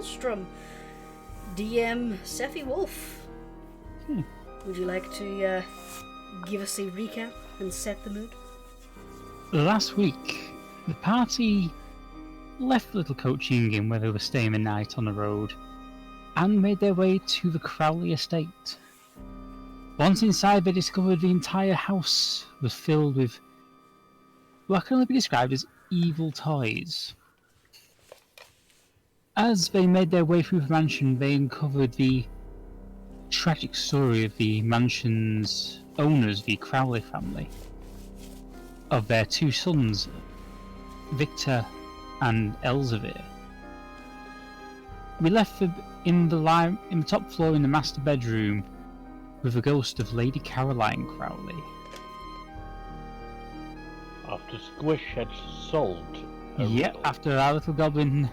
Maelstrom. DM Sephy Wolf. Would you like to give us a recap and set the mood? Last week, the party left the little coaching inn where they were staying the night on the road and made their way to the Crowley estate. Once inside, they discovered the entire house was filled with what can only be described as evil toys. As they made their way through the mansion, they uncovered the tragic story of the mansion's owners, the Crowley family, of their two sons, Victor and Elzevir. We left in the top floor in the master bedroom with the ghost of Lady Caroline Crowley. After Squish had solved Yep, after our little goblin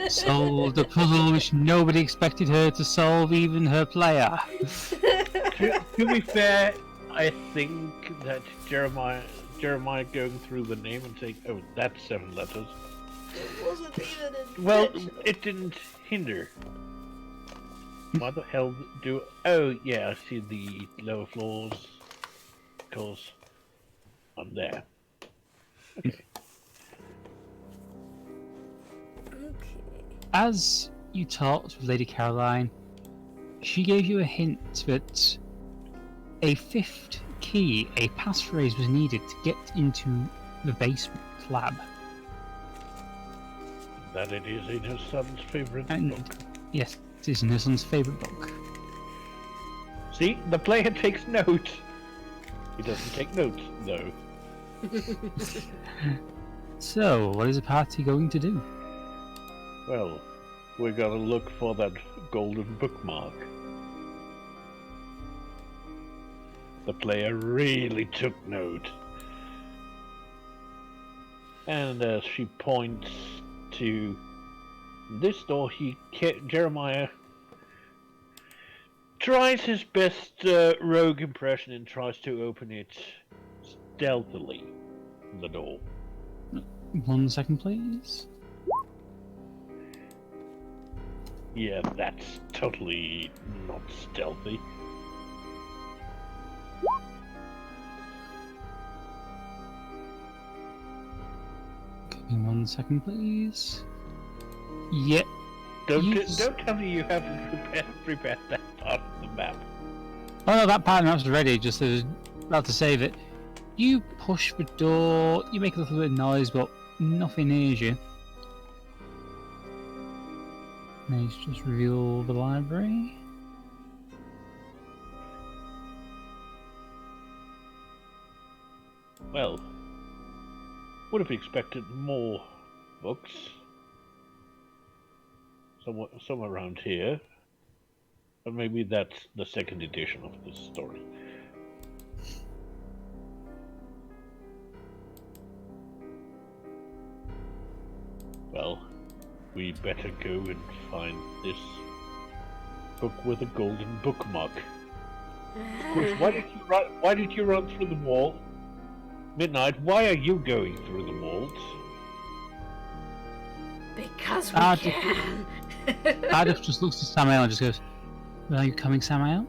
solved a puzzle which nobody expected her to solve, even her player. to be fair, I think that Jeremiah going through the name and saying, "Oh, that's 7 letters." It wasn't even Well, it didn't hinder. Why the hell do... Oh, yeah, I see the lower floors. Because I'm there. Okay. As you talked with Lady Caroline, she gave you a hint that a 5th key, a passphrase, was needed to get into the basement lab. That it is in her son's favourite book. Yes, it is in her son's favourite book. See, the player takes notes. He doesn't take notes, though. So, what is the party going to do? Well, we're gonna look for that golden bookmark. The player really took note. And as she points to this door, Jeremiah tries his best rogue impression and tries to open it stealthily. The door. 1 second, please. Yeah, that's totally not stealthy. Give me 1 second, please. Yep. Don't tell me you haven't prepared that part of the map. Oh no, that part of the map's ready, just about to save it. You push the door, you make a little bit of noise, but nothing nears you. Let's just reveal the library. Well, would have expected more books. Somewhere around here. But maybe that's the 2nd edition of this story. Well, we better go and find this book with a golden bookmark. Squish, why did you run through the wall? Midnight, why are you going through the walls? Because we can. Ardeth just looks at Samael and just goes, "Well, are you coming, Samael?"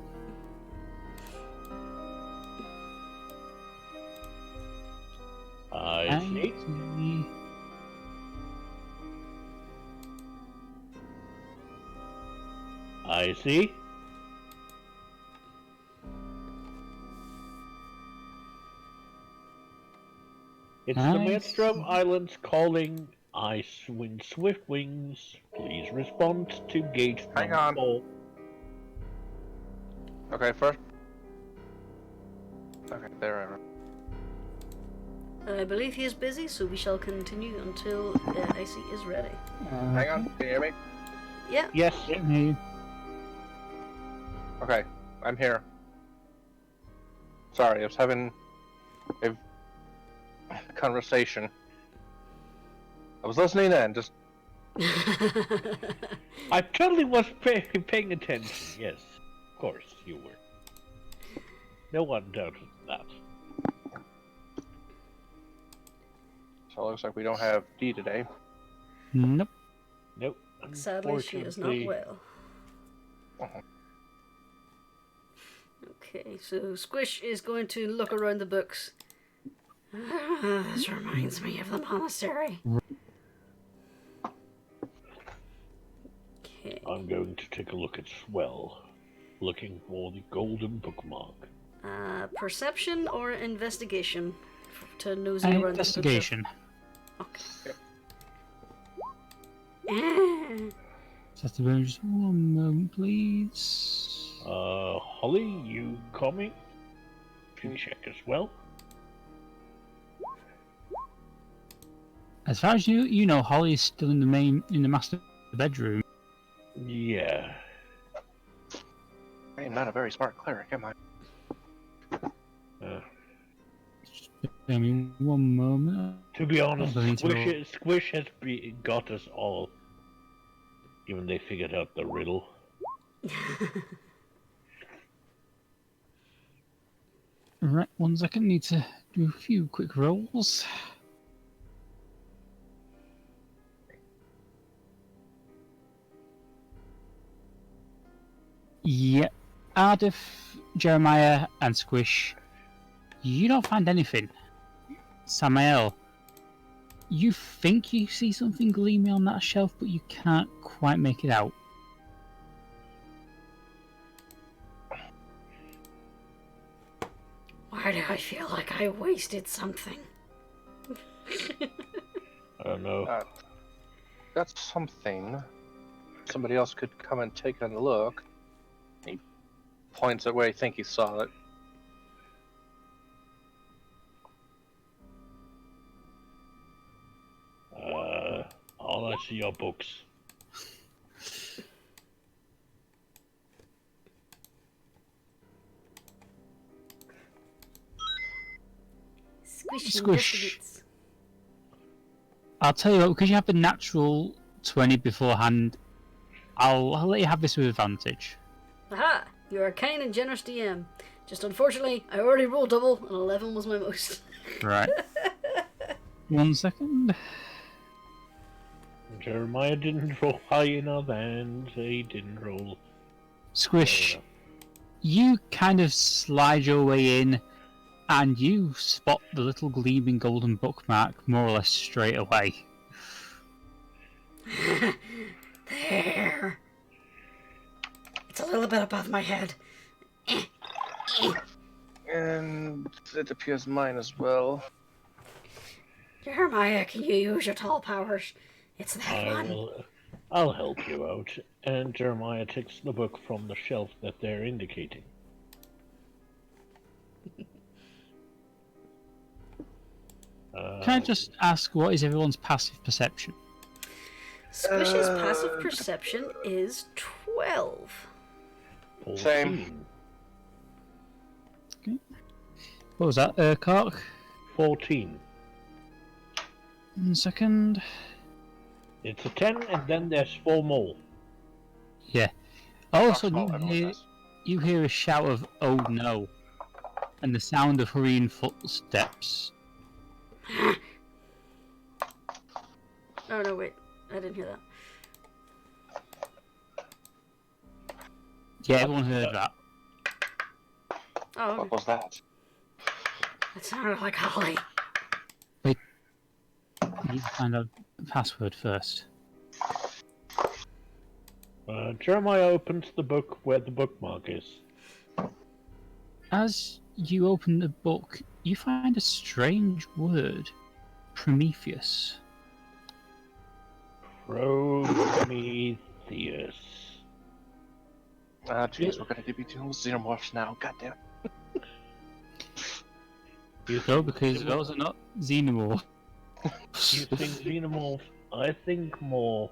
I see. I see. It's the Maelstrom Islands calling. IcewindSwiftwings. Please respond to gate Hang on. 4. Okay, first. Okay, there. I believe he is busy, so we shall continue until Icy is ready. Hang on, can you hear me? Yeah. Yes. Okay, I'm here. Sorry, I was having a conversation. I was listening in, just... I totally was paying attention. Yes, of course you were. No one doubted that. So it looks like we don't have D today. Nope. Nope. Sadly, she is not Unfortunately- well. Okay, so Squish is going to look around the books. This reminds me of the monastery. Okay. I'm going to take a look at Swell, looking for the golden bookmark. Perception or investigation to nosy around Investigation. the bookshelf? Okay. Just one moment, please. Holly, you coming? Can you check as well? As far as you know, Holly is still in the master bedroom. Yeah. I am not a very smart cleric, am I? I mean, one moment. To be honest, going to roll. Squish has got us all. Even they figured out the riddle. Right, 1 second. Need to do a few quick rolls. Yeah, Ardeth, Jeremiah, and Squish. You don't find anything. Samael, you think you see something gleaming on that shelf, but you can't quite make it out. Why do I feel like I wasted something? I don't know. That's something. Somebody else could come and take a look. He points at where he thinks he saw it. All I see are books. Squish. Squish. Investigates. I'll tell you what, because you have the natural 20 beforehand, I'll let you have this with advantage. Aha! You are a kind and generous DM. Just unfortunately, I already rolled double, and 11 was my most. Right. 1 second. Jeremiah didn't roll high enough, and he didn't roll. Squish, low enough. you kind of slide your way in, and you spot the little gleaming golden bookmark more or less straight away. There. It's a little bit above my head. And it appears mine as well. Jeremiah, can you use your tall powers? It's that one. I'll help you out. And Jeremiah takes the book from the shelf that they're indicating. Can I just ask, what is everyone's passive perception? Squish's passive perception is 12. 14. Same. What was that, DerKork? 14. 1 second. It's a 10, and then there's 4 more. Yeah. All of a Small, sudden, everyone says. you hear a shout of, "Oh no," and the sound of hurrying footsteps. Oh no, wait. I didn't hear that. Yeah, everyone heard that. Oh, okay. What was that? That sounded like Holly. I need to find out the password first. Jeremiah opens the book where the bookmark is. As you open the book, you find a strange word. Prometheus. Prometheus. Ah, jeez, we're gonna be dealing with xenomorphs now. Goddamn. No, because those are not xenomorphs. You think xenomorph? I think more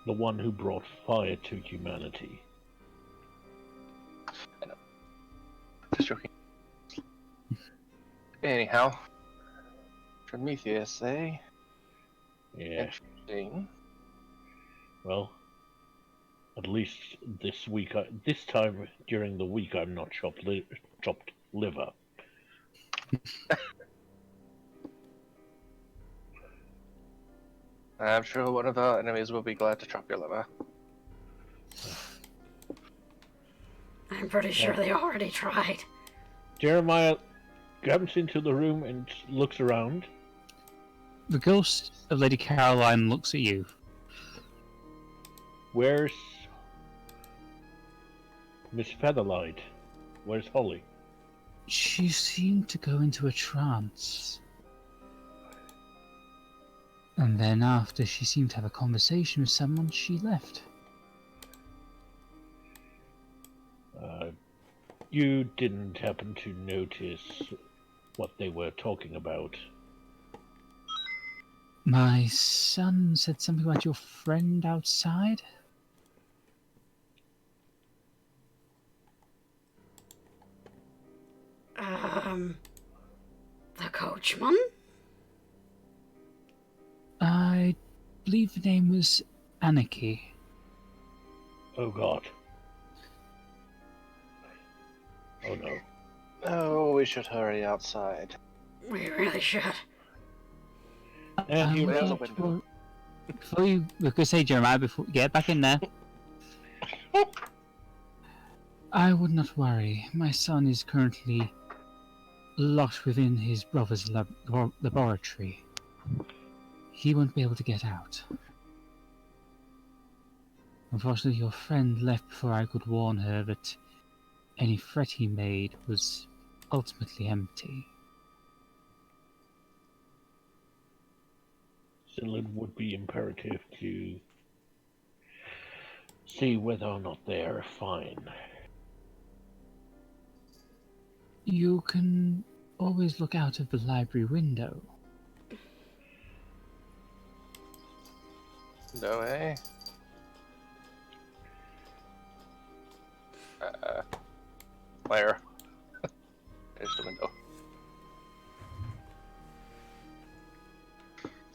the one who brought fire to humanity. Just joking. Anyhow, Prometheus, eh? Yeah. Interesting. Well, at least this week, this time during the week, I'm not chopped liver. I'm sure one of our enemies will be glad to chop your liver. I'm pretty sure they already tried. Jeremiah grabs into the room and looks around. The ghost of Lady Caroline looks at you. Where's Miss Featherlight? Where's Holly? She seemed to go into a trance. And then after she seemed to have a conversation with someone, she left. You didn't happen to notice what they were talking about? My son said something about your friend outside? The coachman? I believe the name was Anarchy. Oh God. Oh no. Oh, we should hurry outside. We really should. And he There's a runs. window. Before you, we could say Jeremiah, before get back in there. I would not worry. My son is currently locked within his brother's laboratory. He won't be able to get out. Unfortunately, your friend left before I could warn her that any threat he made was ultimately empty. Still, it would be imperative to see whether or not they're fine. You can always look out of the library window. No way. Where? There's the window.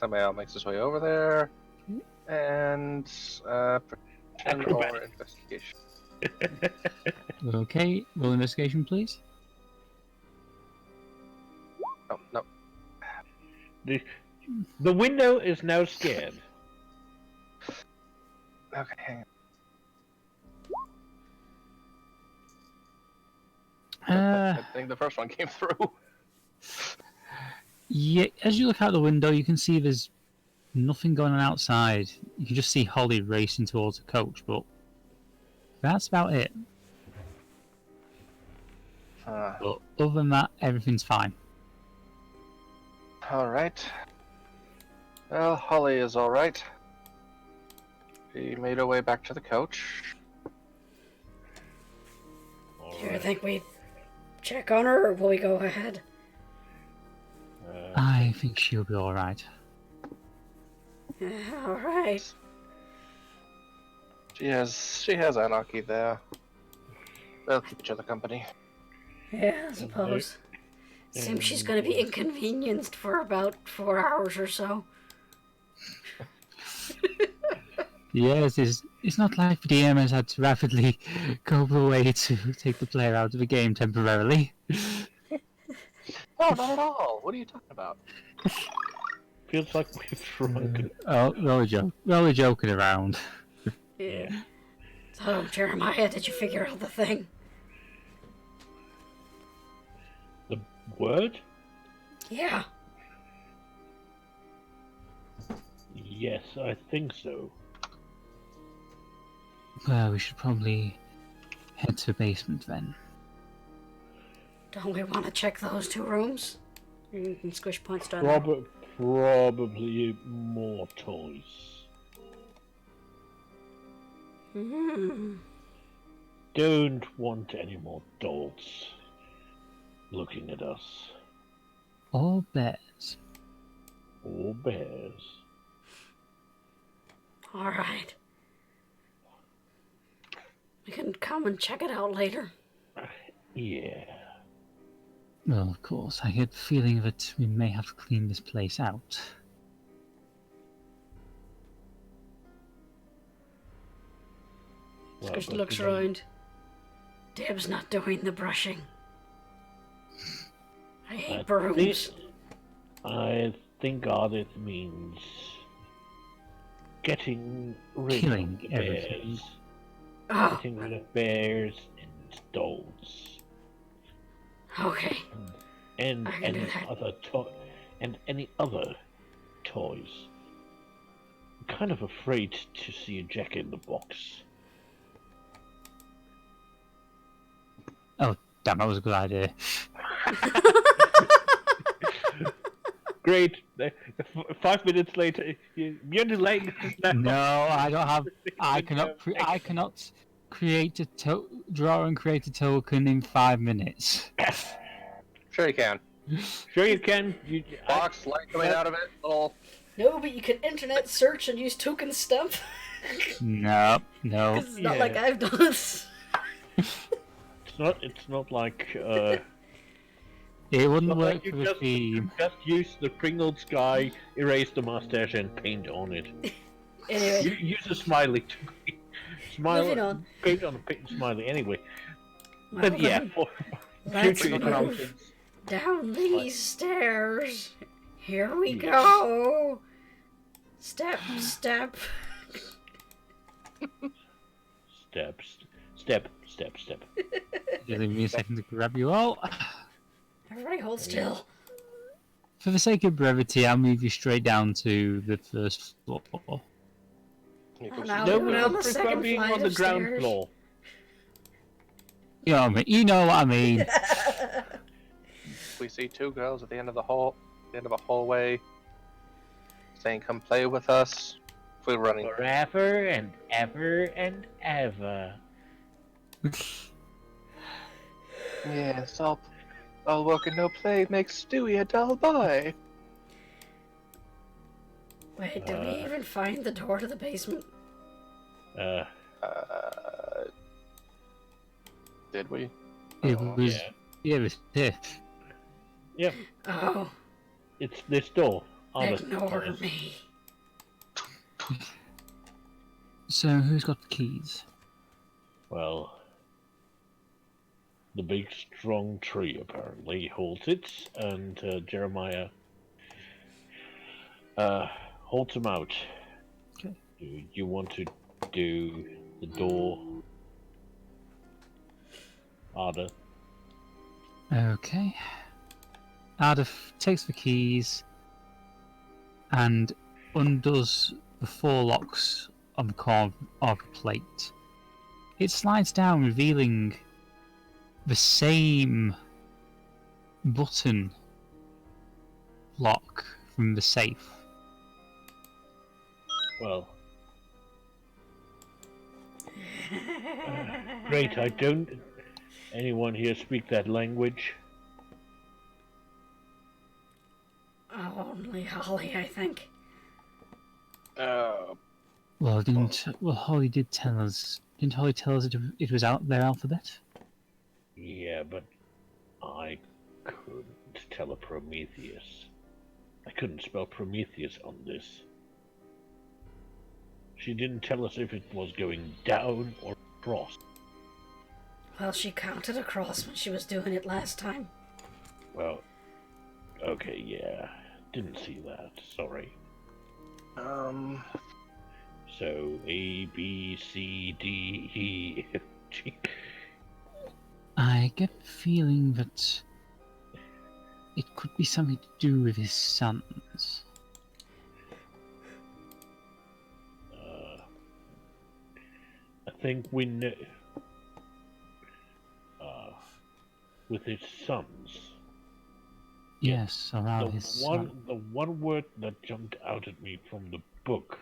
Samael makes his way over there, and pretend or investigation. Okay, roll investigation, please. Oh no. The window is now scared. Okay, hang on. I think the first one came through. Yeah, as you look out the window, you can see there's nothing going on outside. You can just see Holly racing towards the coach, but that's about it. But other than that, everything's fine. Alright. Well, Holly is alright. She made her way back to the coach. Do you think we check on her, or will we go ahead? I think she'll be alright. Alright. She has Anarchy there. They'll keep each other company. Yeah, I suppose. Seems she's going to be inconvenienced for about 4 hours or so. Yes, it's not like the DM has had to rapidly go away to take the player out of the game temporarily. No, not at all. What are you talking about? Feels like we've shrunken. Oh, we're only joking around. Yeah. So, Jeremiah, did you figure out the thing? The word? Yeah. Yes, I think so. Well, we should probably head to the basement then. Don't we want to check those 2 rooms? And Squish points down there. Probably more toys. Don't want any more dolts looking at us. Or bears. Or bears. Alright. We can come and check it out later. Yeah. Well, of course, I get the feeling that we may have to clean this place out. Well, Squish but looks we don't- around. Deb's not doing the brushing. I hate brooms. I think Ardeth means getting rid Killing of the everything. bears. Oh, Getting rid of bears and dolls. okay. And I can any do that. other and any other toys. I'm kind of afraid to see a Jack in the Box. Oh, damn, that was a good idea. Great. 5 minutes later, you're delaying this now. No, I don't have. I cannot create draw and create a token in 5 minutes. Sure you can. Sure you can. Box, light coming out of it, little... No, but you can internet search and use token stump. No. Because it's not Yeah. like I've done it. It's not like It wouldn't not work like you for the just theme. use the Pringles guy, erase the mustache, and paint on it. Anyway, Use a smiley to moving on. paint on a smiley anyway. Well, But yeah, then, for let's future move options. down these stairs. Here we Yes. go. Step. Step. Give me a second to grab you all. Everybody hold still. For the sake of brevity, I'll move you straight down to the first floor. You Oh, can no. see No, go we down would the prefer second being flight on the of ground stairs. floor. You know what I mean? You know what I mean. we see two girls at the end of the hallway saying, "Come play with us." We're running. Forever and ever and ever. Yes, all work and no play makes Stewie a dull boy. Wait, did we even find the door to the basement? Did we? It was. yeah. Yeah, it was here. Yep, Oh, it's this door. ignore me. So, who's got the keys? Well, the big strong tree apparently holds it, and Jeremiah holds him out. Okay. Do you want to do the door, Ardeth? Okay. Ardeth takes the keys and undoes the 4 locks on the corner of the plate. It slides down, revealing the same button lock from the safe. Well, great. I don't. Anyone here speak that language? Only Holly, I think. Well, Holly did tell us. Didn't Holly tell us it was out their alphabet? Yeah, but I couldn't tell a Prometheus. I couldn't spell Prometheus on this. She didn't tell us if it was going down or across. Well, she counted across when she was doing it last time. Well, okay, yeah. Didn't see that. Sorry. So, A, B, C, D, E, F, G. I get the feeling that it could be something to do with his sons. I think we know. With his sons. Yes, around his son. The one word that jumped out at me from the book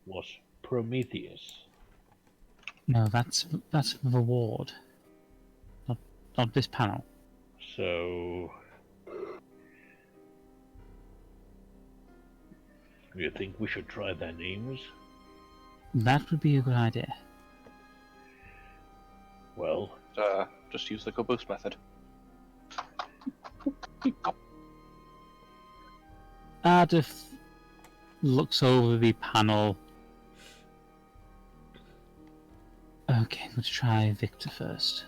was Prometheus. No, that's the ward. Not this panel. So, you think we should try their names? That would be a good idea. Well, Just use the go boost method. Ardeth looks over the panel. Okay, let's try Victor first.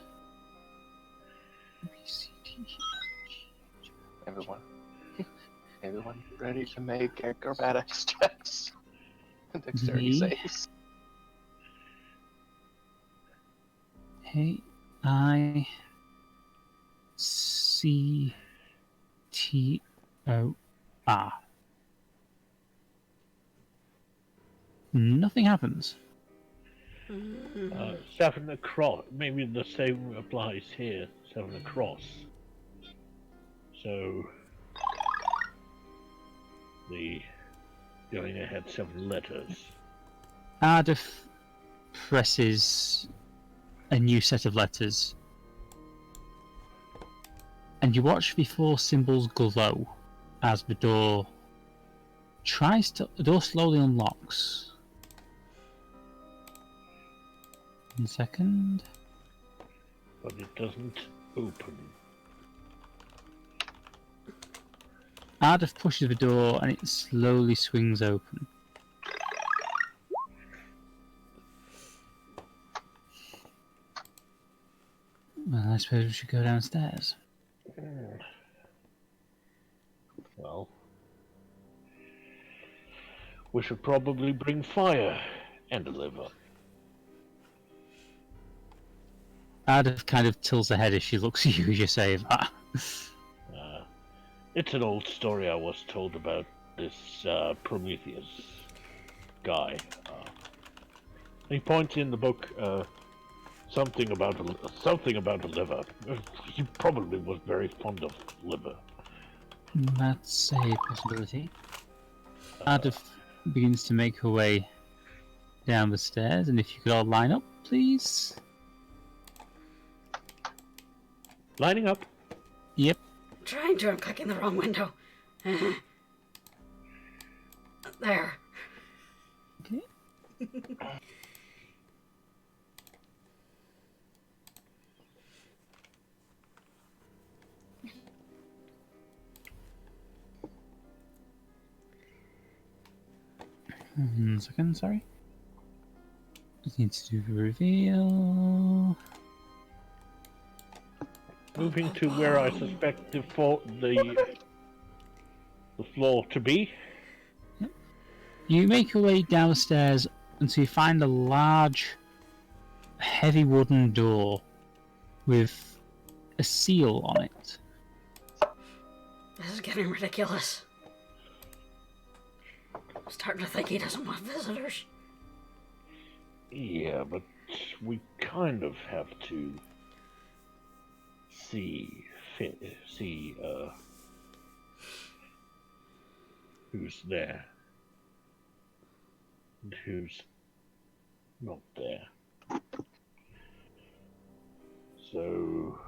B, C, D, E, F, G, Everyone ready to make acrobatics checks. Dexterity Me? saves. Hey, ICTOR. Nothing happens. Seven across. Maybe the same applies here. 7 across. So the going ahead 7 letters. Ardeth presses a new set of letters, and you watch the 4 symbols glow as the door the door slowly unlocks. 1 second. But it doesn't open. Ardeth pushes the door and it slowly swings open. Well, I suppose we should go downstairs. Well, we should probably bring fire and a liver. Ardeth kind of tilts her head as she looks at you as you say that. It's an old story I was told about this Prometheus guy. He points in the book something about a liver. He probably was very fond of liver. That's a possibility. Ardeth begins to make her way down the stairs, and if you could all line up, please. Lining up. Yep. Trying to, I'm clicking the wrong window. There. Okay. One second, sorry. Just need to do the reveal. Moving to where I suspect the floor to be. Yep. You make your way down the stairs until you find a large, heavy wooden door with a seal on it. This is getting ridiculous. I'm starting to think he doesn't want visitors. Yeah, but we kind of have to see who's there and who's not there. So,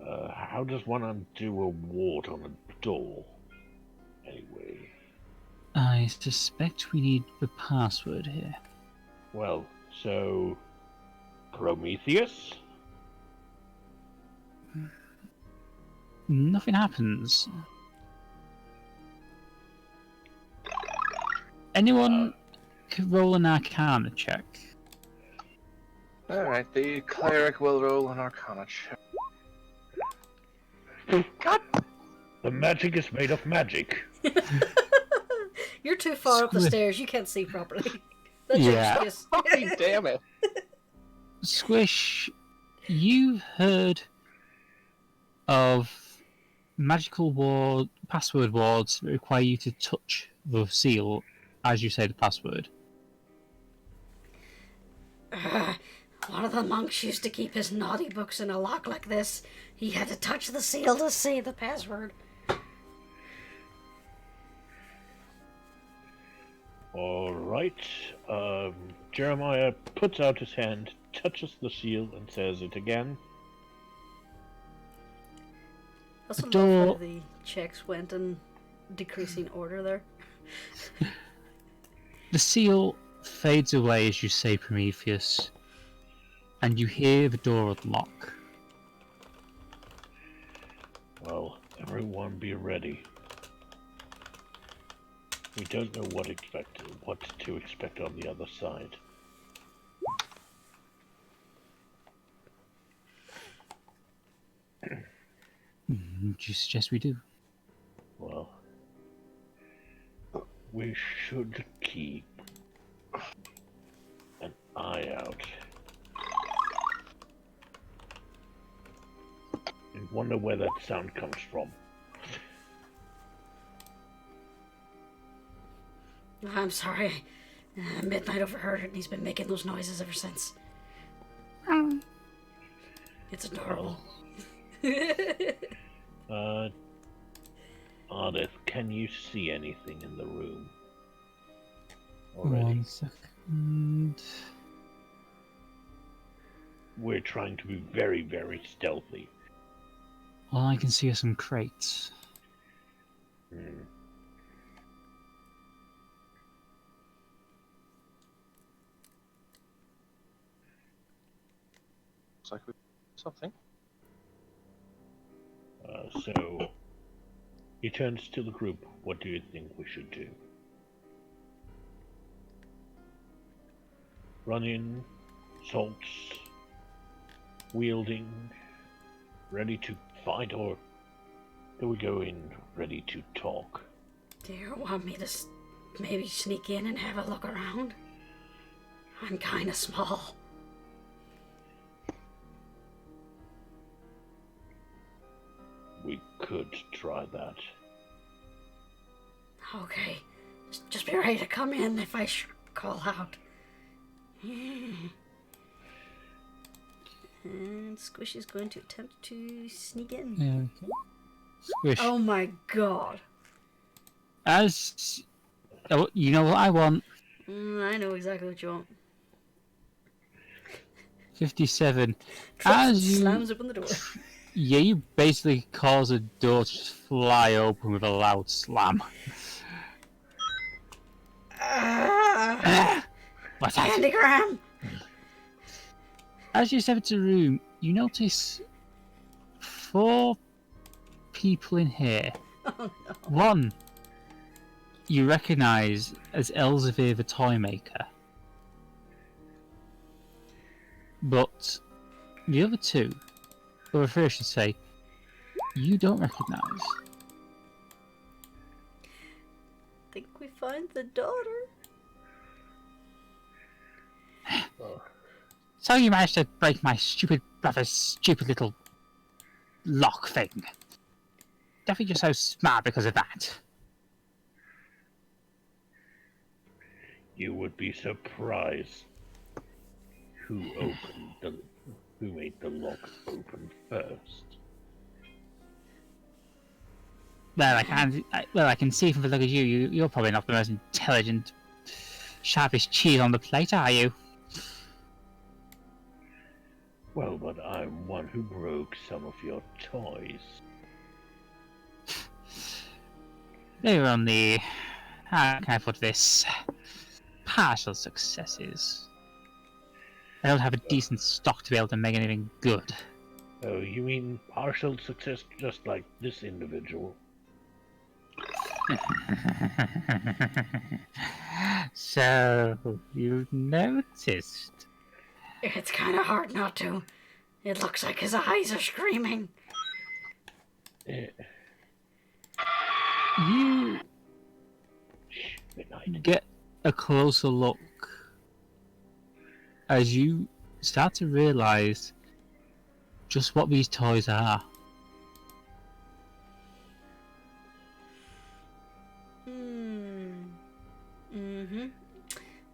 how does one undo a ward on a door? Anyway. I suspect we need the password here. Well, so Prometheus? Nothing happens. Anyone could roll an Arcana check. Alright, the cleric will roll an Arcana check. God! The magic is made of magic. You're too far up the Squish. stairs, you can't see properly. That's Yeah. your excuse. Oh, damn it! Squish, you've heard of magical password wards that require you to touch the seal as you say the password. One of the monks used to keep his naughty books in a lock like this. He had to touch the seal to say the password. Alright. Jeremiah puts out his hand, touches the seal, and says it again. That's The door- how the checks went in decreasing order there. The seal fades away as you say Prometheus, and you hear the door unlock. Well, everyone be ready. We don't know what to expect on the other side. What do you suggest we do? Well, We should keep an eye out. I wonder where that sound comes from. I'm sorry. Midnight overheard it and he's been making those noises ever since. It's adorable. Ardeth, can you see anything in the room? Already? 1 second. We're trying to be very, very stealthy. All I can see are some crates. Looks like we something. So, he turns to the group. What do you think we should do? Run in, salts, wielding, ready to fight, or do we go in ready to talk? Do you want me to maybe sneak in and have a look around? I'm kinda small. We could try that. Okay. Just be ready to come in if I call out. And Squish is going to attempt to sneak in. Yeah, okay. Squish. Oh my god. Oh, you know what I want? I know exactly what you want. 57. Slams open the door. Yeah, you basically cause a door to just fly open with a loud slam. What's that? Candygram! As you step into the room, you notice 4 people in here. Oh no. One you recognise as Elzevir the toymaker. But the other 2, or the 3 I should say, you don't recognise. Think we find the daughter? So you managed to break my stupid brother's stupid little lock thing. Don't think you're so smart because of that. You would be surprised who made the lock open first. Well, I can see from the look of you, you're probably not the most intelligent, sharpest cheese on the plate, are you? Well, but I'm one who broke some of your toys. They were only, how can I put this, partial successes. I don't have a decent stock to be able to make anything good. Oh, you mean partial success just like this individual? So, you've noticed? It's kinda hard not to. It looks like his eyes are screaming. You get a closer look as you start to realise just what these toys are.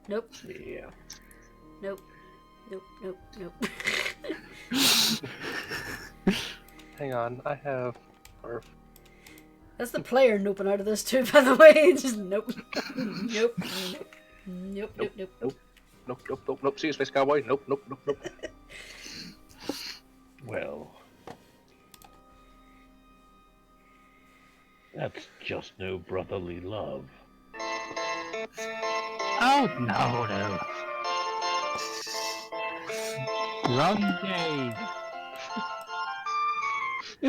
Nope. Yeah. Nope. Nope, nope, nope. Hang on, I have... That's the player noping out of this too, by the way. It's just nope. Nope. Nope, nope, nope, nope. Nope. See you, Space Cowboy. Nope. Well, that's just no brotherly love. Oh, no. Wrong game.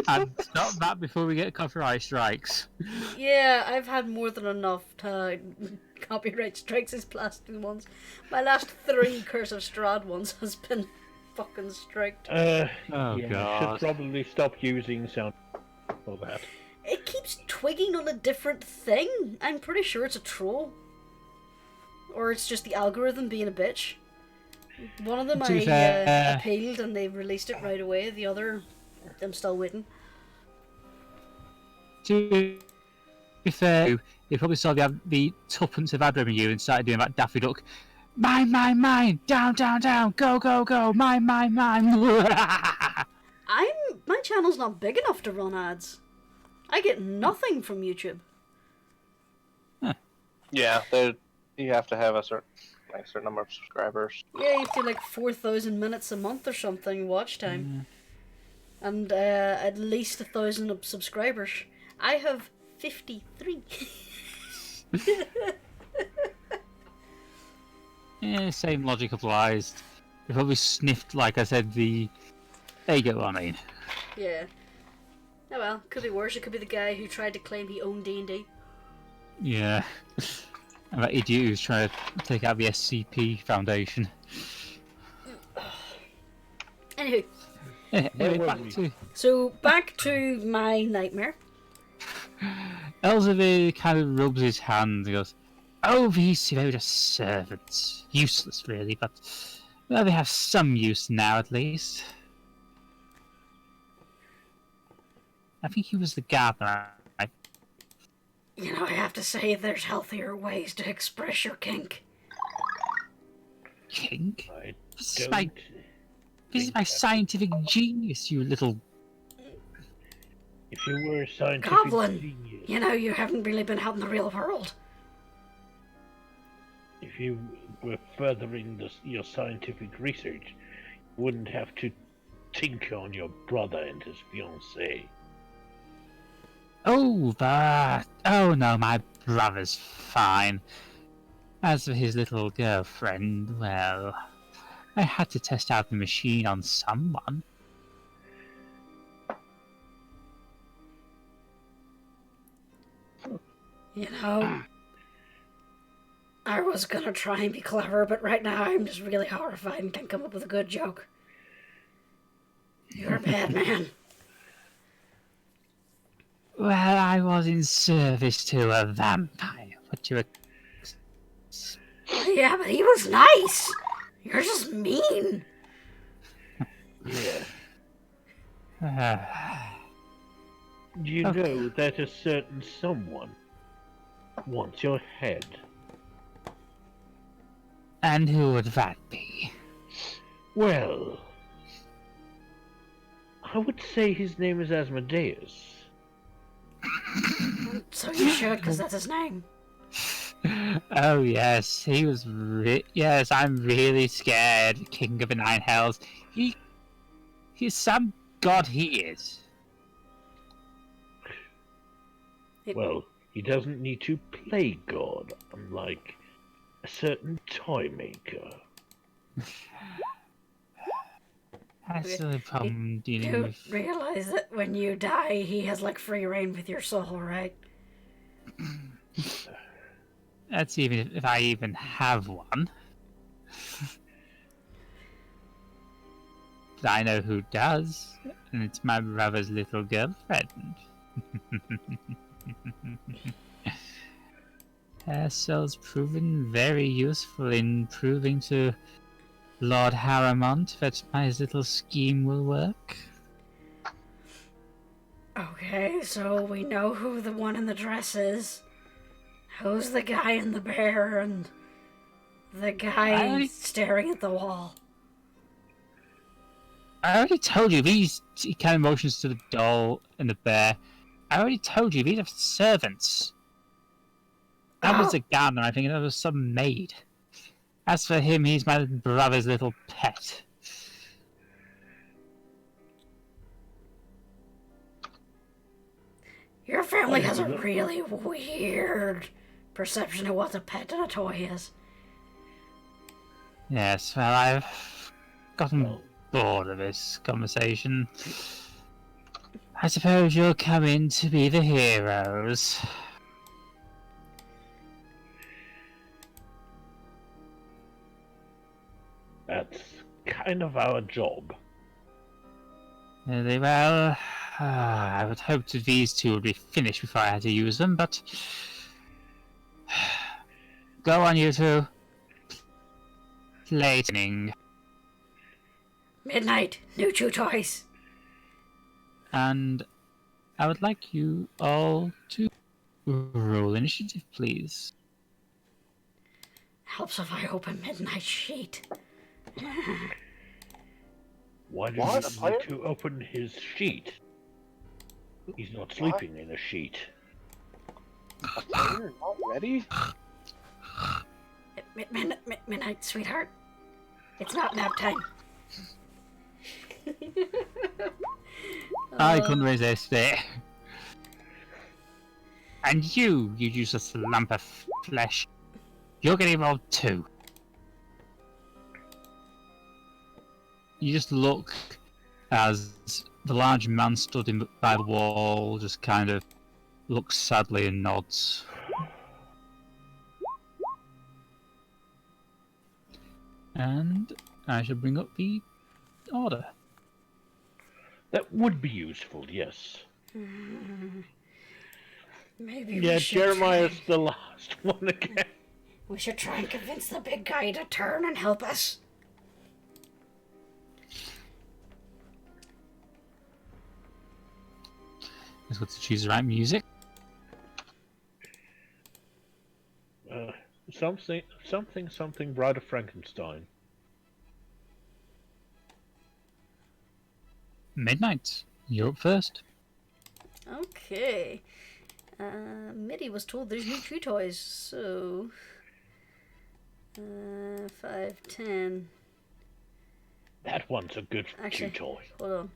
And stop that before we get copyright strikes. Yeah, I've had more than enough copyright strikes these past 2 months. My last 3 Curse of Strahd ones has been fucking striked. Oh, yeah, God. should probably stop using sound for that. It keeps twigging on a different thing. I'm pretty sure it's a troll. Or it's just the algorithm being a bitch. One of them I appealed and they released it right away. The other, I'm still waiting. To be fair, you probably saw the tuppence of ad revenue and started doing that Daffy Duck. Mine, mine, mine! Down, down, down! Go, go, go! Mine, mine, mine! My channel's not big enough to run ads. I get nothing from YouTube. Huh. Yeah, you have to have a certain number of subscribers. Yeah, you have to like 4,000 minutes a month or something watch time. And at least 1,000 subscribers. I have 53. Yeah, same logic applies. They probably sniffed, like I said, the... There you go, I mean. Yeah. Oh well, could be worse. It could be the guy who tried to claim he owned D&D. Yeah. And that idiot who's trying to take out the SCP Foundation. Anywho. Anyway, back to my nightmare. Elzevir kind of rubs his hands and goes, "Oh, these two are just servants. Useless, really, but well, they have some use now, at least." I think he was the gardener. You know, I have to say, there's healthier ways to express your kink. Kink? This I is my scientific genius, you little... If you were a scientific Goblin! genius, You know, you haven't really been out in the real world. if you were furthering your scientific research, you wouldn't have to tinker on your brother and his fiancée. Oh, but... Oh no, my brother's fine. As for his little girlfriend, well... I had to test out the machine on someone. You know, I was gonna try and be clever, but right now I'm just really horrified and can't come up with a good joke. You're a bad man. Well, I was in service to a vampire. What you... Yeah, but he was nice. You're just mean. Yeah. Do you know that a certain someone wants your head? And who would that be? Well, I would say his name is Asmodeus. So you should, because that's his name. Oh yes, he was yes, I'm really scared, King of the Nine Hells. He's some god, he is. Well, he doesn't need to play God, unlike a certain toymaker. That's the problem dealing You with... realize that when you die, he has like free reign with your soul, right? That's even if I even have one. But I know who does, and it's my brother's little girlfriend. Her soul's proven very useful in proving to Lord Harrimont that my little scheme will work. Okay, so we know who the one in the dress is. Who's the guy in the bear and the guy staring at the wall? I already told you, these kind of motions to the doll and the bear. I already told you, these are servants. That was a gardener, I think, and that was some maid. As for him, he's my brother's little pet. Your family has a really weird perception of what a pet and a toy is. Yes, well, I've gotten bored of this conversation. I suppose you'll come in to be the heroes. That's kind of our job. Really well. I would hope that these two would be finished before I had to use them, but... Go on, you two. Lightning. Midnight, new chew toys. And I would like you all to roll initiative, please. Helps if I open Midnight sheet. Why do you need to open his sheet? He's not sleeping in a sheet. A player not ready? Midnight, sweetheart. It's not nap time. I couldn't resist it. And you useless lump of flesh. You're getting rolled too. You just look as the large man stood by the wall, just kind of looks sadly and nods. And I shall bring up the order. That would be useful, yes. Maybe yeah, we should Jeremiah's try. the last one again. We should try and convince the big guy to turn and help us. Let's go to choose the right music. Something Bride of Frankenstein. Midnight, you're up first. Okay. Mitty was told there's new chew toys, so... 5, 10... That one's a good Actually, chew toy. hold on.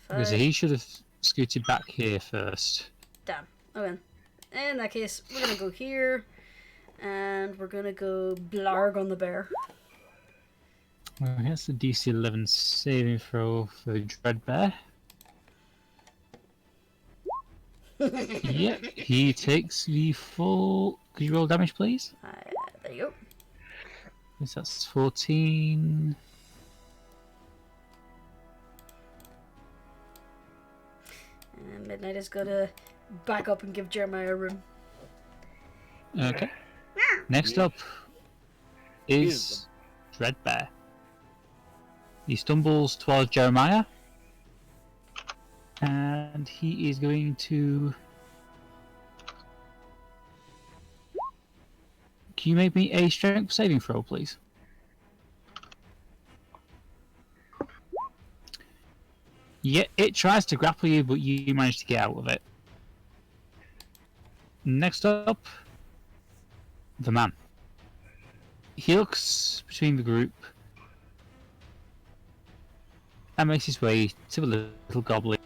Because 5... he should have scooted back here first. Damn. Okay. In that case, we're gonna go here, and we're gonna go blarg on the bear. Well, here's the DC 11 saving throw for Dreadbear. Yep, he takes the full... Could you roll damage, please? There you go. Yes, that's 14. And Midnight is gonna back up and give Jeremiah room. Okay. Next up is Dreadbear. He stumbles towards Jeremiah. And he is going to... Can you make me a strength saving throw, please? Yeah, it tries to grapple you, but you manage to get out of it. Next up, the man. He looks between the group and makes his way to the little goblin.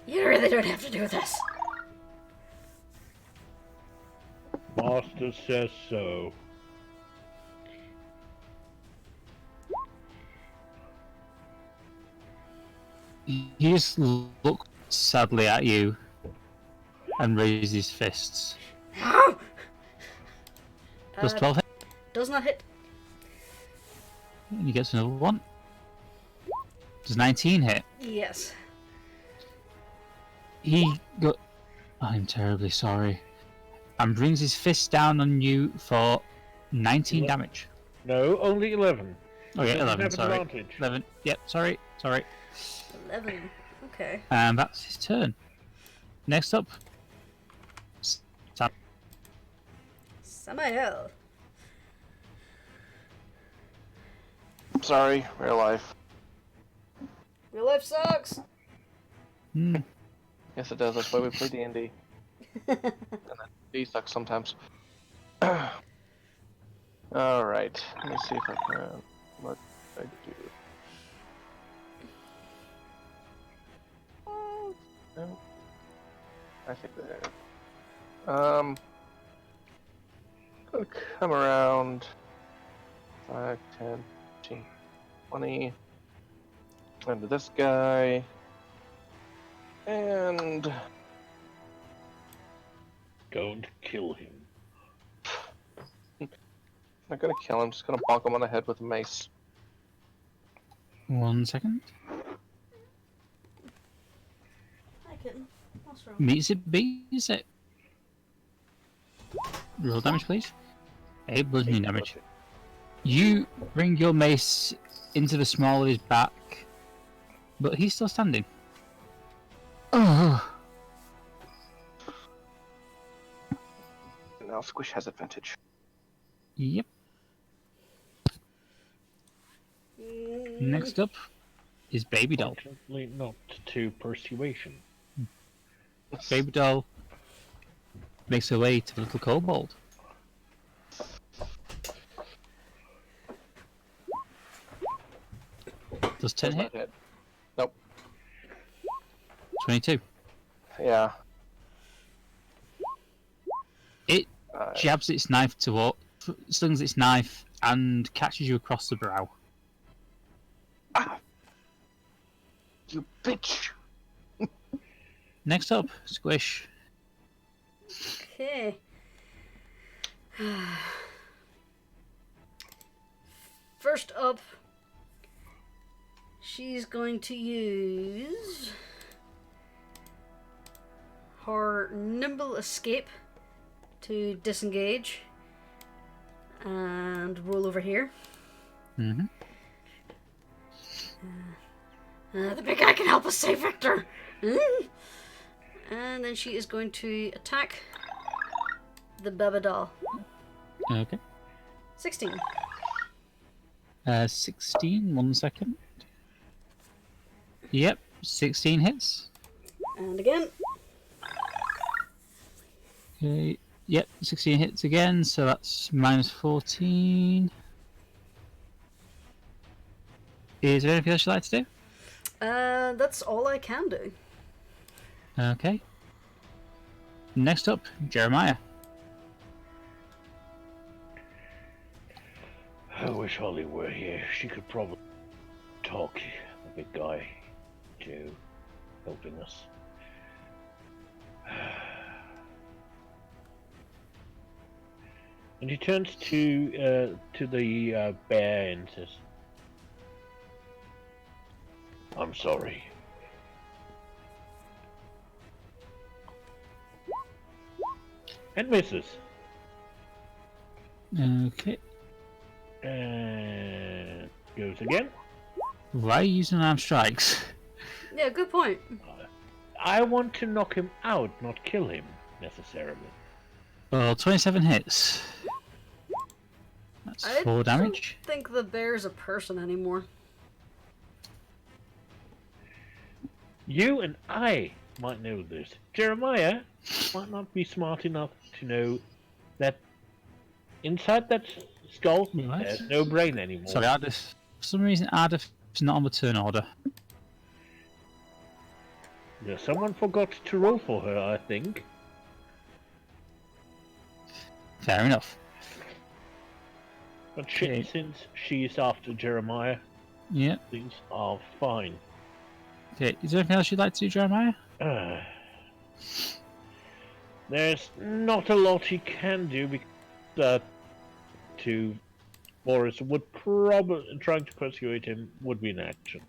You really don't have to do this. Master says so. He just looks sadly at you and raises his fists. No! Plus 12 hit, Does not hit. and he gets another one. Does 19 hit? Yes. He go... I'm terribly sorry. And brings his fist down on you for 19 damage. No, only 11. Oh yeah, Doesn't 11, have sorry. advantage. 11, yep, sorry. 11. Okay. And that's his turn. Next up, Samael. Sorry, real life. Real life sucks. Yes, it does. That's why we play D&D. And then D sucks sometimes. Alright, let me see if I can. What I do? No. I think that. Gonna come around 5, 10, 15, 20. Into this guy. And Don't kill him. not gonna kill him, just gonna bonk him on the head with a mace. 1 second. kitten. What's wrong? Meets it, beats it. Roll damage, please. 8 bludgeoning damage. You bring your mace into the small of his back, but he's still standing. Oh. Now Squish has advantage. Yep. Next up is Baby Doll. Fortunately, not to persuasion. Baby Doll makes her way to the little kobold. Does 10 hit? Nope. 22. Yeah. It jabs its knife slings its knife and catches you across the brow. Ah! You bitch! Next up, Squish. Okay. First up, she's going to use her nimble escape to disengage and roll over here. Mm-hmm. The big guy can help us save Victor. And then she is going to attack the Baba doll. Okay. 16. 16, 1 second. Yep, 16 hits. And again. Okay, yep, 16 hits again, so that's minus 14. Is there anything else you'd like to do? That's all I can do. Okay. Next up, Jeremiah. I wish Holly were here. She could probably talk the big guy to helping us. And he turns to the bear and says, "I'm sorry." And misses. Okay. And goes again. Why are you using armed strikes? Yeah, good point. I want to knock him out, not kill him, necessarily. Well, 27 hits. That's 4 damage. I don't think the bear's a person anymore. You and I might know this. Jeremiah might not be smart enough to know that inside that skull there's no brain anymore. Sorry, Ardeth. For some reason, Ardeth is not on the turn order. Yeah, someone forgot to roll for her, I think. Fair enough. But Okay. since she's after Jeremiah, Yeah. things are fine. Okay, is there anything else you'd like to do, Jeremiah? There's not a lot he can do because to Boris would probably trying to persuade him would be an action.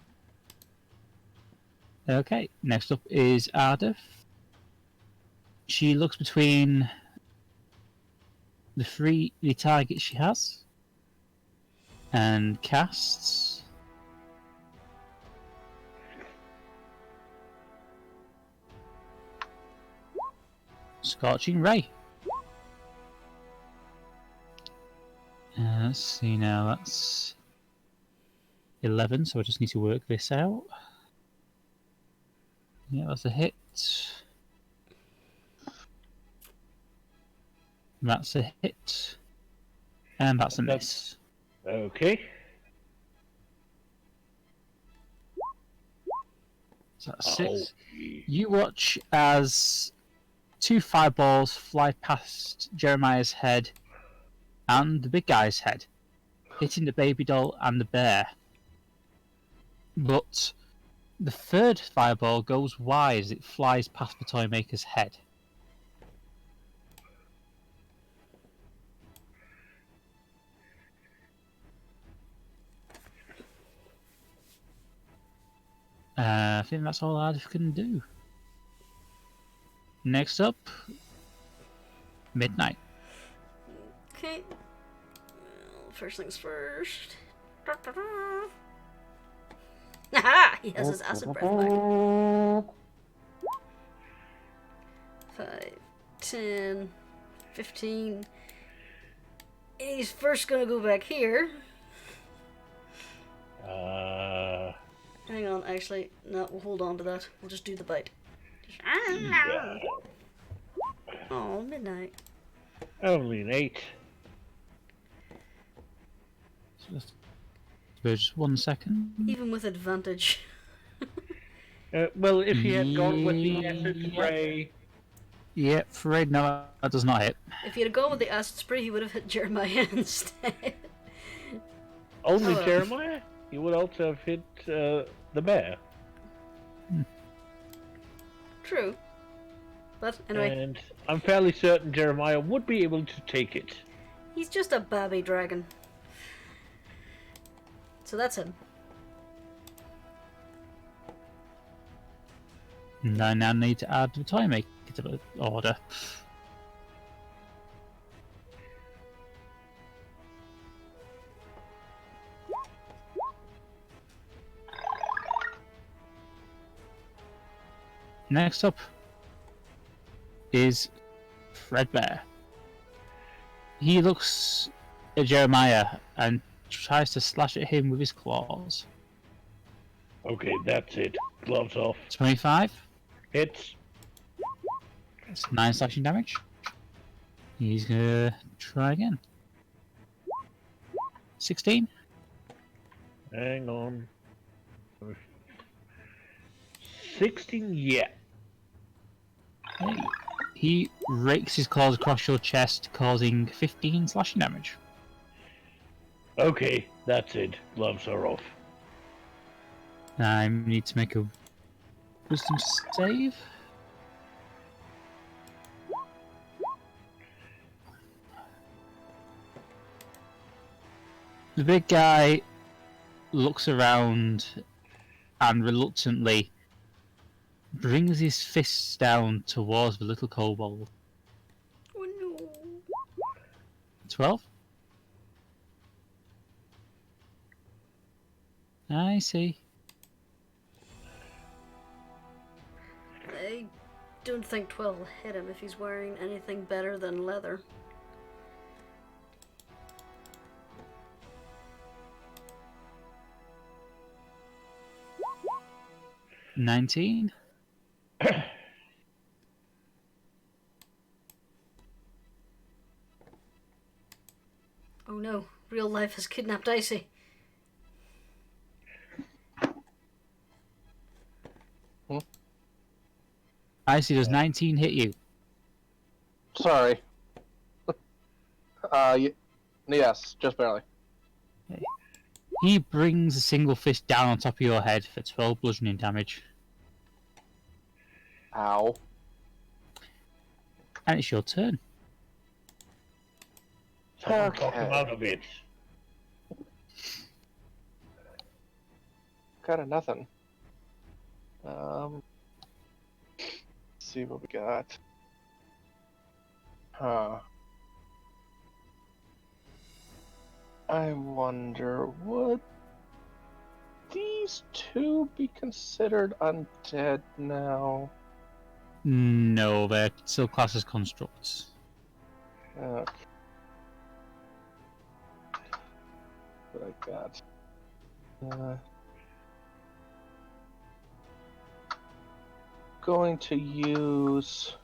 Okay, next up is Ardeth. She looks between the targets she has and casts Scorching Ray. Let's see now, that's 11, so I just need to work this out. Yeah, that's a hit. That's a hit. And that's a miss. Okay. So that's 6. You watch as 2 fireballs fly past Jeremiah's head and the big guy's head, hitting the baby doll and the bear. But the third fireball goes wide as it flies past the toymaker's head. I think that's all Ardeth can do. Next up, Midnight. Okay. First things first. Haha! He has his acid breath back. 5, 10, 15. He's first gonna go back here. Hang on, actually, no, we'll hold on to that. We'll just do the bite. Yeah. Oh, Midnight. Only an 8. Just 1 second. Even with advantage. Well, if he had gone with the acid spray... Yep, for right now, that does not hit. If he had gone with the acid spray, he would have hit Jeremiah instead. Only Oh. Jeremiah? He would also have hit the bear. True. But, anyway, And I'm fairly certain Jeremiah would be able to take it. he's just a baby dragon. So that's him. And I now need to add the toymaker to the order. Next up is Fredbear. He looks at Jeremiah and tries to slash at him with his claws. Okay, that's it. Gloves off. 25. Hits. That's 9 slashing damage. He's gonna try again. 16. Hang on. 16, yeah. Okay. He rakes his claws across your chest, causing 15 slashing damage. Okay, that's it. Gloves are off. I need to make a wisdom save. The big guy looks around and reluctantly brings his fists down towards the little kobold. Oh no. 12. I see. I don't think 12 will hit him if he's wearing anything better than leather. $19. Oh no, real life has kidnapped Icy. Icy, does 19 hit you? Sorry. Yes, just barely. He brings a single fist down on top of your head for 12 bludgeoning damage. Ow. And it's your turn. Someone talk him out of it. Kind of nothing. Let's see what we got. I wonder, would these two be considered undead now? No, they're still classed as constructs. Okay. What I got? Going to use.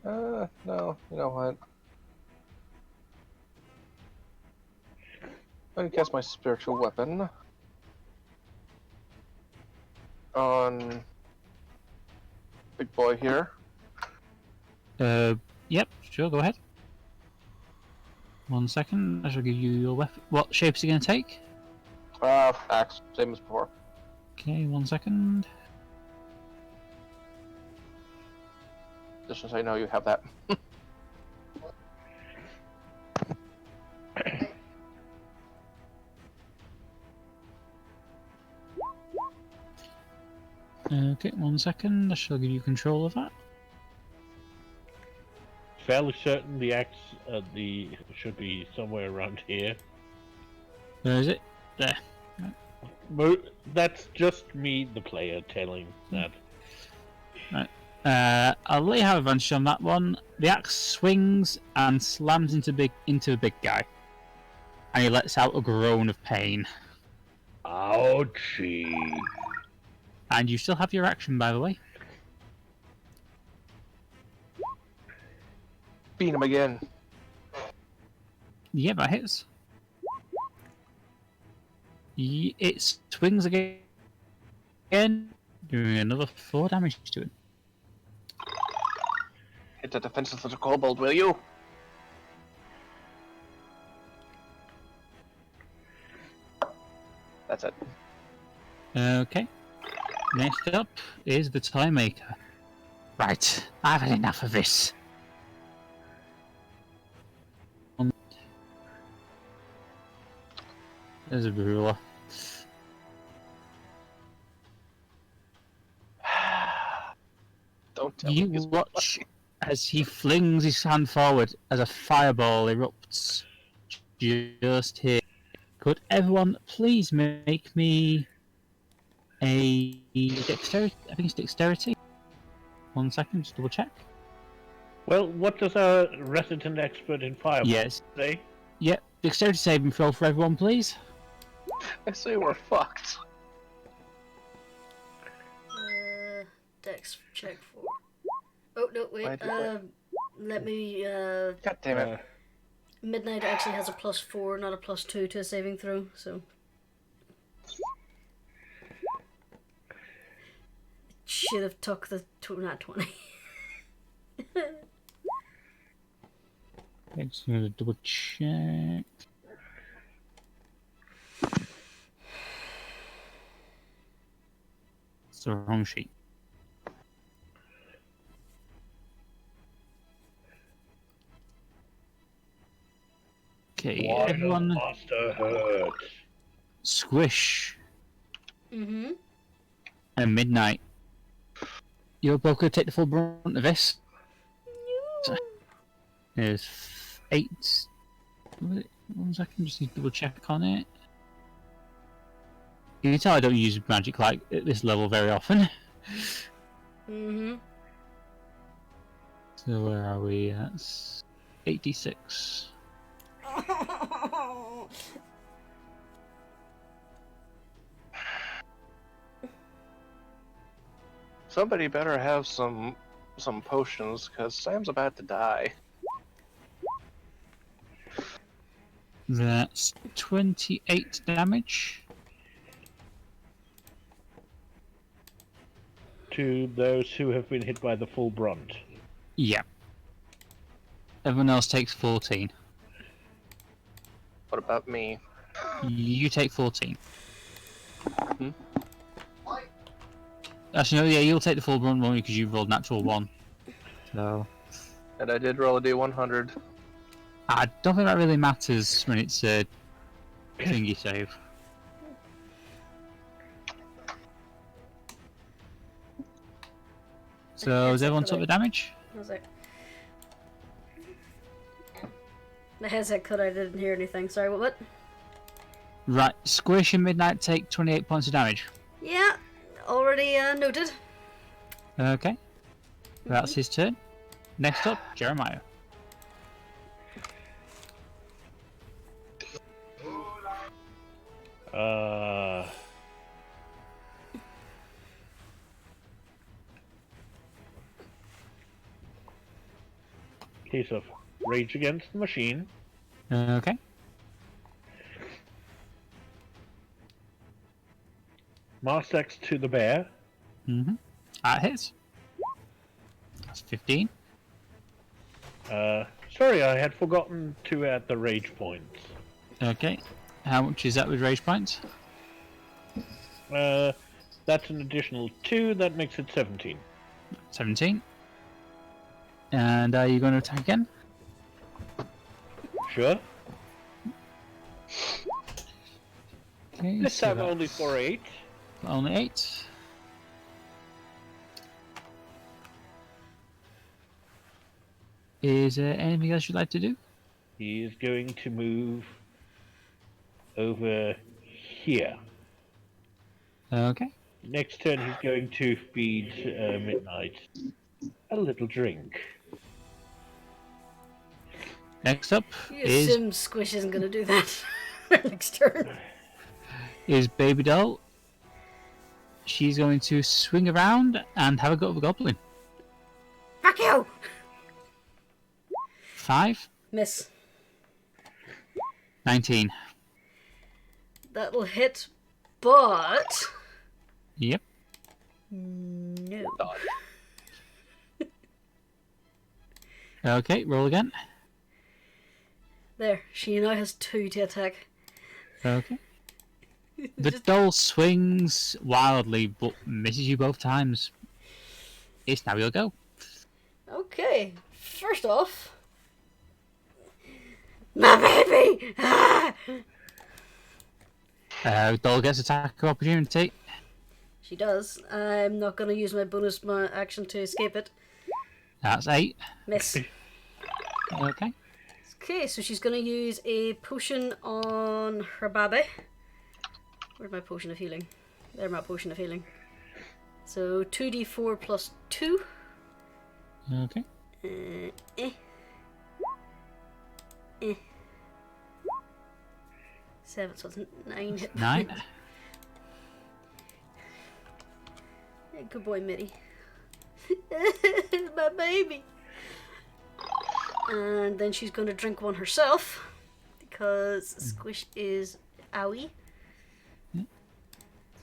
No, you know what? I'm gonna cast my spiritual weapon on big boy here. Yep, sure, go ahead. 1 second, I shall give you your weapon. What shape is he going to take? Axe, same as before. Okay, 1 second. Just so I know you have that. Okay, 1 second. I shall give you control of that. Fairly certain the axe should be somewhere around here. Where is it? There. That's just me, the player, telling that. Right. I'll let you have advantage on that one. The axe swings and slams into a big guy, and he lets out a groan of pain. Ouchie! And you still have your action, by the way. Beat him again. Yeah, that hits. It swings again, doing another 4 damage to it. Hit the defenses of the kobold, will you? That's it. Okay. Next up is the toymaker. Right, I've had enough of this. There's a ruler. Don't tell me You he's watch as he flings his hand forward as a fireball erupts just here. Could everyone please make me a dexterity? I think it's dexterity. 1 second, just double check. Well, what does our resident expert in fireball say? Yep, dexterity saving throw for everyone, please. I say we're fucked. Dex check for. Oh no, wait. Let me. God damn it. Midnight actually has a +4, not a +2 to a saving throw, so. Should have took the not 20. Just gonna double check. It's the wrong sheet. Okay, Why everyone. does Master hurt? Squish Mm-hmm. and Midnight. You're both gonna take the full brunt of this. There's 8. Was it? 1 second, just need to double check on it. You can tell I don't use magic like at this level very often. Mm-hmm. So where are we? That's 86. Somebody better have some potions, because Sam's about to die. That's 28 damage. To those who have been hit by the full brunt. Yeah. Everyone else takes 14. What about me? You take 14. Hmm? Actually, no, yeah, you'll take the full brunt one because you rolled natural 1. So. And I did roll a D100. I don't think that really matters when it's a thingy save. So, is everyone took the damage? Was it? The headset cut. I didn't hear anything. Sorry. What? Right, Squish and Midnight take 28 points of damage. Yeah. Already noted. Okay. That's his turn. Next up, Jeremiah. Case of Rage Against the Machine. Okay. Mass X to the bear. Mm-hmm. That hits. That's 15. Sorry, I had forgotten to add the rage points. Okay. How much is that with rage points? That's an additional 2, that makes it 17. 17. And are you going to attack again? Sure. Okay, This so time that's only for 8. only 8. Is there anything else you'd like to do? He is going to move over here. Okay. Next turn, he's going to feed Midnight a little drink. Next up You is assume Squish isn't going to do that next turn. Baby Doll. She's going to swing around and have a go at the goblin. Fuck you! 5. Miss. 19. That'll hit, but... Yep. No. Okay, roll again. There, she now has 2 to attack. Okay. The doll swings wildly, but misses you both times. It's now your go. Okay, first off... My baby! Ah! Doll gets attack opportunity. She does. I'm not going to use my bonus action to escape it. That's 8. Miss. Okay. Okay, so she's going to use a potion on her baby. Where's my potion of healing? There's my potion of healing. So 2d4 plus 2. Okay. Eh. 7, so it's 9 hit 9. points. Yeah, good boy, Mitty. My baby. And then she's going to drink one herself because Squish is owie.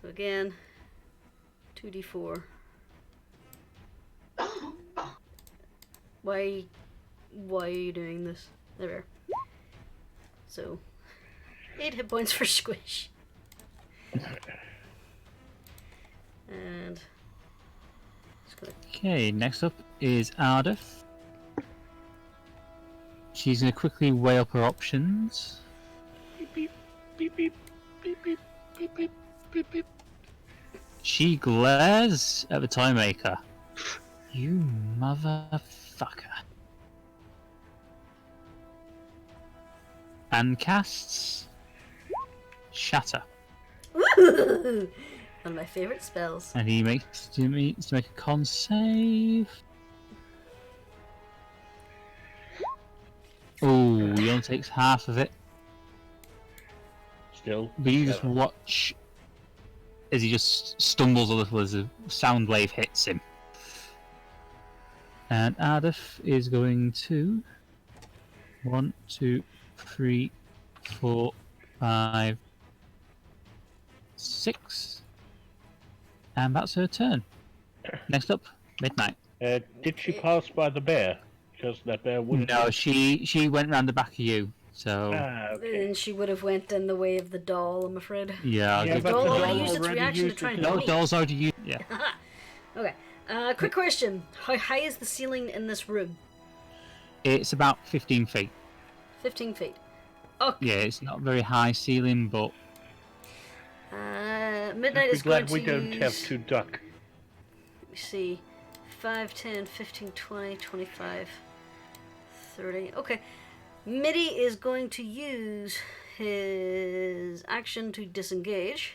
So again, 2d4. Why are you doing this? There we are. So 8 hit points for Squish. And Okay, next up is Ardeth. She's going to quickly weigh up her options. Beep, beep, beep, beep, beep, beep, beep, beep, beep, beep. She glares at the toymaker. You motherfucker. And casts Shatter. Woohoo! One of my favourite spells. And he needs to make a con save. Oh, he only takes half of it. Still. But you just watch as he just stumbles a little as a sound wave hits him. And Ardeth is going to 1, 2, 3, 4, 5, 6. And that's her turn. Next up, Midnight. Did she pass by the bear? Because that bear wouldn't. No, she went round the back of you. So Okay. And she would have went in the way of the doll, I'm afraid. yeah, Yeah, the but doll the already doll used its already reaction to used try it and to- help no me. dolls already used. Yeah, Okay. Quick question. How high is the ceiling in this room? it's about 15 feet. 15 feet. Okay. Yeah, it's not a very high ceiling, but Midnight Be is going glad to we don't have use... to duck. Let me see. 5, 10, 15, 20, 25, 30. Okay. Mitty is going to use his action to disengage.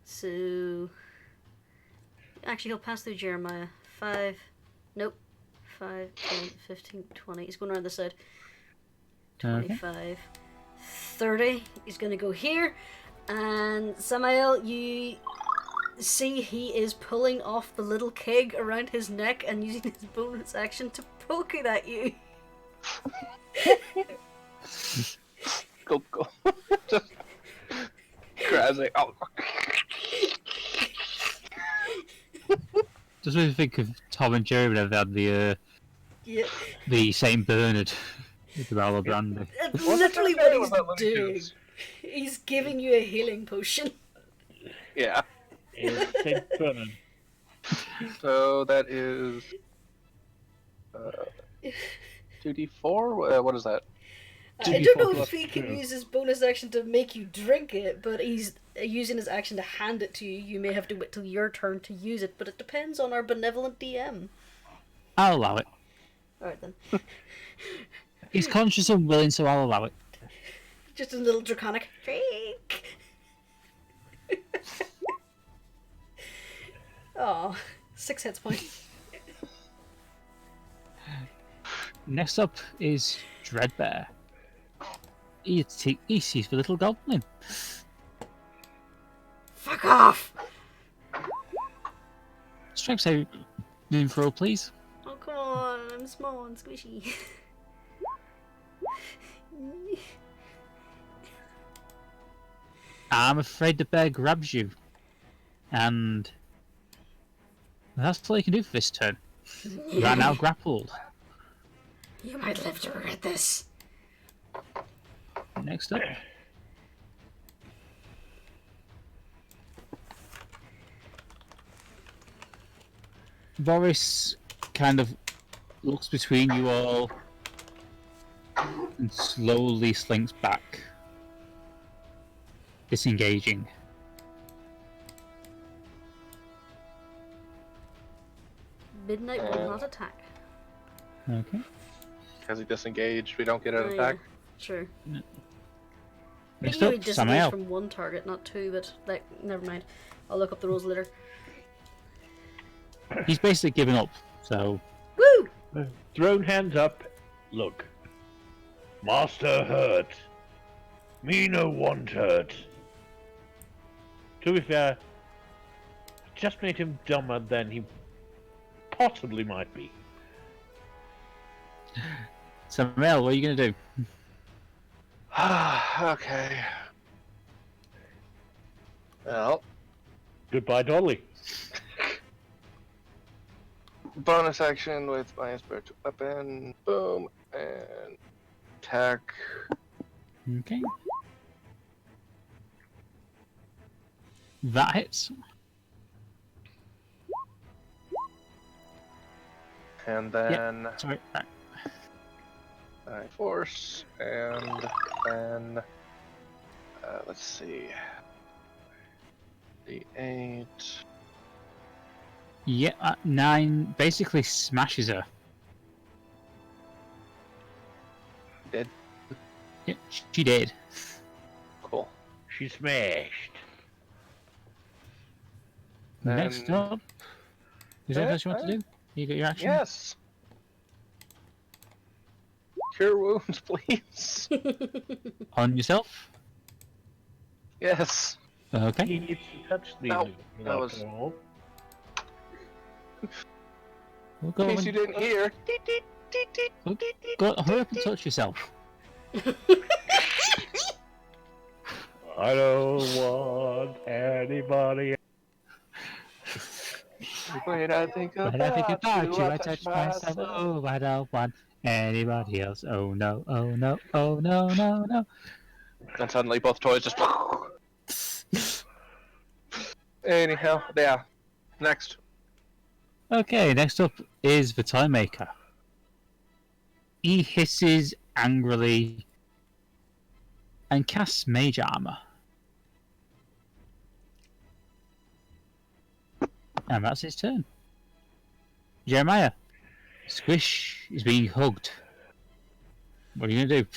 So... Actually, he'll pass through Jeremiah. 5... Nope. 5, 10, 15, 20. He's going around this side. 25, 30. He's going to go here. And Samael, you see he is pulling off the little keg around his neck and using his bonus action to poke it at you. Go. Just grabs it. Oh. just really think of Tom and Jerry whenever they had Yeah. the Saint Bernard with the Barrel of Brandy. That's Wasn't literally that what what he's Looney doing. Tunes? He's giving you a healing potion. Yeah. It's St. Bernard. So that is 2d4. What is that? I don't know 2d4 if he can plus 2. use his bonus action to make you drink it, but he's using his action to hand it to you. You may have to wait till your turn to use it, but it depends on our benevolent DM. I'll allow it. Alright then. He's conscious and willing, so I'll allow it. Just a little draconic shake. Oh, 6 hits points. Next up is Dreadbear. He sees the little goblin. Fuck off! Strength saving throw, please. Oh, come on, I'm small and squishy. I'm afraid the bear grabs you. And that's all you can do for this turn. You are now grappled. You might live to regret this. Next up. Boris kind of looks between you all and slowly slinks back, disengaging. Midnight will not attack. Okay. Because he disengaged, we don't get an attack. Yeah, sure. Next You up, disengage Samael. from one target, not two, but like, never mind. I'll look up the rules later. He's basically given up, so... Woo! Thrown hands up. Look. Master hurt. Me no want hurt. To be fair, just made him dumber than he possibly might be. Samael, what are you going to do? Okay. Well, Goodbye, Dolly. bonus action with my spiritual weapon. Boom. And attack. Okay. That hits. And then Sorry. Right. I force. And then let's see. D8. Yeah, 9 basically smashes her. Dead. Yeah, she did. Cool. She smashed. Next up. Is there anything else you want to do? You got your action? Yes. Cure wounds, please. On yourself? Yes. Okay. He needs to touch the No, that was- alcohol. We'll In go case and, you didn't hear. go, hurry up and touch yourself. I don't want anybody. When I think about, When I think about you, I touch touch myself. Oh, I don't want anybody else. Oh no, oh no, oh no, no, no. And suddenly both toys just. Anyhow, yeah. Next. Okay, next up is the Toymaker. He hisses angrily and casts Mage Armor. And that's his turn. Jeremiah, Squish is being hugged. What are you going to do?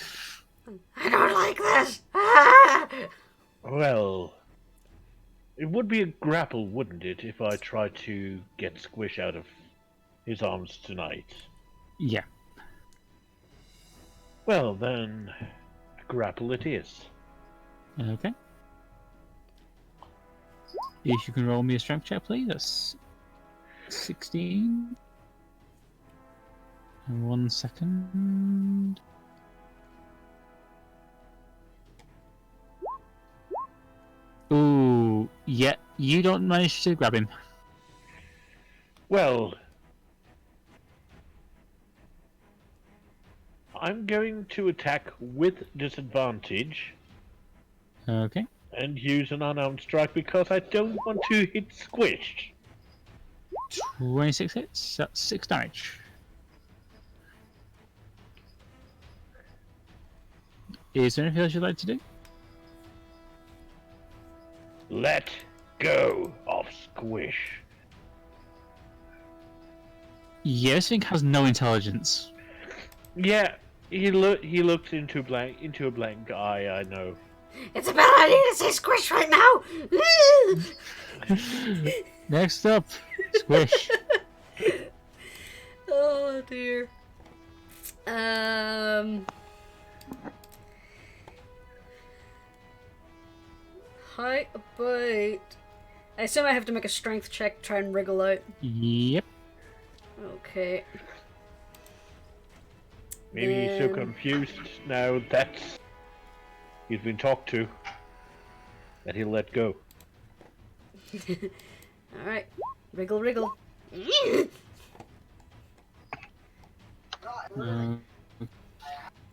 I don't like this! Ah! Well, it would be a grapple, wouldn't it, if I tried to get Squish out of his arms tonight? Yeah. Well, then, a grapple it is. Okay. If you can roll me a strength check, please. That's 16. And 1 second. Ooh, yeah, you don't manage to grab him. Well, I'm going to attack with disadvantage Okay. and use an unarmed strike because I don't want to hit Squish. 26 hits, that's 6 damage. Is there anything else you'd like to do? Let go of Squish. Yeah, this thing has no intelligence. Yeah, he looked into a blank eye. I know. It's a bad idea to say Squish right now! Next up, Squish. Oh dear. How about... I assume I have to make a strength check to try and wriggle out. Yep. Okay. Maybe he's so confused now that he's been talked to that he'll let go. Alright. Wriggle, wriggle.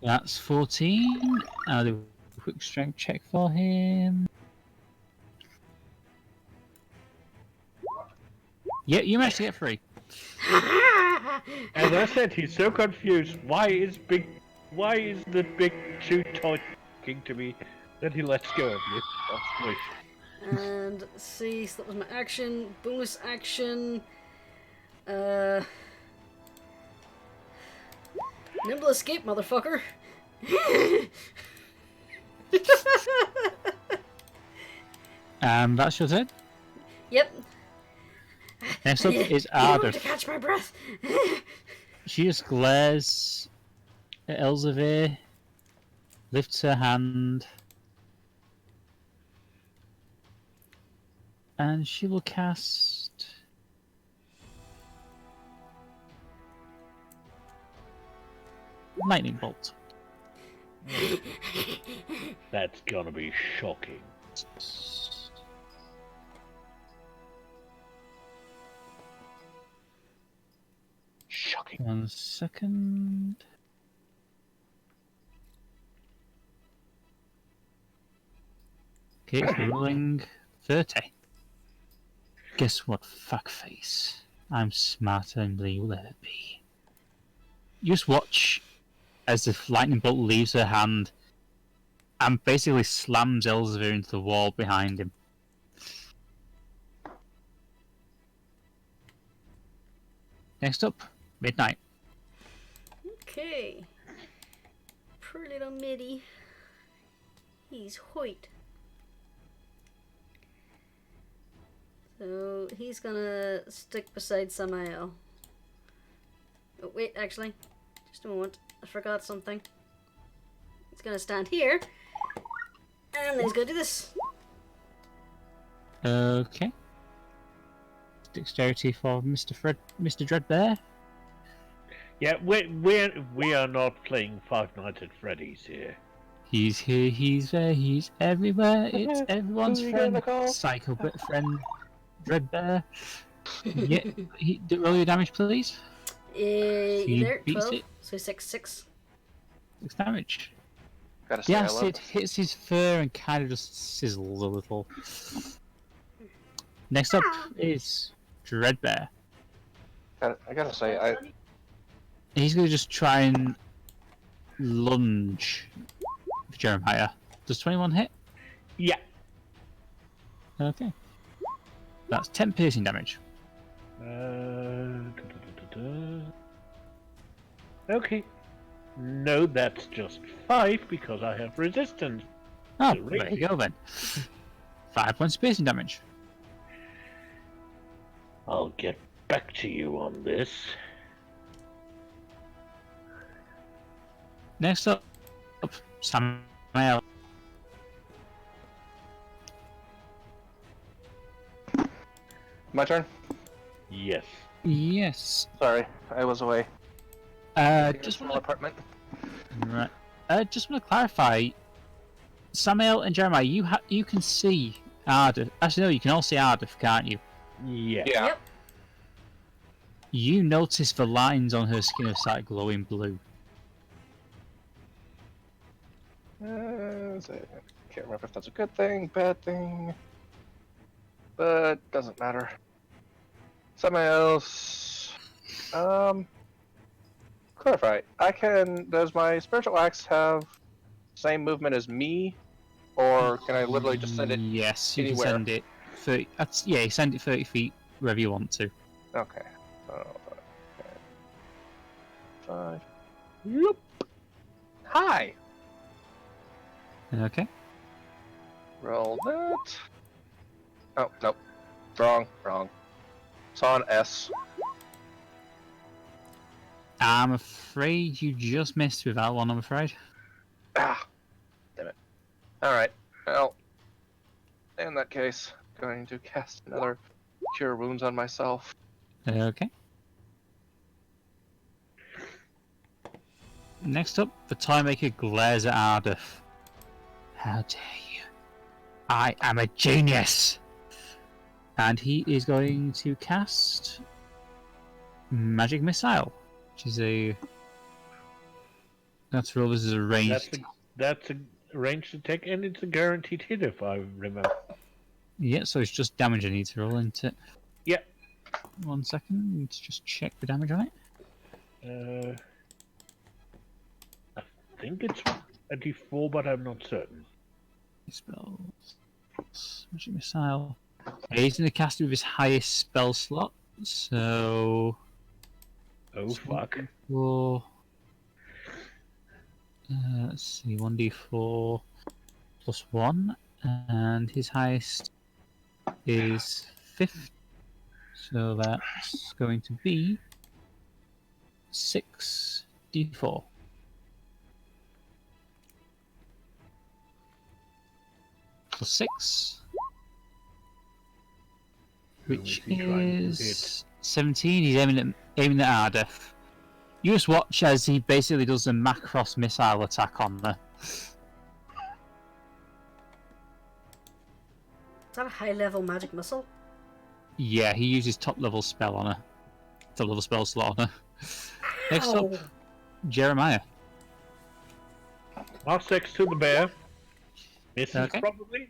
That's 14. I'll do a quick strength check for him. Yeah, you managed to get 3. As I said, he's so confused. Why is the big two talking to me that he lets go of you? That's Squish. And see, so that was my action. Bonus action. Nimble escape, motherfucker. That's your turn. Yep. Next up is You want to Ardeth. catch my breath. She just glares at Elzevir, lifts her hand, and she will cast Lightning Bolt. That's gonna be shocking. Shocking. 1 second. Okay, it's rolling 30. Guess what, fuckface? I'm smarter than you'll ever be. You just watch as the lightning bolt leaves her hand and basically slams Elzevir into the wall behind him. Next up, Midnight. Okay. Poor little Middy. He's Hoyt. So he's gonna stick beside Samael. Oh, wait, actually. Just a moment. I forgot something. He's gonna stand here. And then he's gonna do this. Okay. Dexterity for Mr. Dreadbear. Yeah, we are not playing Five Nights at Freddy's here. He's here, he's there, he's everywhere. It's everyone's Who you friend. gonna call? Psycho bit friend. Dreadbear. Yeah, roll your damage, please. You there? beats 12. it. So 6, 6. 6 damage. Gotta say, The I love acid hits his fur and kind of just sizzles a little. Next up is Dreadbear. I gotta say, He's going to just try and lunge for Jeremiah. Does 21 hit? Yeah. Okay. That's 10 piercing damage. Okay. No, that's just 5 because I have resistance. Oh, Great. there you go then. 5 points of piercing damage. I'll get back to you on this. Next up, Samael. my turn. Yes. Yes. Sorry, I was away. Just Small want apartment. just want to clarify. Samael and Jeremiah, you can see Ardeth. Actually, no, you can all see Ardeth, can't you? Yeah. Yeah. Yep. You notice the lines on her skin have started glowing blue. Can't remember if that's a good thing, bad thing, but doesn't matter. Something else. Clarify. Does my spiritual axe have same movement as me, or can I literally just send it? Yes, you anywhere? can send it 30. You send it 30 feet wherever you want to. Okay. So, 5. Yep. Hi. Okay. Roll that. Oh, nope. Wrong. It's on S. I'm afraid you just missed with that one, I'm afraid. Ah, damn it. Alright, well, in that case, going to cast another Cure Wounds on myself. Okay. Next up, the toymaker glares at Ardeth. How dare you? I am a genius! And he is going to cast Magic Missile, which is a... That's roll, this is a ranged... That's a ranged attack, and it's a guaranteed hit if I remember. Yeah, so it's just damage I need to roll, isn't it? Yeah. 1 second, let's just check the damage on it. I think it's a D4, but I'm not certain. Spells... Magic Missile... He's going to cast it with his highest spell slot, so... Oh, fuck. Four... let's see, 1d4 plus 1, and his highest is 50, so that's going to be 6d4. Plus 6, which is 17. He's aiming at Ardeth. You just watch as he basically does a Macross missile attack on her. Is that a high-level magic missile? Yeah, he uses top-level spell on her. Top-level spell slot on her. Next up, Jeremiah. Mark 6 to the bear. Misses Okay. probably.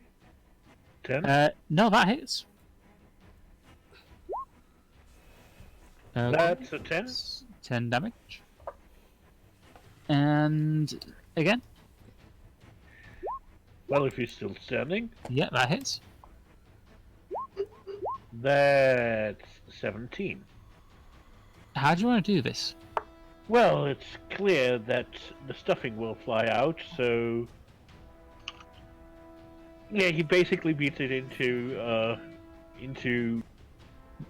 10. No, that hits. Okay. That's a 10. 10 damage. And again. Well, if he's still standing, Yeah, that hits. that's 17. How do you want to do this? Well, it's clear that the stuffing will fly out, so... Yeah, he basically beats it into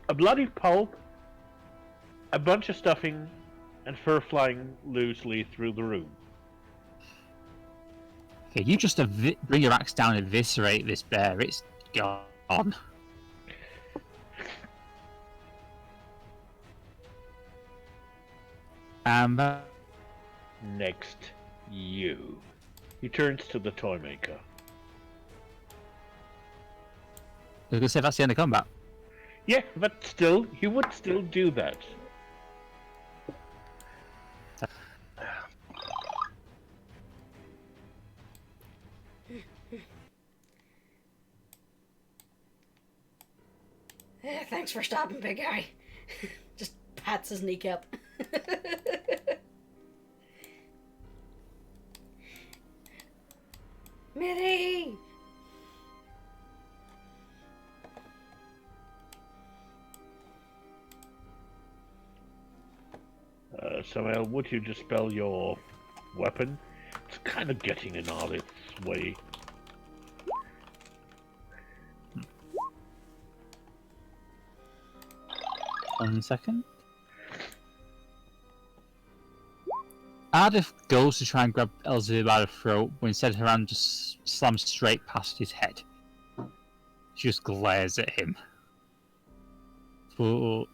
a bloody pulp, a bunch of stuffing, and fur flying loosely through the room. Okay, you just bring your axe down and eviscerate this bear. It's gone. Next, you. He turns to the toymaker. I was going to say that's the end of combat. Yeah, but still, he would still do that. Thanks for stopping, big guy. Just pats his kneecap. Mitty! Samael, would you dispel your weapon? It's kind of getting in Ardeth's way. One second. Ardeth goes to try and grab Elzevir by the throat, but instead her hand just slams straight past his head. She just glares at him. But...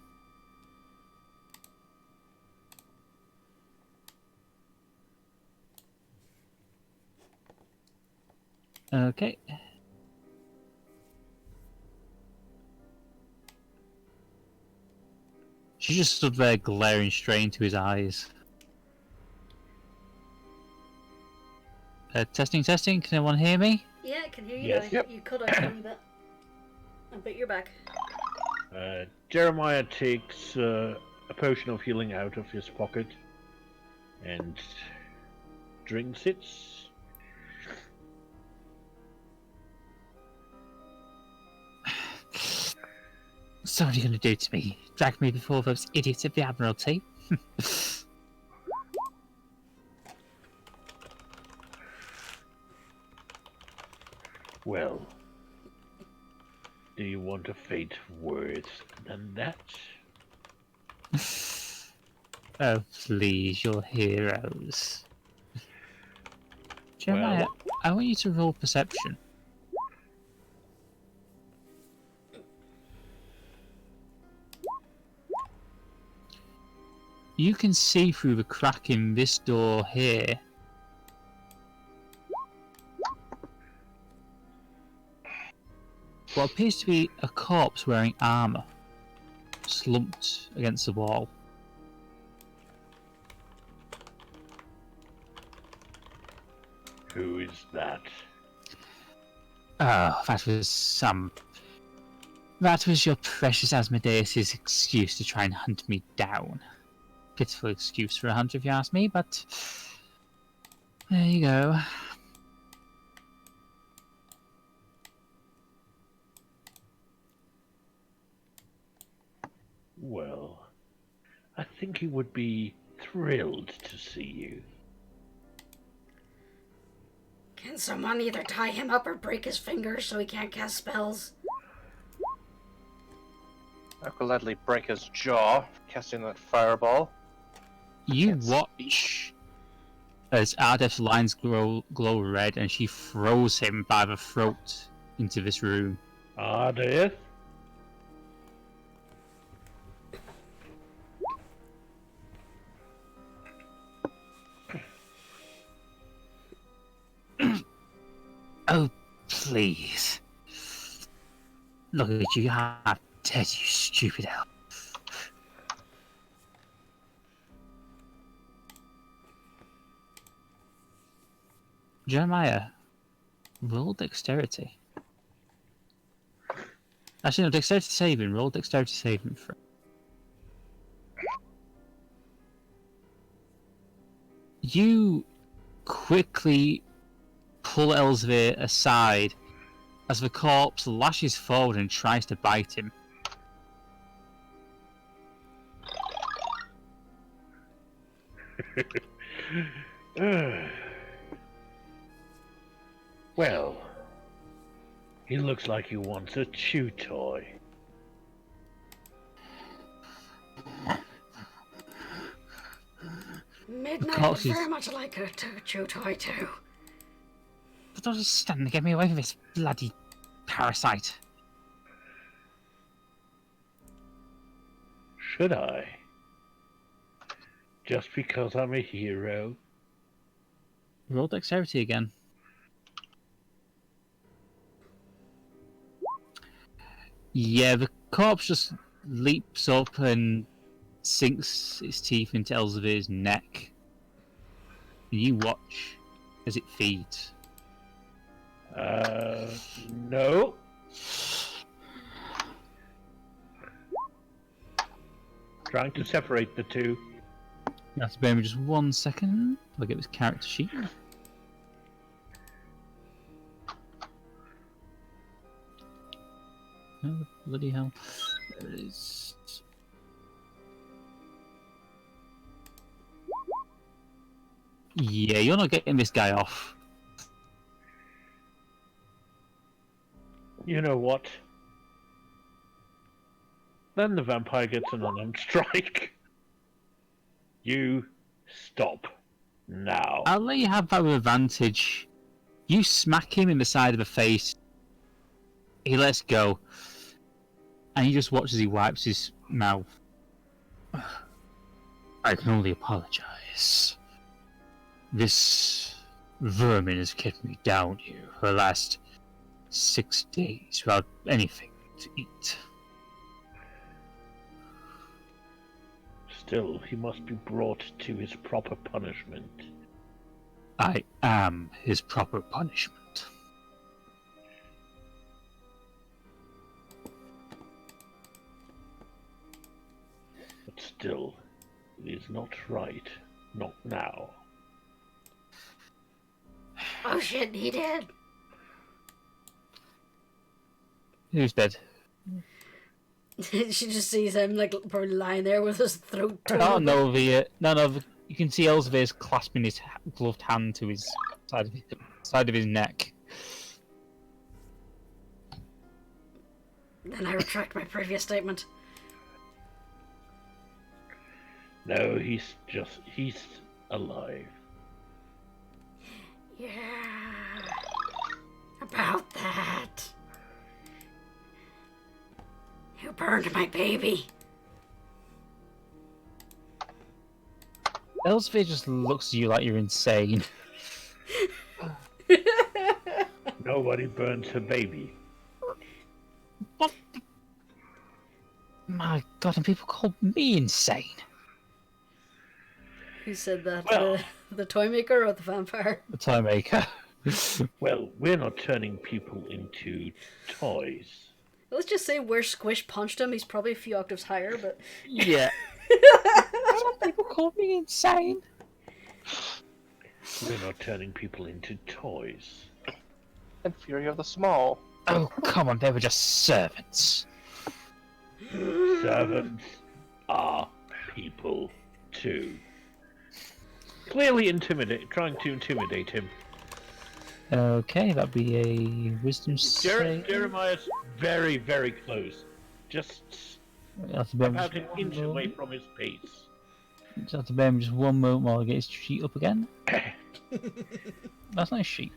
Okay. She just stood there glaring straight into his eyes. Testing. Can anyone hear me? Yeah, I can hear you Yes. now. Yep. You cut out a wee bit. I bet you're back. Jeremiah takes a potion of healing out of his pocket and drinks it. So what are you going to do to me? Drag me before those idiots of the Admiralty? Well, do you want a fate worse than that? Oh, please, your heroes. Jeremiah, I want you to roll perception. You can see through the crack in this door here. What appears to be a corpse wearing armour, slumped against the wall. Who is that? Oh, that was your precious Asmodeus' excuse to try and hunt me down. Pitiful excuse for a hunter if you ask me, but there you go. Well, I think he would be thrilled to see you. Can someone either tie him up or break his fingers so he can't cast spells? I could gladly break his jaw, casting that fireball. You watch as Ardeth's lines glow red and she throws him by the throat into this room. Ardeth? Oh, please. Look at you, half dead, you stupid elf. Jeremiah, roll dexterity. Actually, no, dexterity saving. Roll dexterity saving for. You quickly pull Elzevir aside as the corpse lashes forward and tries to bite him. Well, he looks like he wants a chew toy. Midnight would very much like a chew toy too. But don't just stand and get me away from this bloody parasite. Should I? Just because I'm a hero? Roll dexterity again. Yeah, the corpse just leaps up and sinks its teeth into Elzevir's neck. You watch as it feeds. No. Trying to separate the two. You have to bear me just 1 second. I'll get this character sheet. Oh, bloody hell. There it is. Yeah, you're not getting this guy off. You know what? Then the vampire gets an unarmed strike. You stop now. I'll let you have that with advantage. You smack him in the side of the face. He lets go. And you just watch as he wipes his mouth. I can only apologize. This vermin has kept me down here for the last 6 days without anything to eat. Still, he must be brought to his proper punishment. I am his proper punishment. But still, it is not right. Not now. Oh shit, he did. Who's dead? She just sees him like probably lying there with his throat torn. Oh no, you can see Elzevir's clasping his gloved hand to his side of his neck. Then I retract my previous statement. No, he's alive. Yeah. About that. Who burned my baby? Elsphere just looks at you like you're insane. Nobody burns her baby. What? My God, and people call me insane. Who said that? Well, the toymaker or the vampire? The toymaker. Well, we're not turning people into toys. Let's just say where Squish punched him, he's probably a few octaves higher, but... Yeah. Some people call me insane. We're not turning people into toys. And Fury of the Small. Oh, come on, they were just servants. Servants are people too. Clearly trying to intimidate him. Okay, that'd be a wisdom save. Jeremiah's very, very close. Just That's about an inch away from his face. Just have to bear him just one moment while I get his sheet up again. That's not a sheet.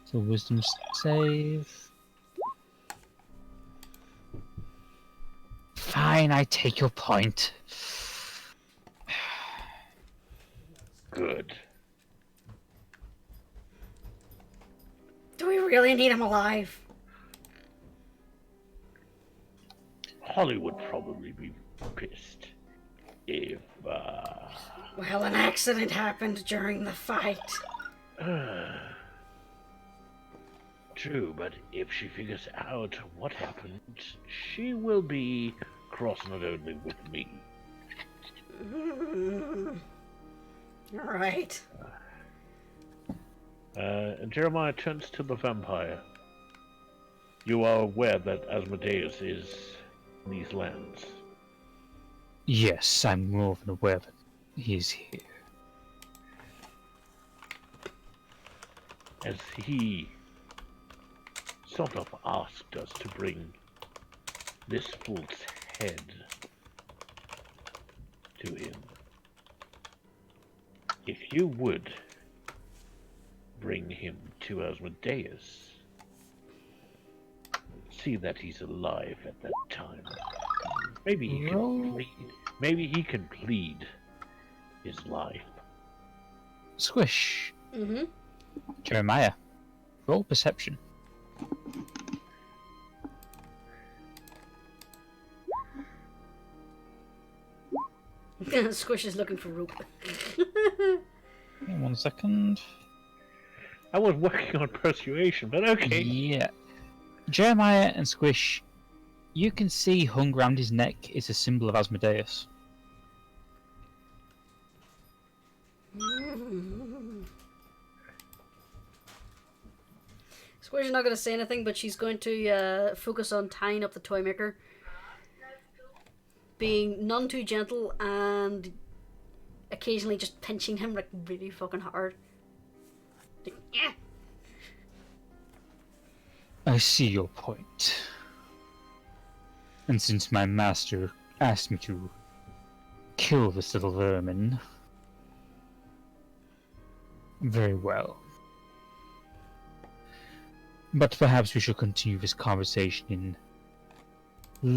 So wisdom save. Fine, I take your point. Good. Do we really need him alive? Holly would probably be pissed if, Well, an accident happened during the fight. True, but if she figures out what happened, she will be cross not only with me. Right. Jeremiah turns to the vampire. You are aware that Asmodeus is in these lands? Yes, I'm more than aware that he's here. As he sort of asked us to bring this fool's head to him. If you would bring him to Asmodeus, see that he's alive at that time. Maybe he can plead. Maybe he can plead his life. Squish. Mm-hmm. Jeremiah. Roll perception. Squish is looking for rope. 1 second. I was working on persuasion, but okay. Yeah. Jeremiah and Squish, you can see hung round his neck is a symbol of Asmodeus. Squish is not going to say anything, but she's going to focus on tying up the toymaker. Being none too gentle and occasionally just pinching him like really fucking hard. Like, yeah. I see your point. And since my master asked me to kill this little vermin, very well. But perhaps we should continue this conversation in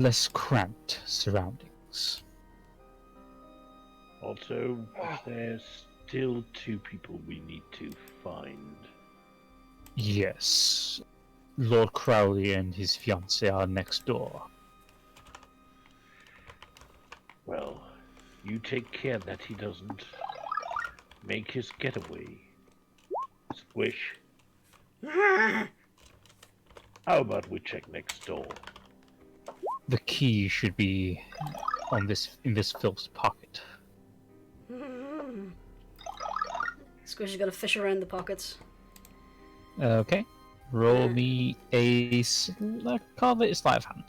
less cramped surroundings. Also, there's still 2 people we need to find. Yes. Lord Crowley and his fiancée are next door. Well, you take care that he doesn't make his getaway. Squish. How about we check next door? The key should be on in this filth's pocket. Squish is going to fish around the pockets. Okay. Roll me a call it a sleight of hand.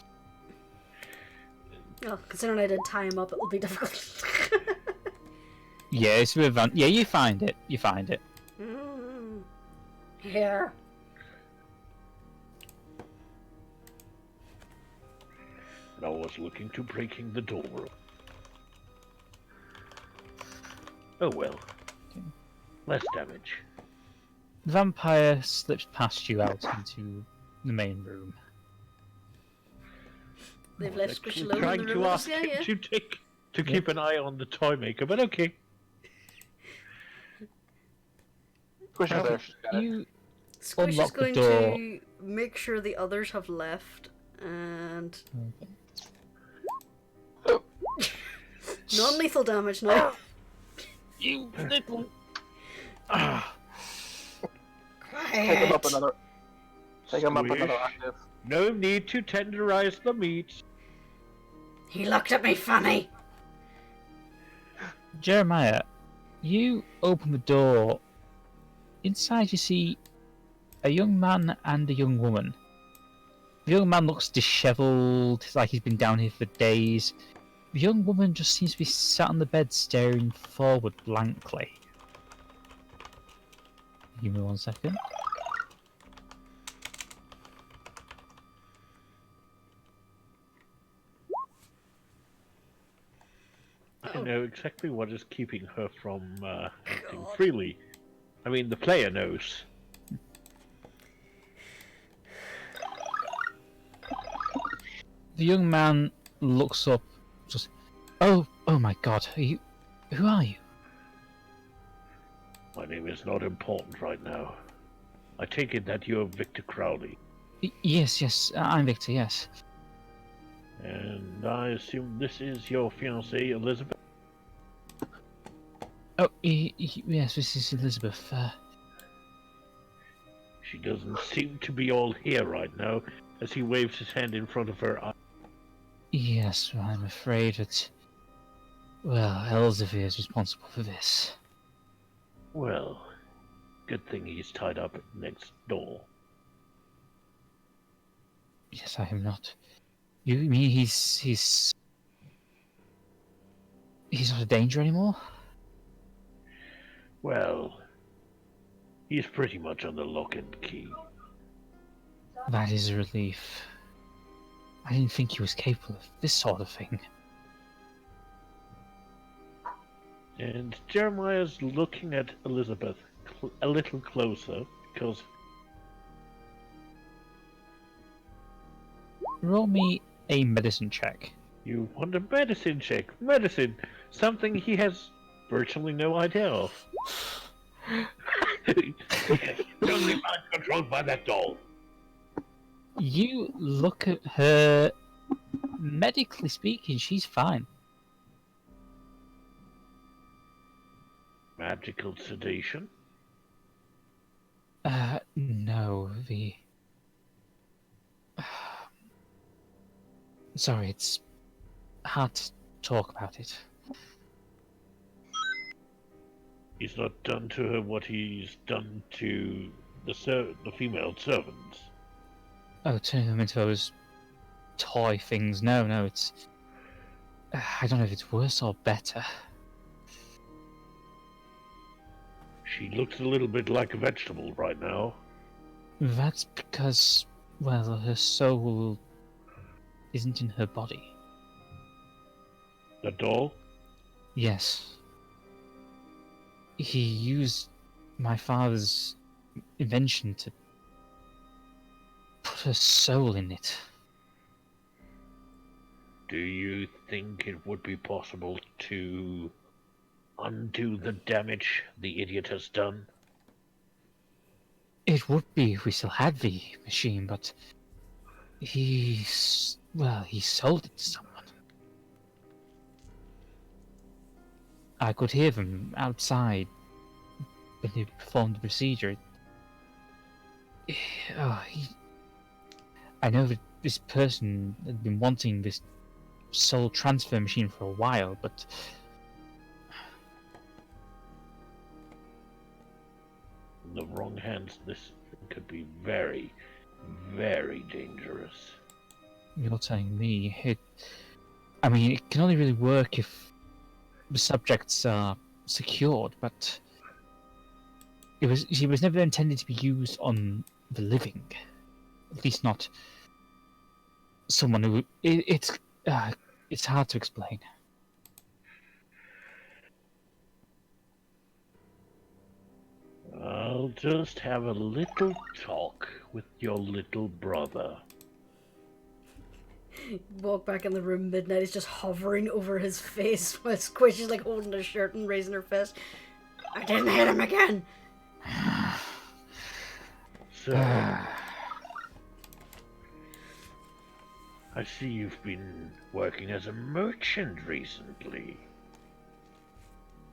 Oh, considering I did tie him up, it will be difficult. Yeah, it's a bit of yeah, you find it. You find it. Here. I was looking to breaking the door. Oh well. Okay. Less damage. The vampire slips past you out into the main room. They've I left was Squish actually alone in trying the to room. ask Yeah, him yeah. to keep an eye on the toymaker, but okay. Squish is there. She's got it. You Squish is unlock the going door. to make sure the others have left, and non-lethal damage now. You little. Take him up another. Take him up Squish. another octave. No need to tenderize the meat. He looked at me funny. Jeremiah, you open the door. Inside you see a young man and a young woman. The young man looks dishevelled, like he's been down here for days. The young woman just seems to be sat on the bed staring forward blankly. Give me 1 second. I know exactly what is keeping her from acting freely. I mean, the player knows. The young man looks up, just, oh my god, who are you? My name is not important right now. I take it that you're Victor Crowley. Yes, I'm Victor, yes. And I assume this is your fiancée, Elizabeth? Oh, yes, this is Elizabeth. She doesn't seem to be all here right now, as he waves his hand in front of her eye. Yes, well, I'm afraid that, well, Elzevir is responsible for this. Well, good thing he's tied up next door. Yes, I am not. You mean he's not a danger anymore? Well, he's pretty much on the lock and key. That is a relief. I didn't think he was capable of this sort of thing. And Jeremiah's looking at Elizabeth a little closer, because... Roll me a medicine check. You want a medicine check? Medicine! Something he has virtually no idea of. Don't be mind controlled by that doll. You look at her. Medically speaking, she's fine. Magical sedation? No, Sorry, it's hard to talk about it. He's not done to her what he's done to the female servants. Oh, turning them into those toy things. No, it's... I don't know if it's worse or better. She looks a little bit like a vegetable right now. That's because, well, her soul isn't in her body. The doll? Yes. He used my father's invention to put her soul in it. Do you think it would be possible to undo the damage the idiot has done? It would be if we still had the machine, but he sold it to someone. I could hear them outside when they performed the procedure. I know that this person had been wanting this soul transfer machine for a while, but In the wrong hands, this could be very, very dangerous. you're telling me it can only really work if the subjects are secured, but it was never intended to be used on the living. At least not someone who... It's It's hard to explain. I'll just have a little talk with your little brother. Walk back in the room. Midnight is just hovering over his face while Squish is like holding his shirt and raising her fist. I didn't hit him again. So, I see you've been working as a merchant recently.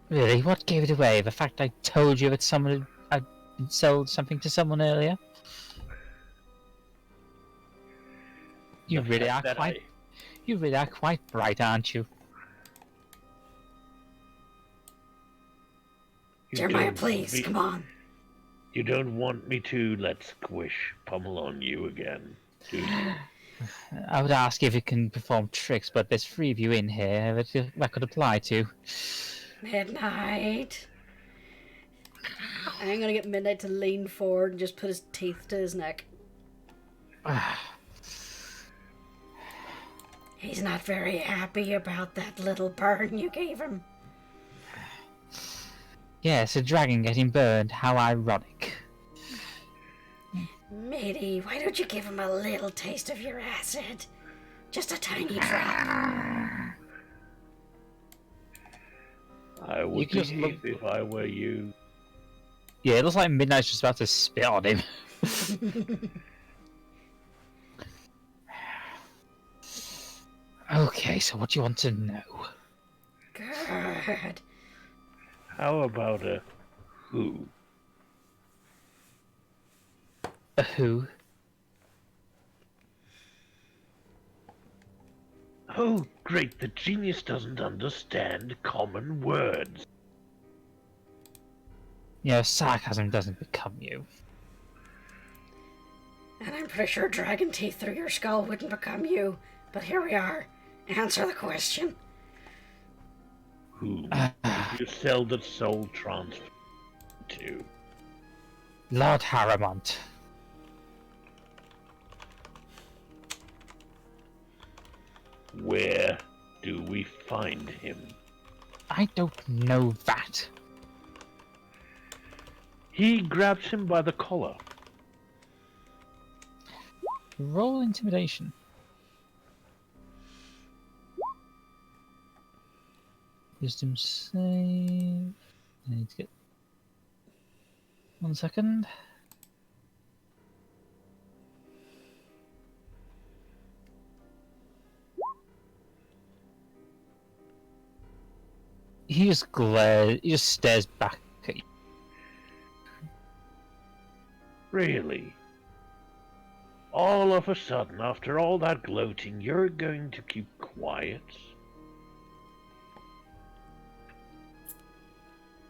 Really? What gave it away? The fact I told you that someone had sold something to someone earlier? You The really fact are that quite... You really are quite bright, aren't you? Jeremiah, don't please, want me- come on. You don't want me to let Squish pummel on you again, do you? I would ask if it can perform tricks, but there's 3 of you in here that could apply to. Midnight. I'm gonna get Midnight to lean forward and just put his teeth to his neck. He's not very happy about that little burn you gave him. Yes, a dragon getting burned. How ironic. Middy, why don't you give him a little taste of your acid? Just a tiny drop. I would can just behave if I were you. Yeah, it looks like Midnight's just about to spit on him. Okay, so what do you want to know? Good. How about a who? A who? Oh, great, the genius doesn't understand common words. You know, sarcasm doesn't become you. And I'm pretty sure dragon teeth through your skull wouldn't become you. But here we are. Answer the question. Who did you sell the soul transfer to? Lord Harrimont. Where do we find him? I don't know that. He grabs him by the collar. Roll intimidation. Wisdom save. I need to get 1 second. He just glares. He just stares back at you. Really? All of a sudden, after all that gloating, you're going to keep quiet?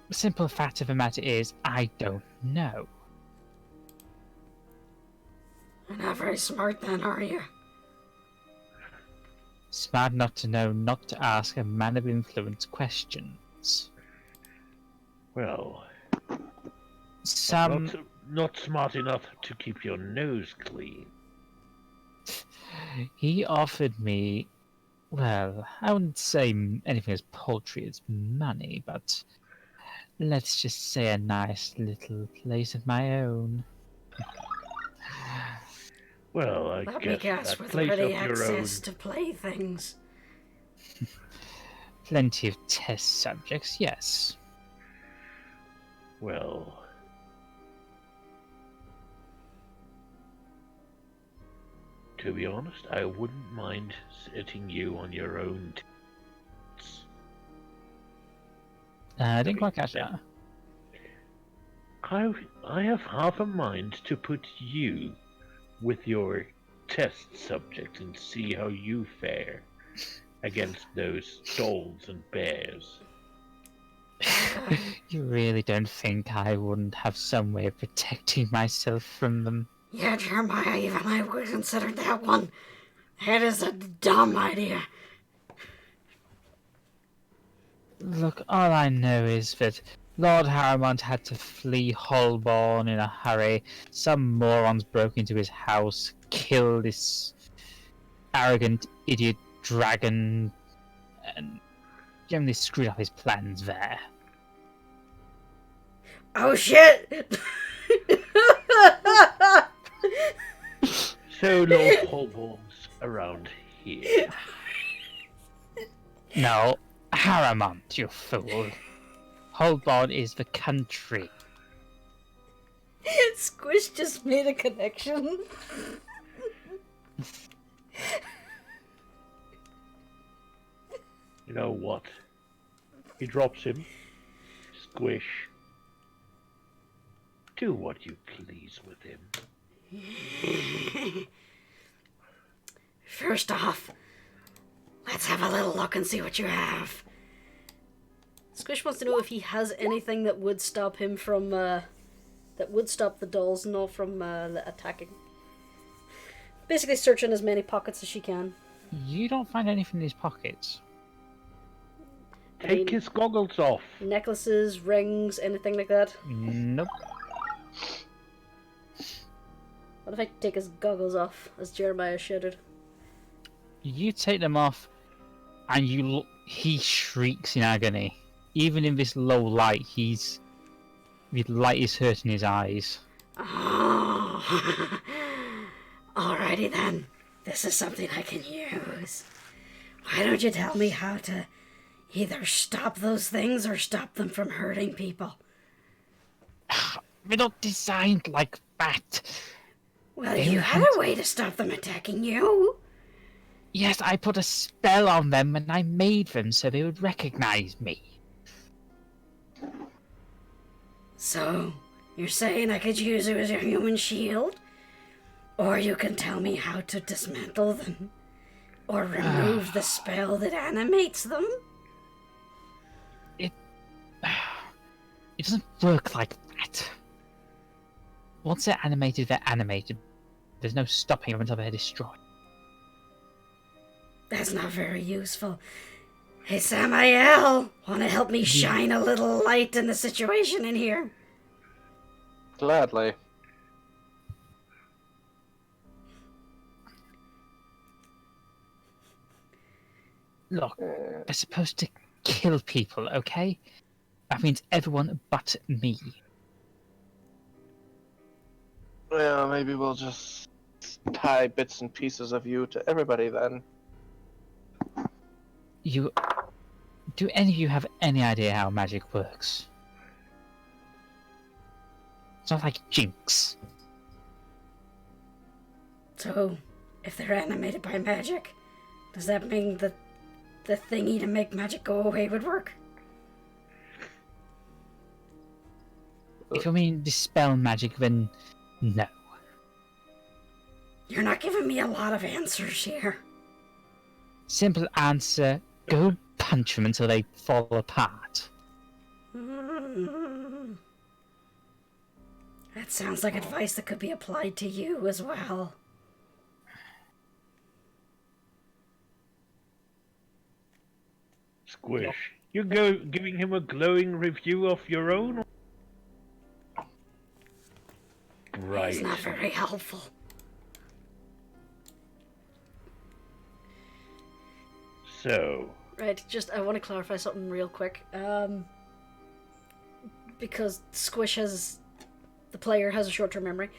The simple fact of the matter is, I don't know. You're not very smart then, are you? Smart enough to know not to ask a man of influence questions. Well, Sam... not smart enough to keep your nose clean. He offered me... Well, I wouldn't say anything as paltry as money, but... Let's just say a nice little place of my own. Well, I Let me guess guess, that with place of ready your own. access to playthings. Plenty of test subjects, yes. Well, to be honest, I wouldn't mind setting you on your own. I didn't quite catch that. I have half a mind to put you with your test subject and see how you fare against those dolls and bears. You really don't think I wouldn't have some way of protecting myself from them? Yeah, Jeremiah, even I would consider that one. That is a dumb idea. Look, all I know is that Lord Harrimont had to flee Holborn in a hurry. Some morons broke into his house, killed this arrogant idiot dragon and generally screwed up his plans there. Oh shit! So no hobos around here. No, Haramont, you fool. Holborn is the country. Squish just made a connection. You know what? He drops him. Squish. Do what you please with him. First off, let's have a little look and see what you have. Squish wants to know if he has anything that would stop him from, that would stop the dolls and all from attacking. Basically searching as many pockets as she can. You don't find anything in his pockets. Take his goggles off. Necklaces, rings, anything like that. Nope. What if I take his goggles off, as Jeremiah shouted? You take them off, and you look. He shrieks in agony. Even in this low light, the light is hurting his eyes. Oh. Alrighty then. This is something I can use. Why don't you tell me how to either stop those things or stop them from hurting people? They're not designed like that. Well, you had a way to stop them attacking you. Yes, I put a spell on them and I made them so they would recognize me. So, you're saying I could use it as a human shield? Or you can tell me how to dismantle them? Or remove the spell that animates them? It doesn't work like that. Once they're animated, they're animated. There's no stopping them until they're destroyed. That's not very useful. Hey, Samael, want to help me shine a little light in the situation in here? Gladly. Look, they're supposed to kill people, okay? That means everyone but me. Well, maybe we'll just tie bits and pieces of you to everybody then. Do any of you have any idea how magic works? It's not like Jinx. So, if they're animated by magic, does that mean that the thingy to make magic go away would work? If you mean dispel magic, then no. You're not giving me a lot of answers here. Simple answer, go punch them until they fall apart. That sounds like advice that could be applied to you as well. Squish, you giving him a glowing review of your own? Right. It's not very helpful. So. Right, I want to clarify something real quick. Because Squish the player has a short-term memory.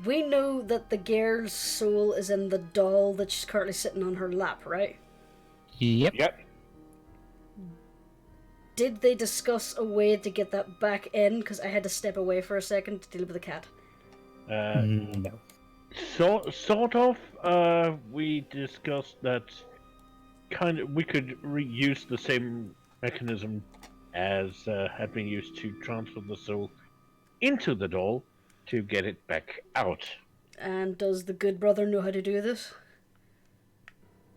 We know that the girl's soul is in the doll that she's currently sitting on her lap, right? Yep. Did they discuss a way to get that back in? Because I had to step away for a second to deal with the cat. No. Sort of. We discussed that we could reuse the same mechanism as had been used to transfer the soul into the doll to get it back out. And does the good brother know how to do this?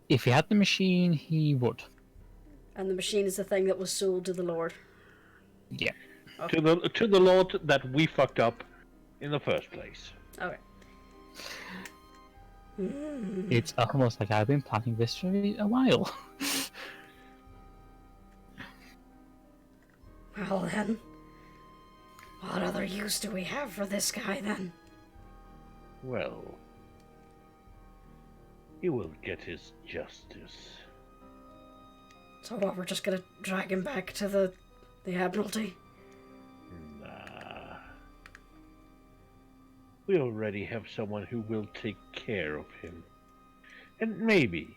If he had the machine, he would. And the machine is the thing that was sold to the Lord. Yeah. Okay. To the Lord that we fucked up in the first place. Okay. It's almost like I've been planning this for a while. Well then, what other use do we have for this guy then? Well, He will get his justice. So what, we're just gonna drag him back to the Admiralty? Nah. We already have someone who will take care of him. And maybe,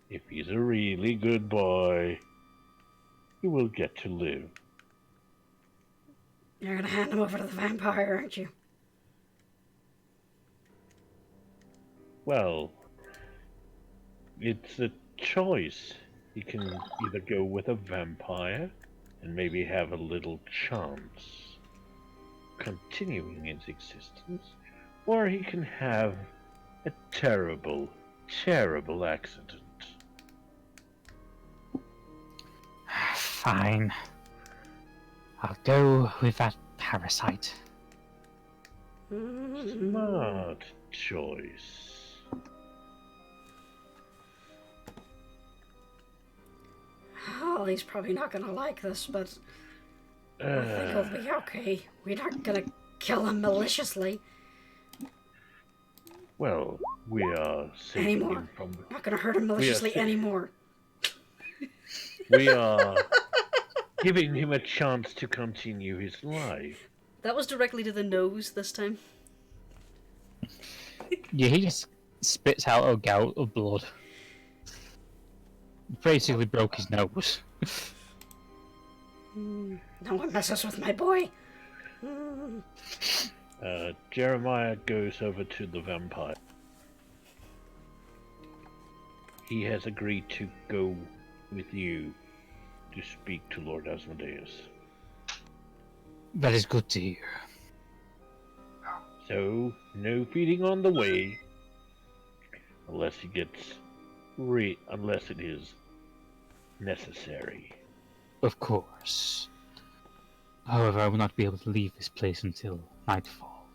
if he's a really good boy, he will get to live. You're gonna hand him over to the vampire, aren't you? Well, it's a choice. He can either go with a vampire and maybe have a little chance continuing his existence, or he can have a terrible, terrible accident. Fine. I'll go with that parasite. Smart choice. Oh, he's probably not gonna like this, but I think he'll be okay. We're not gonna kill him maliciously. Well, we are saving Anymore. him from... Not gonna hurt him maliciously anymore. We are giving him a chance to continue his life. That was directly to the nose this time. Yeah, he just spits out a gout of blood. Basically broke his nose. No one messes with my boy. Jeremiah goes over to the vampire. He has agreed to go with you to speak to Lord Asmodeus. That is good to hear. So, no feeding on the way, unless he gets unless it is necessary. Of course. However, I will not be able to leave this place until nightfall.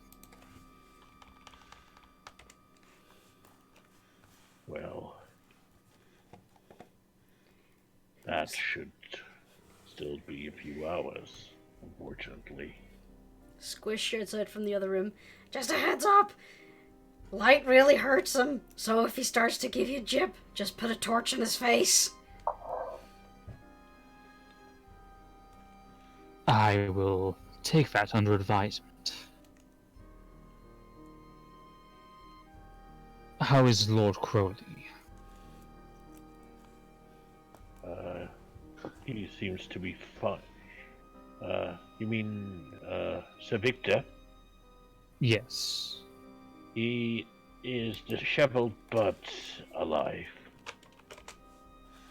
Well, that should still be a few hours, unfortunately. Squish shouts out from the other room. Just a heads up! Light really hurts him, so if he starts to give you jip, just put a torch in his face. I will take that under advisement. How is Lord Crowley? He seems to be fine. You mean, Sir Victor? Yes. He is disheveled but alive.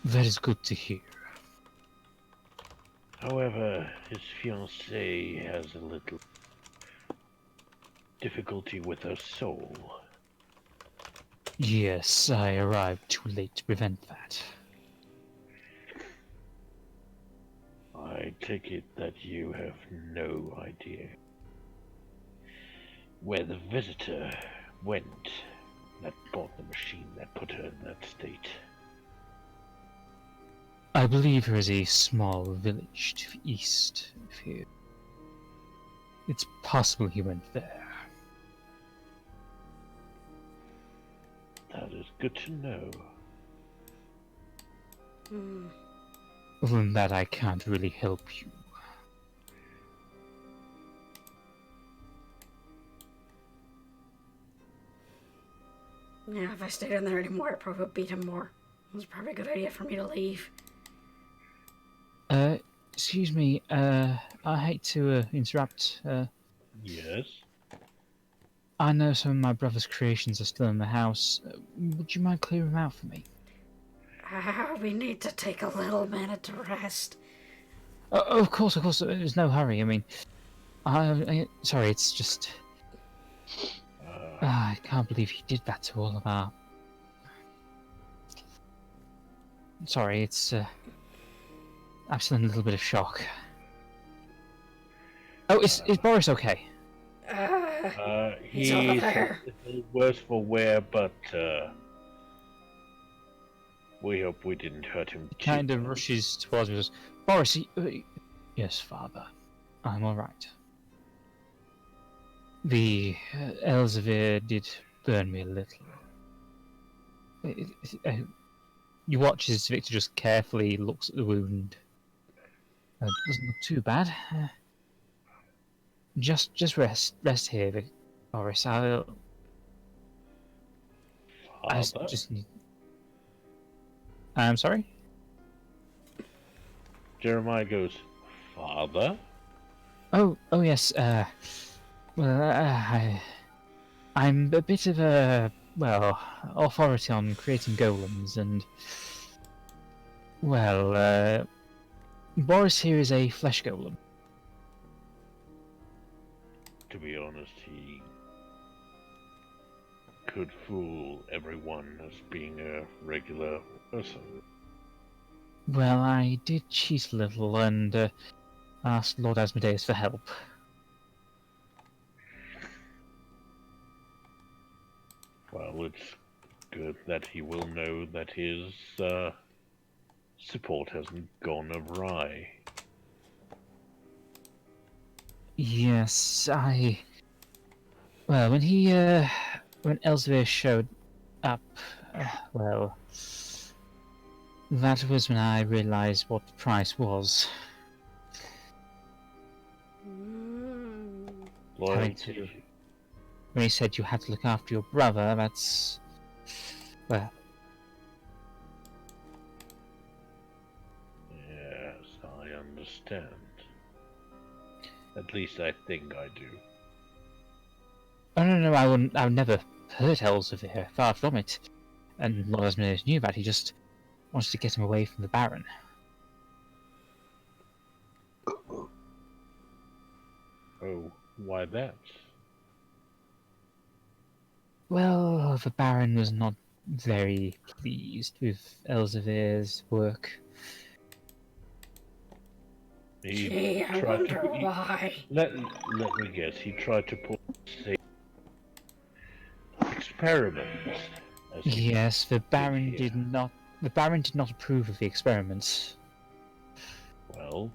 That is good to hear. However, his fiancée has a little difficulty with her soul. Yes, I arrived too late to prevent that. I take it that you have no idea where the visitor went that bought the machine that put her in that state. I believe there is a small village to the east of here. It's possible he went there. That is good to know. Other than that, I can't really help you. Yeah, if I stayed in there anymore, I probably would beat him more. It was probably a good idea for me to leave. Excuse me, I hate to interrupt. Yes? I know some of my brother's creations are still in the house. Would you mind clearing them out for me? We need to take a little minute to rest. Of course, there's no hurry. I mean, sorry, it's just... I can't believe he did that to all of our... Sorry, it's... I'm still in a little bit of shock. Oh, is Boris okay? He's over He's there. a little worse for wear, but we hope we didn't hurt him. He kind of rushes towards me and says, Boris, yes, father. I'm alright. The Elsevier did burn me a little. You watch as Victor just carefully looks at the wound. Doesn't look too bad. Just rest here, Boris. I Father? just need. I'm sorry. Jeremiah goes, Father? Oh yes. I'm a bit of a authority on creating golems, and Boris here is a flesh golem. To be honest, he could fool everyone as being a regular person. Well, I did cheat a little and asked Lord Asmodeus for help. Well, it's good that he will know that his support hasn't gone awry. Yes, when Elzevir showed up, that was when I realized what the price was. Loyalty. When he said you had to look after your brother, that's... well... Yes, I understand. At least I think I do. Oh no, I would never hurt Elzevir, far from it. And Lord Asmodeus knew that, he just wanted to get him away from the Baron. Oh, why that? Well, the Baron was not very pleased with Elzevir's work. Gee, I wonder why. Let me guess, he tried to pull experiments. Yes, the Baron did not approve of the experiments. Well,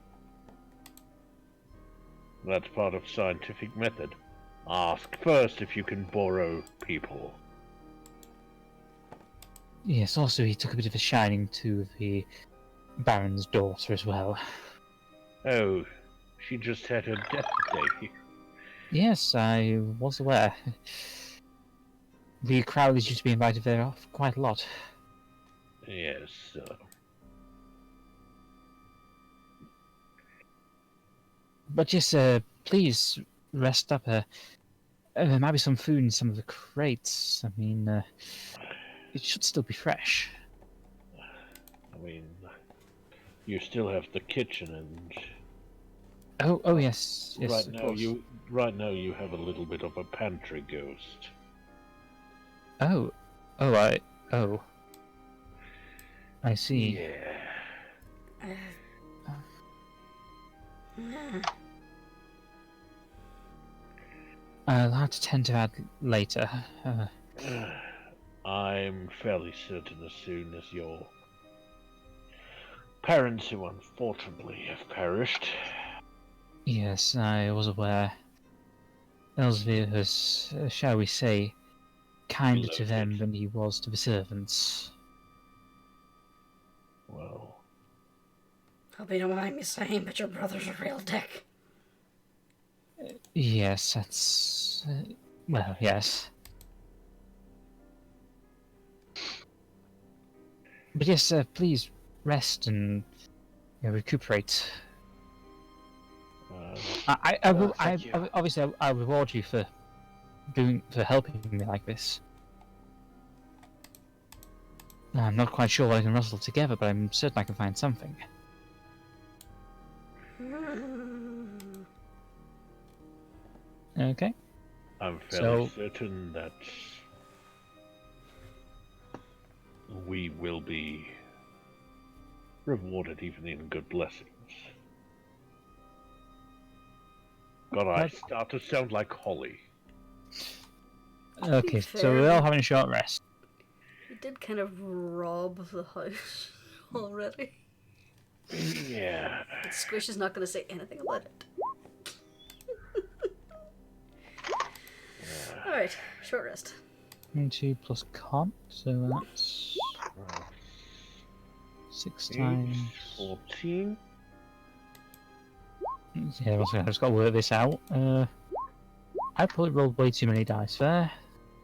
that's part of scientific method. Ask first if you can borrow people. Yes, also he took a bit of a shining to the Baron's daughter as well. Oh, she just had her death day. Yes, I was aware. The Crowleys used to be invited there quite a lot. Yes, But yes, please rest up. There might be some food in some of the crates. I mean, it should still be fresh. I mean, you still have the kitchen and... Oh yes, right now you have a little bit of a pantry ghost. I see. Yeah. I'll have to tend to that later. I'm fairly certain as soon as your parents, who unfortunately have perished... Yes, I was aware. Elzevir was, shall we say, kinder to them than he was to the servants. Well... Hope you don't mind me saying, but your brother's a real dick. Yes, that's... well, yes. But yes, please rest and recuperate. Obviously, I'll reward you for helping me like this. I'm not quite sure what I can rustle together, but I'm certain I can find something. Okay. I'm fairly certain that we will be rewarded even in good blessings. God, I start to sound like Holly. Okay, so we're all having a short rest. You did kind of rob the house already. Yeah. But Squish is not going to say anything about it. Alright, short rest. 2 plus con, so that's 6 8, times. 14. Yeah, I've just got to work this out. I probably rolled way too many dice there.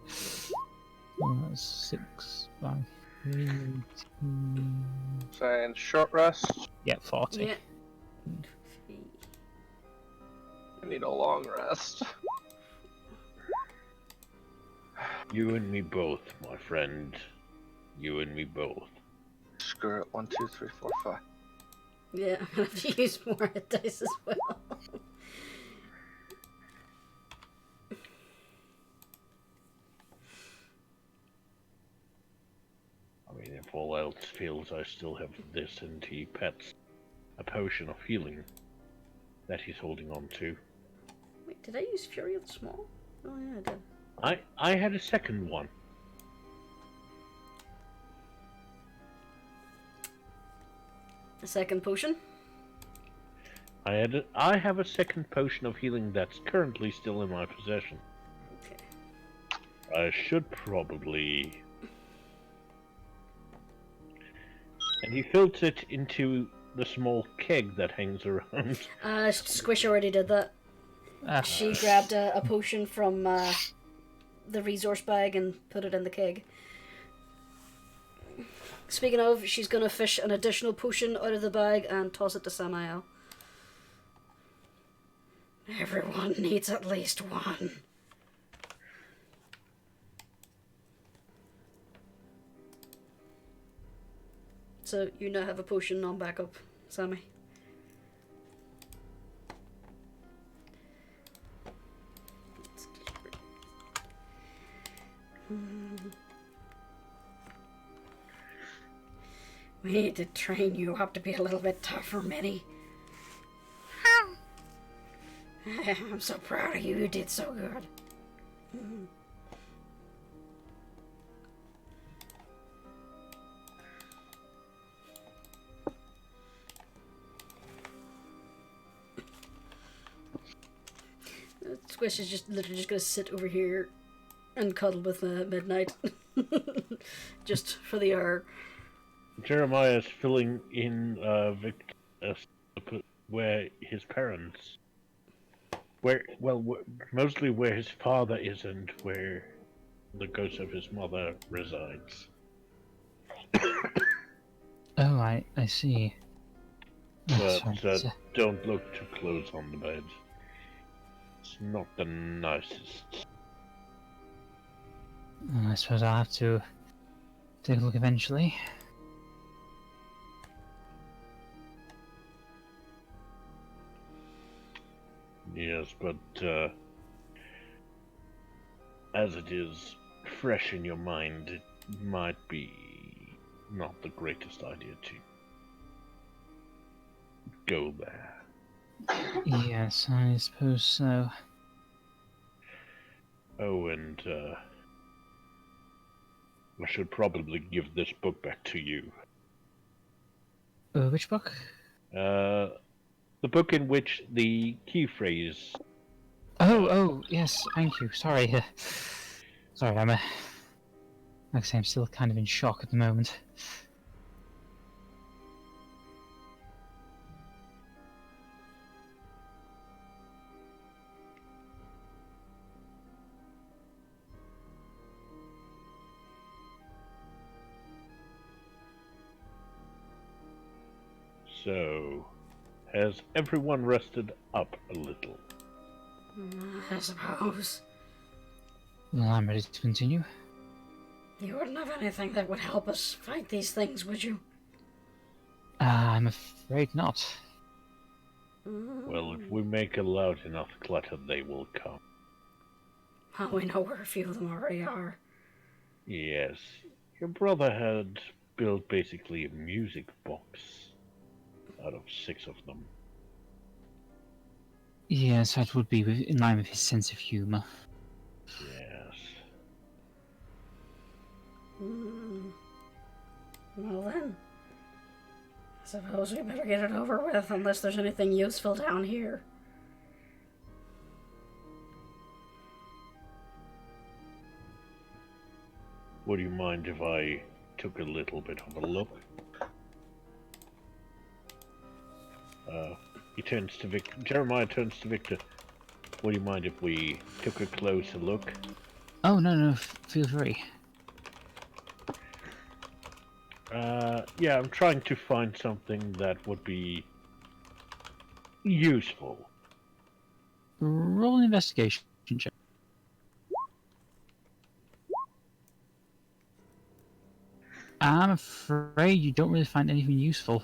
That's 6 by 3. 18. Saying short rest. Yeah, 40. Yeah. I need a long rest. You and me both, my friend. You and me both. Screw it. 1, 2, 3, 4, 5. Yeah, I'm gonna have to use more hit dice as well. I mean, if all else fails, I still have this, and he pets a potion of healing that he's holding on to. Wait, did I use Fury of the Small? Oh yeah, I did. I had a second one. A second potion? I have a second potion of healing that's currently still in my possession. Okay. I should probably... And he filled it into the small keg that hangs around. Squish already did that. She grabbed a potion from the resource bag and put it in the keg. Speaking of, she's gonna fish an additional potion out of the bag and toss it to Samael. Everyone needs at least one. So you now have a potion on backup, Sammy. We need to train you up to be a little bit tougher, Minnie. I'm so proud of you. You did so good. Squish is just literally just gonna sit over here and cuddle with Midnight, just for the hour. Jeremiah is filling in where his parents, mostly where his father is and where the ghost of his mother resides. Oh, I see. But Sorry. don't look too close on the bed. It's not the nicest. I suppose I'll have to take a look eventually. Yes, but as it is fresh in your mind, it might be not the greatest idea to go there. Yes, I suppose so. Oh, and I should probably give this book back to you. Which book? The book in which the key phrase... Oh, yes, thank you. Sorry. Sorry, like I say, I'm still kind of in shock at the moment. So, has everyone rested up a little? I suppose. Well, I'm ready to continue. You wouldn't have anything that would help us fight these things, would you? I'm afraid not. Well, if we make a loud enough clutter, they will come. Oh, we know where a few of them already are. Yes, your brother had built basically a music box out of 6 of them. Yes, that would be in line with his sense of humour. Yes. Well then, I suppose we better get it over with, unless there's anything useful down here. Would you mind if I took a little bit of a look? He turns to Victor. Jeremiah turns to Victor. Would you mind if we took a closer look? Oh, no, feel free. Yeah, I'm trying to find something that would be useful. Roll an investigation check. I'm afraid you don't really find anything useful.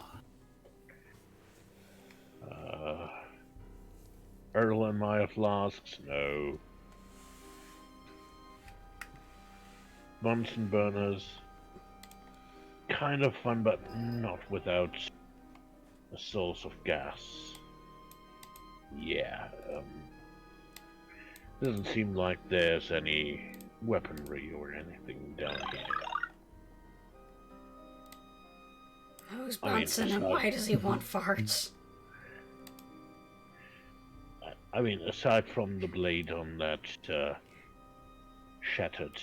Earl and Maya flasks? No. Bunsen burners? Kind of fun, but not without a source of gas. Yeah, doesn't seem like there's any weaponry or anything down here. Who's Bunsen and why does he want farts? I mean, aside from the blade on that shattered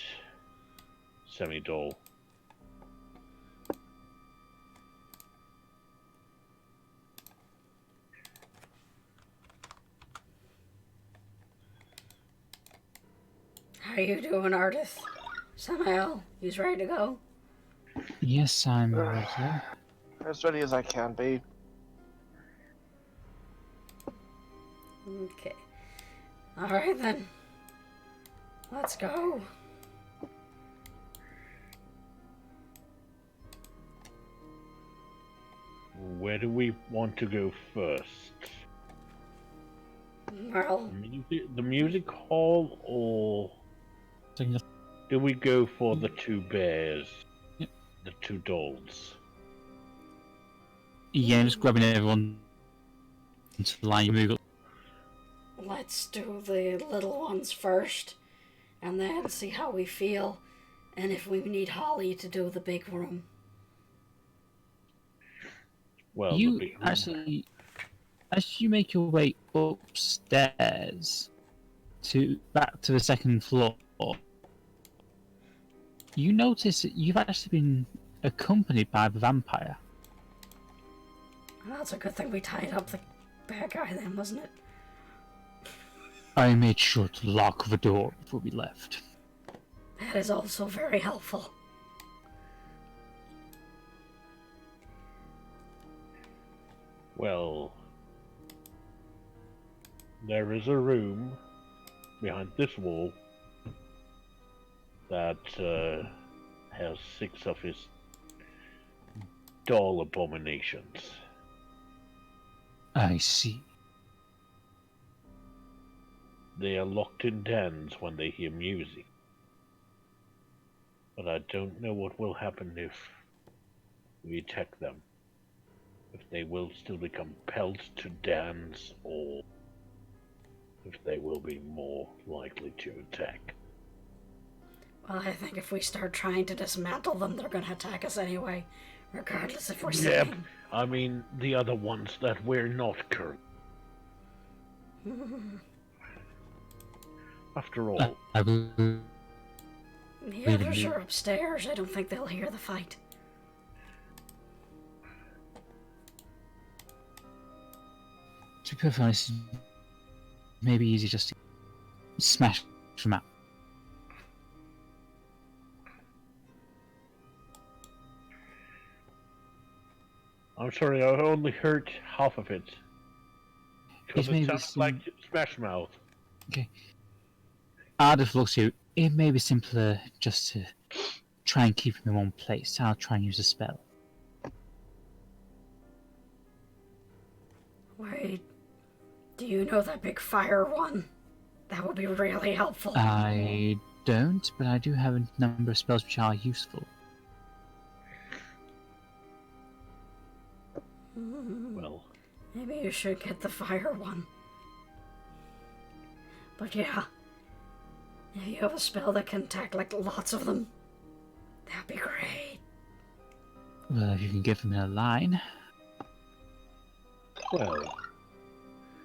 semi-doll. How you doing, Ardeth? Samael, he's ready to go? Yes, I'm ready. As ready as I can be. Okay. Alright then. Let's go. Where do we want to go first? Well, The music hall, or do we go for the two bears? Yep. The two dolls? Yeah, just grabbing everyone into the line. Move up. let's do the little ones first, and then see how we feel, and if we need Holly to do the big room. Well, You the big room. actually, as you make your way upstairs back to the second floor, you notice that you've actually been accompanied by the vampire. Well, that's a good thing we tied up the bad guy then, wasn't it? I made sure to lock the door before we left. That is also very helpful. Well, there is a room behind this wall that has 6 of his doll abominations. I see. They are locked in dens when they hear music. But I don't know what will happen if we attack them. If they will still be compelled to dance, or if they will be more likely to attack. Well, I think if we start trying to dismantle them, they're going to attack us anyway, regardless if we're Yep, singing. I mean the other ones that we're not current. After all, I believe The others are upstairs. I don't think they'll hear the fight. to be perfectly honest, maybe easy just to smash them out. I'm sorry, I only heard half of it. Because It's it maybe sounds like Smash Mouth. Okay. Ardeth looks at you. It may be simpler just to try and keep them in one place. I'll try and use a spell. Wait, do you know that big fire one? That would be really helpful. I don't, but I do have a number of spells which are useful. Well, Maybe you should get the fire one. But yeah, if you have a spell that can attack like lots of them, that'd be great. Well, if you can get them in a line. well,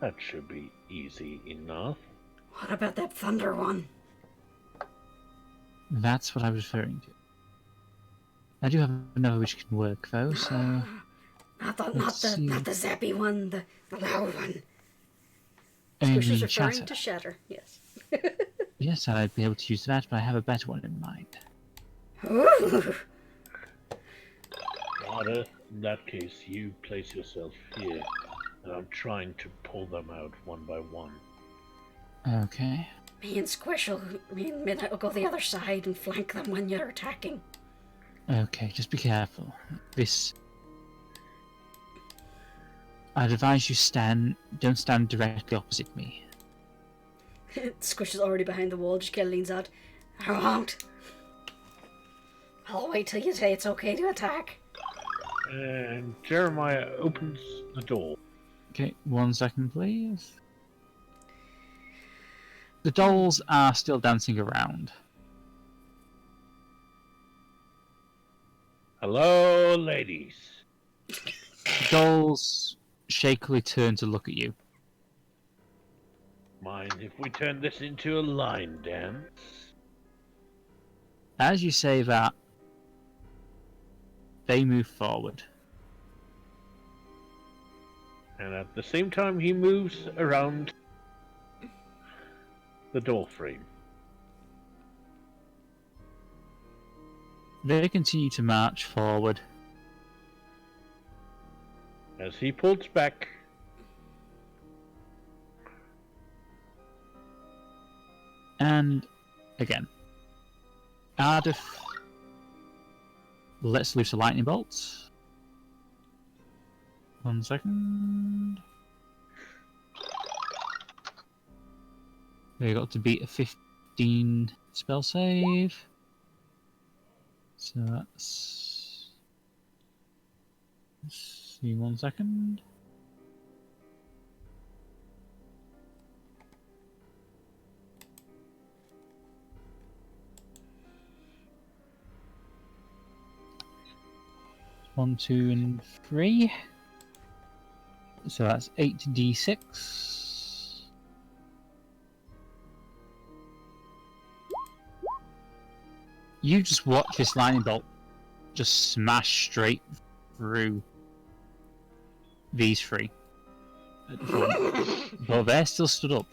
that should be easy enough. What about that thunder one? That's what I was referring to. I do have another which can work though, so Not the zappy one, the loud one. You Squish is mean referring Shatter? to Shatter, yes. Yes, I'd be able to use that, but I have a better one in mind. Ooh. Ardeth, in that case, you place yourself here, and I'm trying to pull them out one by one. Okay. Me and Squish will, me and Midnight will go the other side and flank them when you're attacking. Okay, just be careful. I'd advise you don't stand directly opposite me. Squish is already behind the wall, just kind of leans out. I won't. I'll wait till you say it's okay to attack. And Jeremiah opens the door. Okay, 1 second, please. The dolls are still dancing around. Hello, ladies. The dolls shakily turn to look at you. Mind if we turn this into a line dance? As you say that, they move forward. And at the same time, he moves around the door frame. They continue to march forward. As he pulls back, And again, Ardeth lets loose a lightning bolt. 1 second. They got to beat a 15 spell save. So that's. Let's see, 1 second. One, 2, and 3. So that's 8d6. You just watch this lightning bolt just smash straight through these three at the front. But they're still stood up.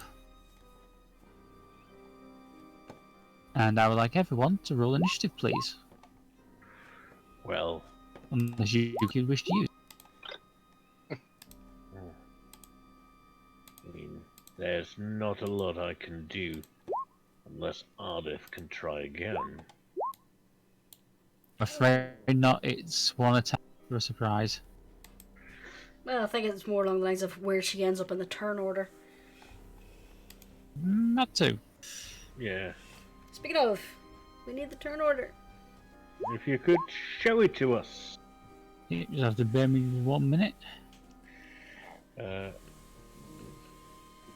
And I would like everyone to roll initiative, please. well, Unless you could wish to use. I mean, there's not a lot I can do unless Ardeth can try again. I'm afraid not. It's one attack for a surprise. Well, I think it's more along the lines of where she ends up in the turn order. Not two. Yeah. Speaking of, we need the turn order. If you could show it to us. You just have to bear me 1 minute.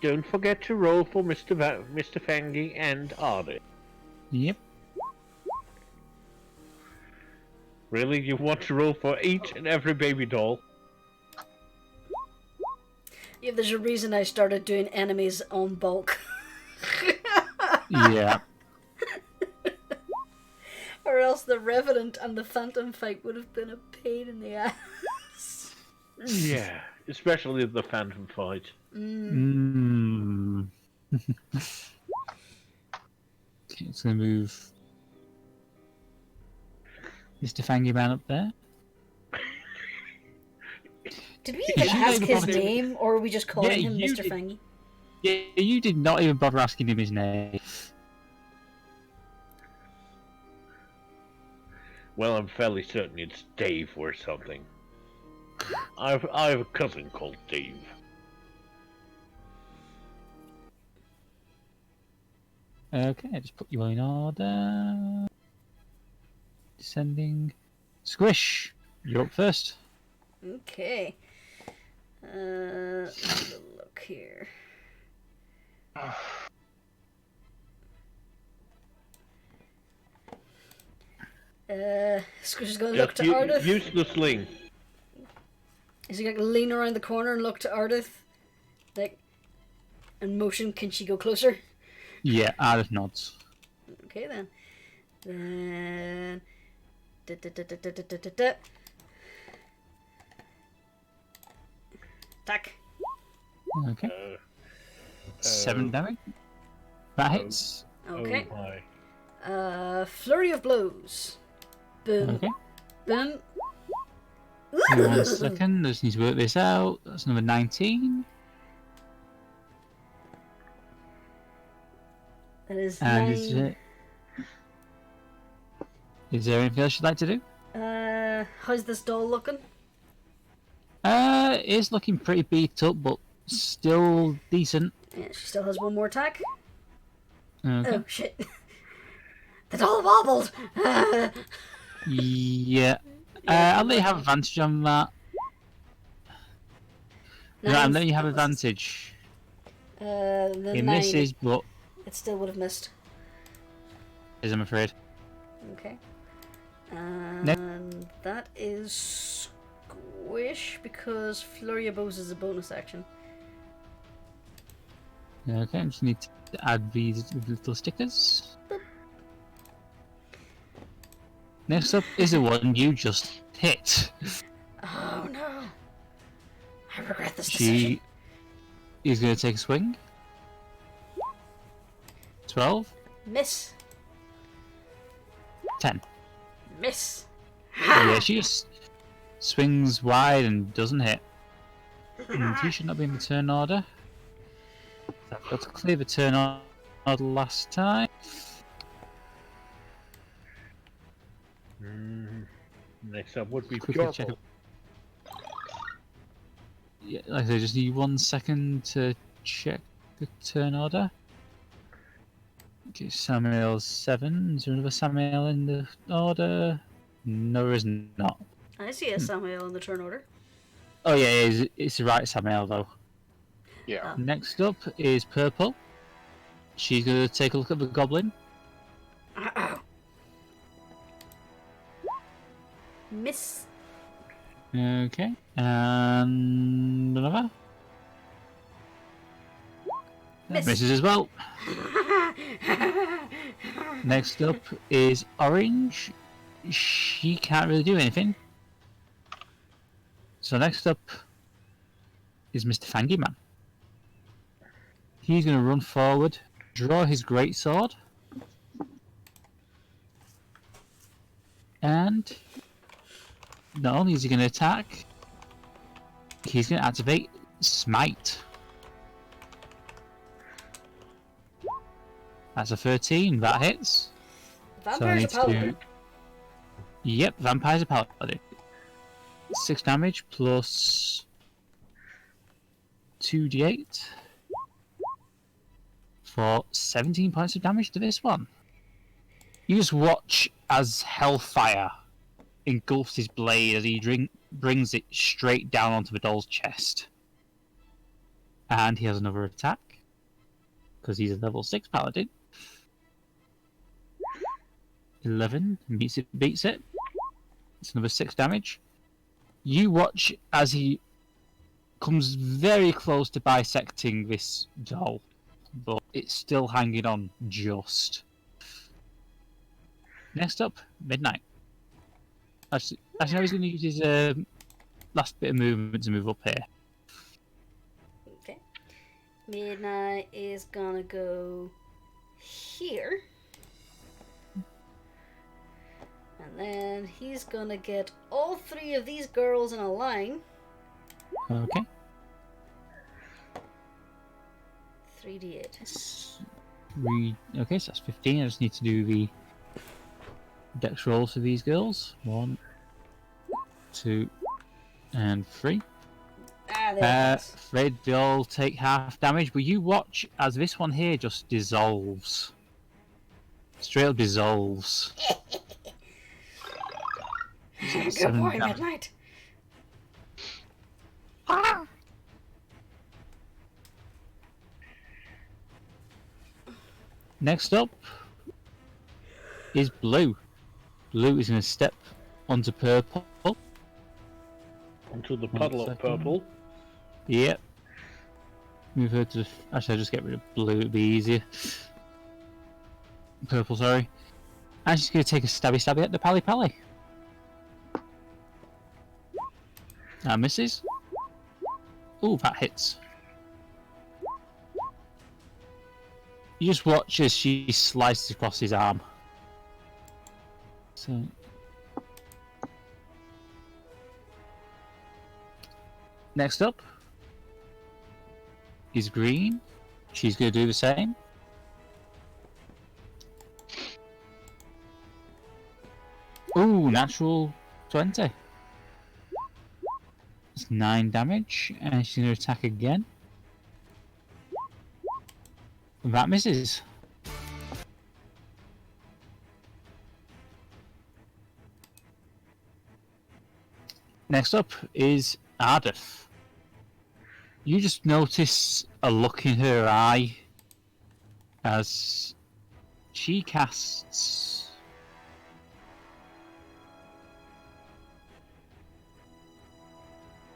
Don't forget to roll for Mr. Fangy and Ardeth. Yep. Really? You want to roll for each and every baby doll? Yeah, there's a reason I started doing enemies on bulk. Yeah. Or else the Revenant and the Phantom fight would have been a pain in the ass. Yeah, especially the Phantom fight. Mm. Okay, it's gonna move Mr. Fangy Man up there. Did we even ask his name, or were we just calling him you Mr. did. Fangy? Yeah, you did not even bother asking him his name. Well, I'm fairly certain it's Dave or something. I have a cousin called Dave. Okay, just put you in order. Descending. Squish, you're up first. Okay. Let's have a look here. Squish is going to look to Ardeth. Use the sling. Is he going to lean around the corner and look to Ardeth? Like, and motion, can she go closer? Yeah, Ardeth nods. Okay then. Then... Attack. Okay. 7 damage. That hits. Okay. Oh my. Flurry of blows. Boom. Okay. Boom. Give me 1 second. I just need to work this out. That's number 19. That is And 9. is there anything else you'd like to do? How's this doll looking? It's looking pretty beat up, but still decent. Yeah, she still has 1 more attack. Okay. Oh shit! The doll wobbled. Yeah. I'll let you have advantage on that. No, I'm letting you have advantage. The It 9. misses, but It still would have missed. I'm afraid. Okay. And that is Squish because Flurry of Blows is a bonus action. Okay, I just need to add these little stickers. Next up is the one you just hit. Oh no! I regret this She is going to take a swing. 12. Miss. 10. Miss. Yeah, she just swings wide and doesn't hit. And he should not be in the turn order. I've got to clear the turn order last time. Next up would be Quickly Purple. check it. Yeah, like I say, just need 1 second to check the turn order. Okay, Samael's 7. Is there another Samael in the order? No, there is not. I see a Samael in the turn order. Oh yeah, it's the right Samael though. Yeah. Next up is Purple. She's going to take a look at the goblin. Uh-oh. Miss. Okay, and another. Miss. Misses as well. Next up is Orange. She can't really do anything. So next up is Mr. Fangy Man. He's going to run forward, draw his greatsword, and not only is he going to attack, he's going to activate Smite. That's a 13. That hits. Vampire's a paladin. Yep, Vampire's a paladin. 6 damage plus 2d8 for 17 points of damage to this one. You just watch as Hellfire engulfs his blade as he brings it straight down onto the doll's chest. And he has another attack, because he's a level 6 paladin. 11 beats it. It's another 6 damage. You watch as he comes very close to bisecting this doll, but it's still hanging on just. Next up, Midnight. Actually, no, he's going to use his last bit of movement to move up here. Okay. Midnight is gonna go here. And then he's gonna get all 3 of these girls in a line. Okay. 3d8. Okay, so that's 15. I just need to do the dex rolls for these girls. 1, 2, and 3. Afraid they all take half damage, but you watch as this one here just dissolves. Straight up dissolves. Good boy, Midnight. Ah! Next up is Blue. Blue is going to step onto Purple. Onto the puddle of purple. Yep. Move her to. Actually, I'll just get rid of Blue, it'd be easier. Purple, sorry. And she's going to take a stabby at the Pally Pally. That misses. Ooh, that hits. You just watch as she slices across his arm. So. Next up is Green. She's going to do the same. Ooh, natural 20. It's 9 damage, and she's going to attack again. That misses. Next up is Ardeth. You just notice a look in her eye as she casts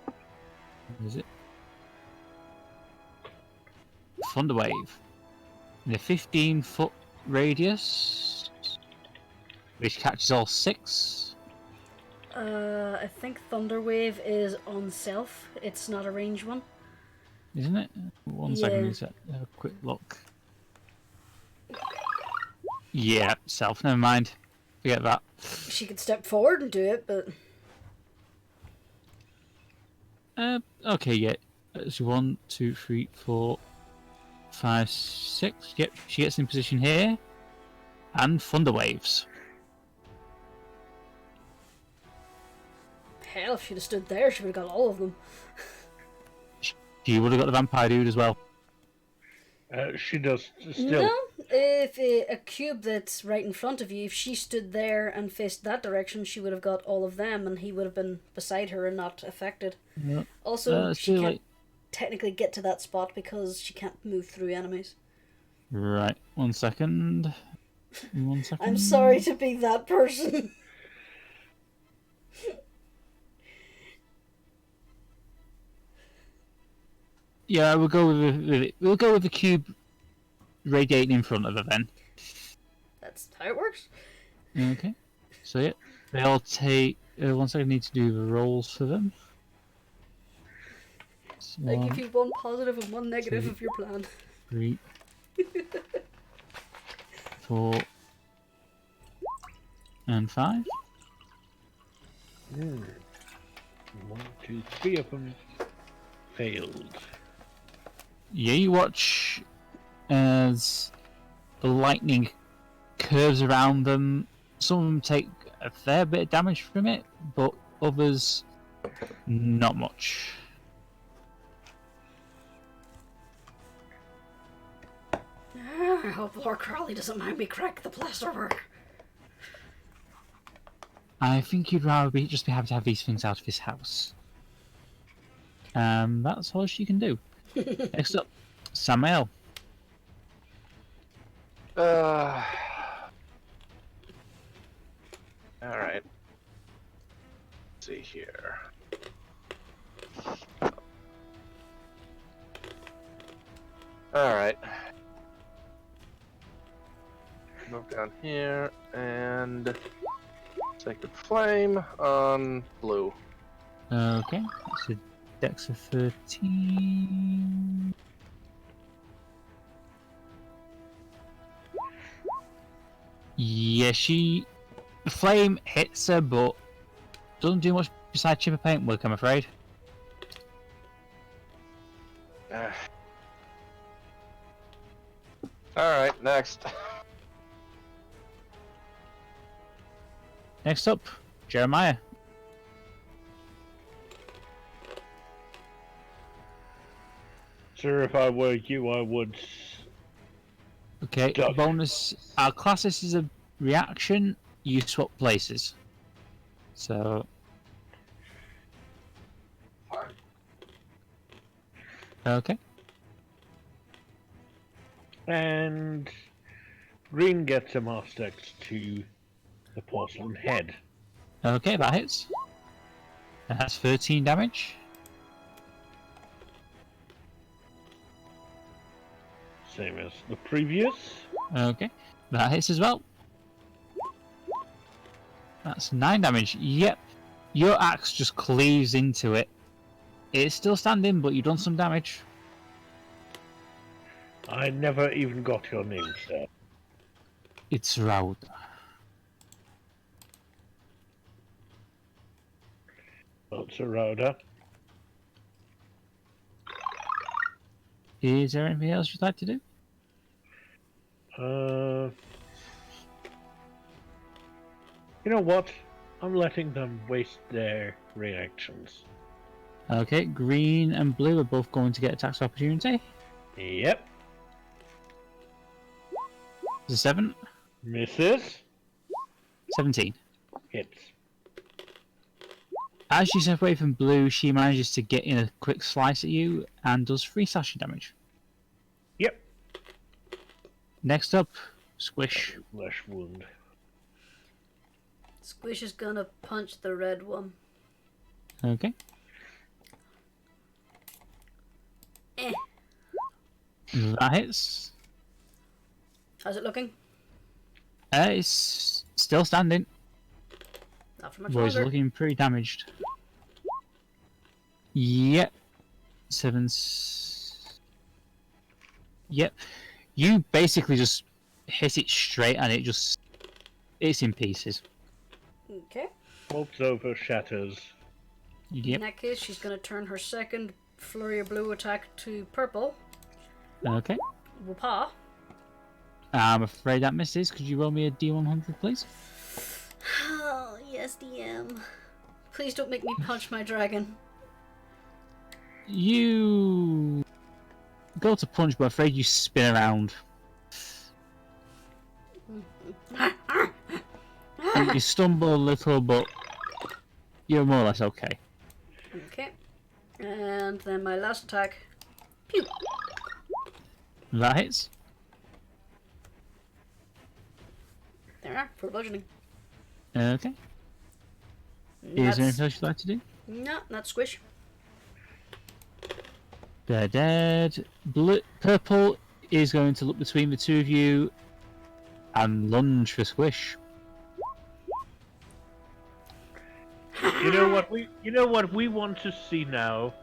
what is it? Thunderwave. In a 15-foot radius, which catches all 6. I think Thunderwave is on Seph. It's not a range one. Isn't it? One second, let's have a quick look. Yeah, Seph, never mind. Forget that. She could step forward and do it, but... Okay, yeah. So 1, 2, 3, 4, 5, 6. Yep, she gets in position here. And Thunderwaves. Hell, if she'd have stood there, she would have got all of them. She would have got the vampire dude as well. She does still. No, if a cube that's right in front of you, if she stood there and faced that direction, she would have got all of them, and he would have been beside her and not affected. Yep. Also, she can't technically get to that spot because she can't move through enemies. Right, 1 second. 1 second. I'm sorry to be that person. Yeah, we'll go with the cube radiating in front of her then. That's how it works. Okay. So yeah, they all take. 1 second, I need to do the rolls for them. So I give you 1 positive and 1 negative 2, of your plan. 3, 4, and 5. 1, 2, 3 of them failed. Yeah, you watch as the lightning curves around them. Some of them take a fair bit of damage from it, but others not much. I hope Lord Crowley doesn't mind me crack the plasterwork. I think you'd rather just be happy to have these things out of his house. That's all she can do. Next up, Samael. Alright. Let's see here. Alright. Move down here and Sacred Flame on blue. Okay, that's a dex of 13. Yeah, the flame hits her, but doesn't do much besides chip a paintwork, I'm afraid. Alright, next. Next up, Jeremiah. Sir, if I were you, I would. Okay, Duck. bonus. Our class this is a reaction. You swap places. So. Okay. And Green gets a master to the porcelain head. Okay, that hits. And that's 13 damage. Same as the previous. Okay, that hits as well. That's 9 damage. Yep. Your axe just cleaves into it It's still standing, but you've done some damage. I never even got your name, sir. It's Rauda. Well, Sir Rhoda. Is there anything else you'd like to do? You know what? I'm letting them waste their reactions. Okay, green and blue are both going to get attacks of opportunity. Yep. It's a 7. Misses. 17. Hits. As you step away from blue, she manages to get in a quick slice at you and does 3 slashing damage. Yep. Next up, Squish. Flesh wound. Squish is gonna punch the red one. Okay. That hits. How's it looking? It's still standing. Not for much Boys longer. looking pretty damaged. Yep. 7. Yep. You basically just hit it straight and it's in pieces. Okay. Flops over, shatters. Yep. In that case, she's gonna turn her second flurry of blue attack to purple. Okay. Whoopah. I'm afraid that misses. Could you roll me a D100, please? Oh, yes, DM. Please don't make me punch my dragon. You go to punch, but I'm afraid you spin around. And you stumble a little, but you're more or less okay. Okay. And then my last attack. Pew! That hits. There, for bludgeoning. Okay. Is there anything else you'd like to do? No, not Squish. They're dead. Purple is going to look between the two of you and lunge for Squish. You know what we want to see now?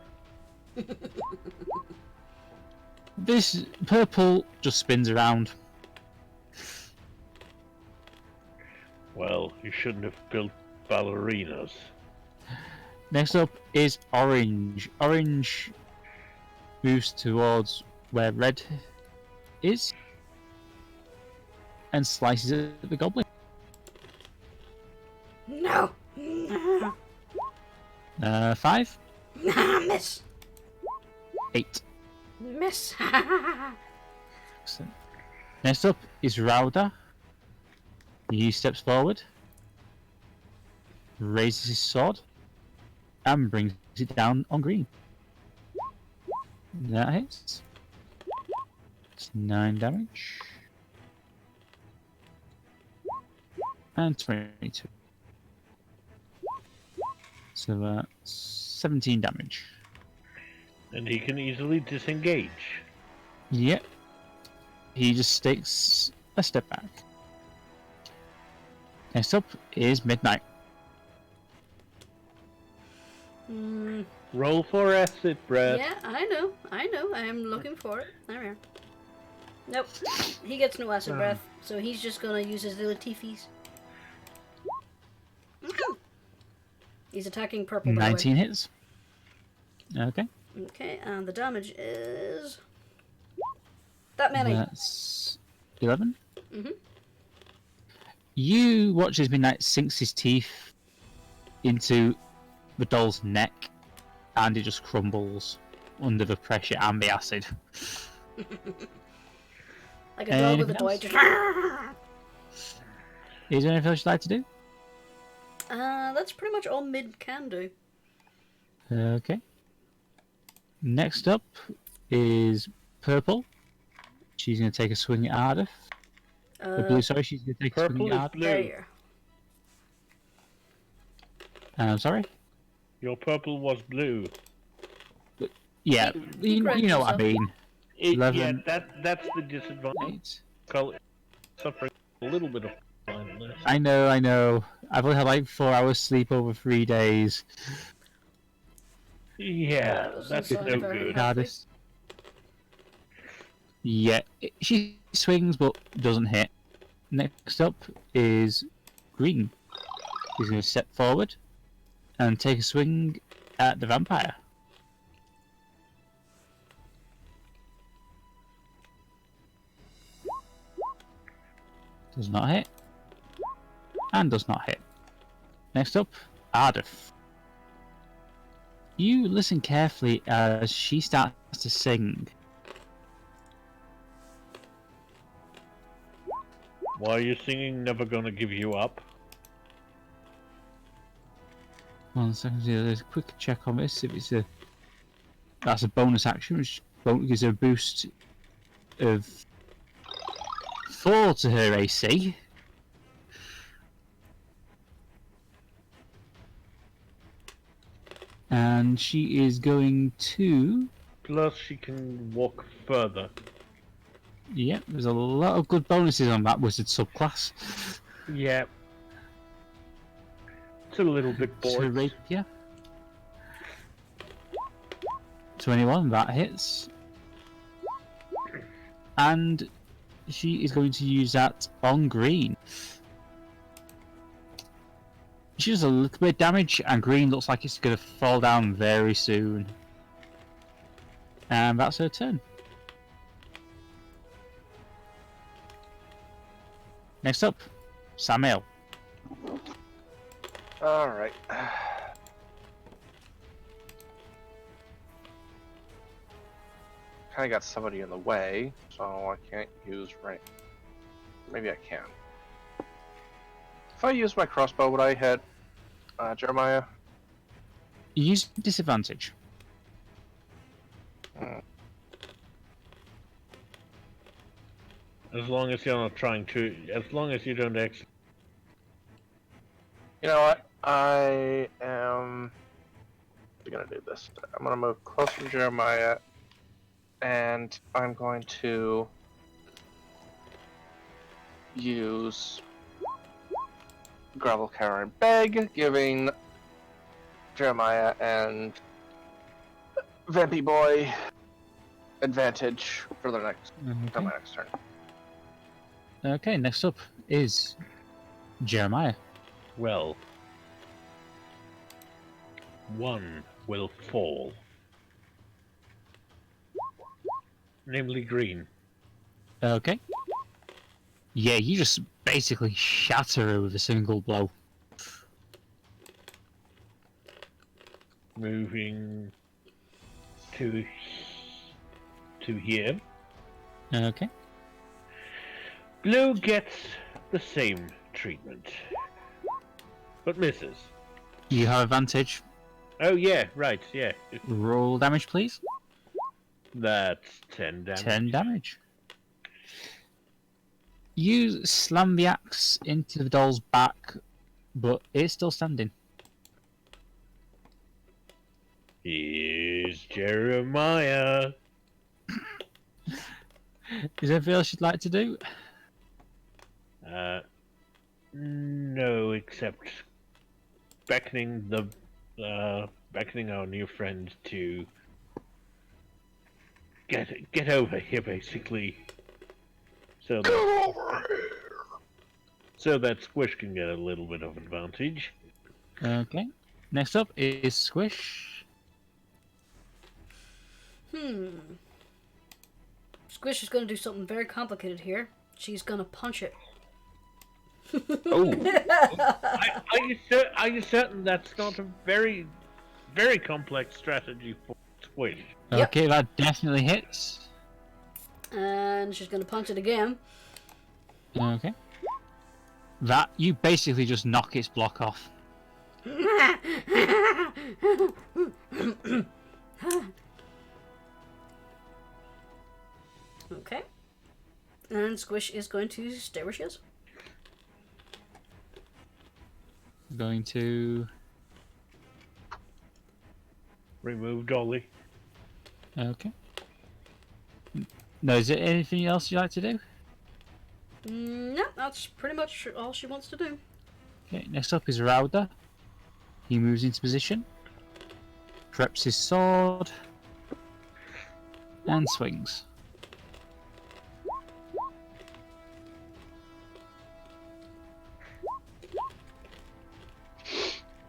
This purple just spins around. Well, you shouldn't have built ballerinas. Next up is orange. Orange moves towards where red is and slices at the goblin. No! 5. Miss! 8. Miss! Excellent. Next up is Rauda. He steps forward, raises his sword, and brings it down on green. That hits. It's 9 damage. And 22. So that's 17 damage. And he can easily disengage. Yep. He just takes a step back. Next up is Midnight. Roll for acid breath. Yeah, I know. I am looking for it. There we are. Nope. He gets no acid breath, so he's just gonna use his little teefies. He's attacking purple, by the way. 19 hits. Okay. Okay, and the damage is... that many. That's 11. Mhm. You watch as Midnight sinks his teeth into the doll's neck, and it just crumbles under the pressure and the acid. Like a dog with a toy. Is there anything else you'd like to do? That's pretty much all mid can do. Okay. Next up is Purple. She's going to take a swing at Ardeth. Blue, sorry, she's going to take a swing at Ardeth. There you are. I'm sorry? Your purple was blue. Yeah, you know what I mean. 11. Yeah, that's the disadvantage. 8. Suffering a little bit of blindness. I know. I've only had like 4 hours sleep over 3 days. Yeah, Doesn't that's sound no very good. healthy. Ardeth. Yeah, she swings but doesn't hit. Next up is Green. He's going to step forward and take a swing at the vampire. Does not hit. And does not hit. Next up, Ardeth. You listen carefully as she starts to sing. Why are you singing Never Gonna Give You Up? 1 second, there's a quick check on this. If it's that's a bonus action, which gives her a boost of 4 to her AC. And she is going to... Plus, she can walk further. Yep, there's a lot of good bonuses on that wizard subclass. Yeah. It's a little bit To bored. rapier. 21, that hits. And she is going to use that on Green. She does a little bit of damage, and Green looks like it's going to fall down very soon. And that's her turn. Next up, Samael. Alright. Kinda got somebody in the way, so I can't use range. Maybe I can. If I use my crossbow, would I hit Jeremiah? You use disadvantage. As long as you're not trying to, as long as you don't actually. You know what? I am gonna do this. I'm gonna move close from Jeremiah, and I'm going to use Gravel Cower and Beg, giving Jeremiah and Vampy Boy advantage for the next on my next turn. Okay, next up is Jeremiah. Well, one will fall. Namely Green. Okay. Yeah, you just basically shatter her with a single blow. Moving to here. Okay. Blue gets the same treatment, but misses. You have advantage. Oh yeah, right, yeah. Roll damage, please. That's 10 damage. 10 damage. You slam the axe into the doll's back, but it's still standing. Here's Jeremiah. Is there anything else you'd like to do? No, except beckoning our new friend to get over here, basically. So that Squish can get a little bit of advantage. Okay. Next up is Squish. Squish is going to do something very complicated here. She's going to punch it. Oh, are you certain that's not a very, very complex strategy for Squish? Yep. Okay, that definitely hits. And she's going to punch it again. Okay. That, you basically just knock its block off. Okay. And Squish is going to stay where she is. Going to... Remove Dolly. Okay. No, is there anything else you'd like to do? No, that's pretty much all she wants to do. Okay, next up is Rauda. He moves into position. preps his sword and swings.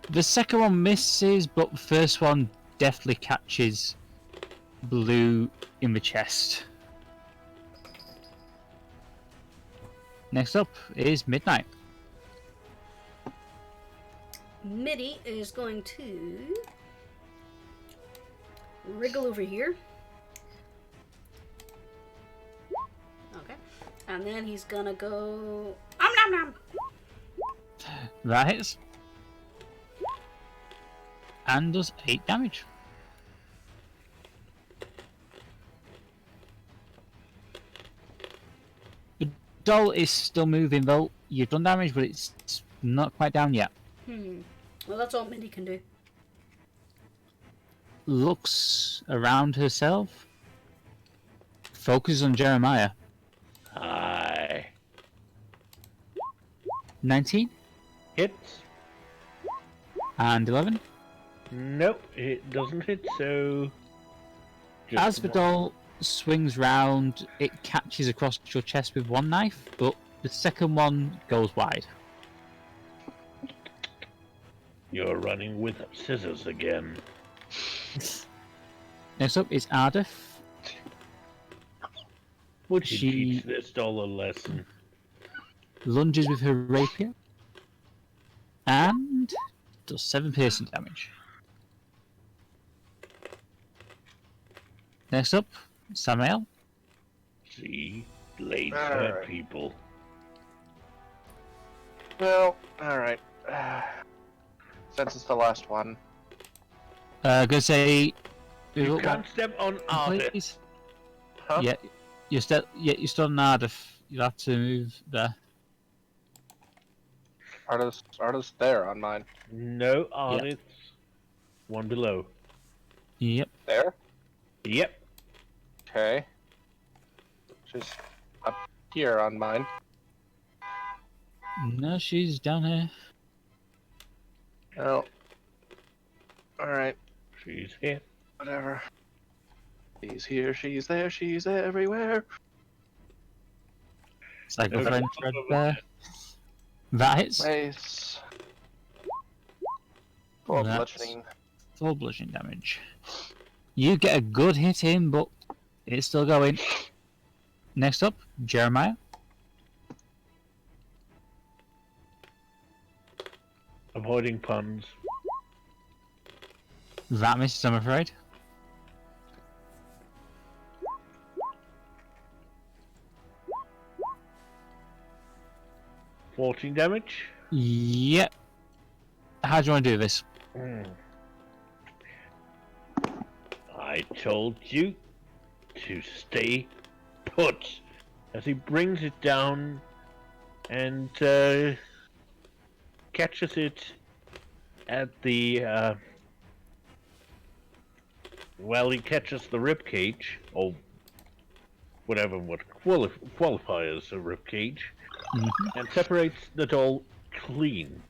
The second one misses, but the first one definitely catches Blue in the chest. Next up is Midnight. Middy is going to wriggle over here. Okay. And then he's gonna go. Nom nom nom! That hits. And does 8 damage. The doll is still moving though. You've done damage, but it's not quite down yet. Well, that's all Middy can do. Looks around herself. Focuses on Jeremiah. Hi. 19 Hits. and 11. Nope, it doesn't hit, so... As the doll swings round, it catches across your chest with one knife, but the second one goes wide. You're running with scissors again. Next up is Ardeth. Would you She- teach this doll a lesson? Lunges with her rapier and does 7 piercing damage. Next up, Samael. See? Blades All hurt right. people. Well, alright. Since it's the last one. Gonna say. You can't step on Ardeth. Please. Huh? Yeah, you're still on Ardeth. You'll have to move there. Artist there on mine. No, Ardeth's one below. Yep. There? Yep. Okay. She's up here on mine. No, she's down here. Oh. Alright, She's here. whatever. She's here, she's there, she's everywhere. It's like a Okay. friend thread there. That hits. Nice. Full That's- bludgeoning. Full bludgeoning damage. You get a good hit in, but it's still going. Next up, Jeremiah. Avoiding puns. That misses, I'm afraid. $14 damage. Yep. How do you want to do this? I told you to stay put. As he brings it down and catches it at the well, he catches the rib cage, or whatever would qualify as a rib cage, and separates the doll clean.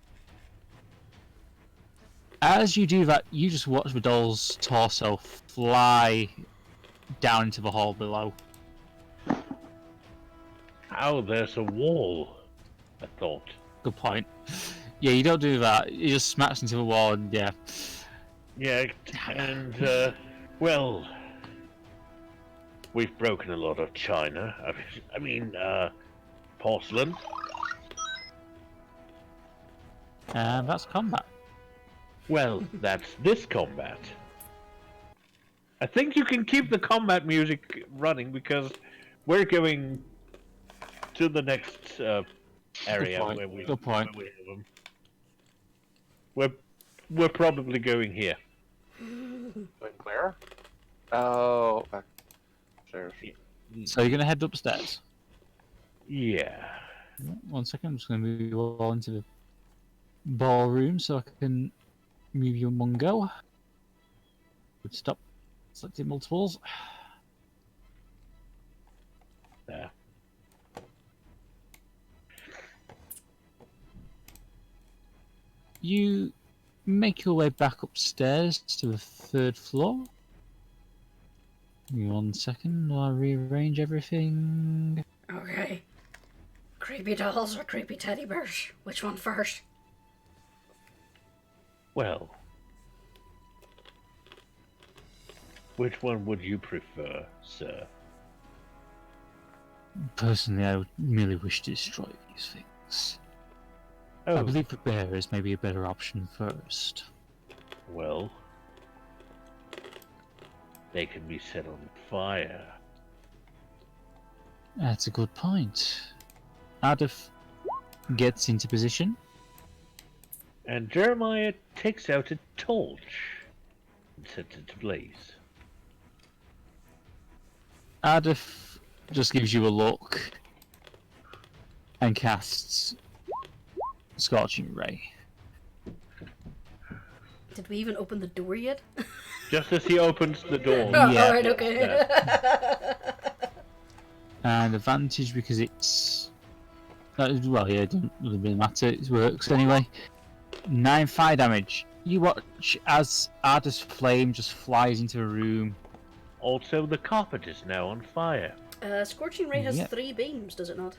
As you do that, you just watch the doll's torso fly down into the hole below. Oh, there's a wall, I thought. Good point. Yeah, you don't do that. You just smash into the wall and yeah. Yeah, and, well, we've broken a lot of china. I mean, porcelain. And that's combat. Well, that's this combat. I think you can keep the combat music running because we're going to the next area point. where we Good point. where we have them. We're probably going here. Going where? Oh, back upstairs. So you're gonna head upstairs. Yeah. 1 second, I'm just gonna move you all into the ballroom so I can move you in one go. Would stop selecting multiples. There. You make your way back upstairs to the 3rd floor. Give me 1 second while I rearrange everything. Okay. Creepy dolls or creepy teddy bears? Which one first? Well, which one would you prefer, sir? Personally, I would merely wish to destroy these things. Oh, I believe the bearers may be a better option first. well, they can be set on fire. That's a good point. Ardeth gets into position. And Jeremiah takes out a torch and sets it ablaze. Ardeth just gives you a look and casts Scorching Ray. Did we even open the door yet? Just as he opens the door. Oh, Yeah. alright, okay. And advantage because it's... well, yeah, it doesn't really matter, it works anyway. 9 fire damage. You watch as Ardeth's flame just flies into the room. Also, the carpet is now on fire. Scorching Ray has Yep. 3 beams, does it not?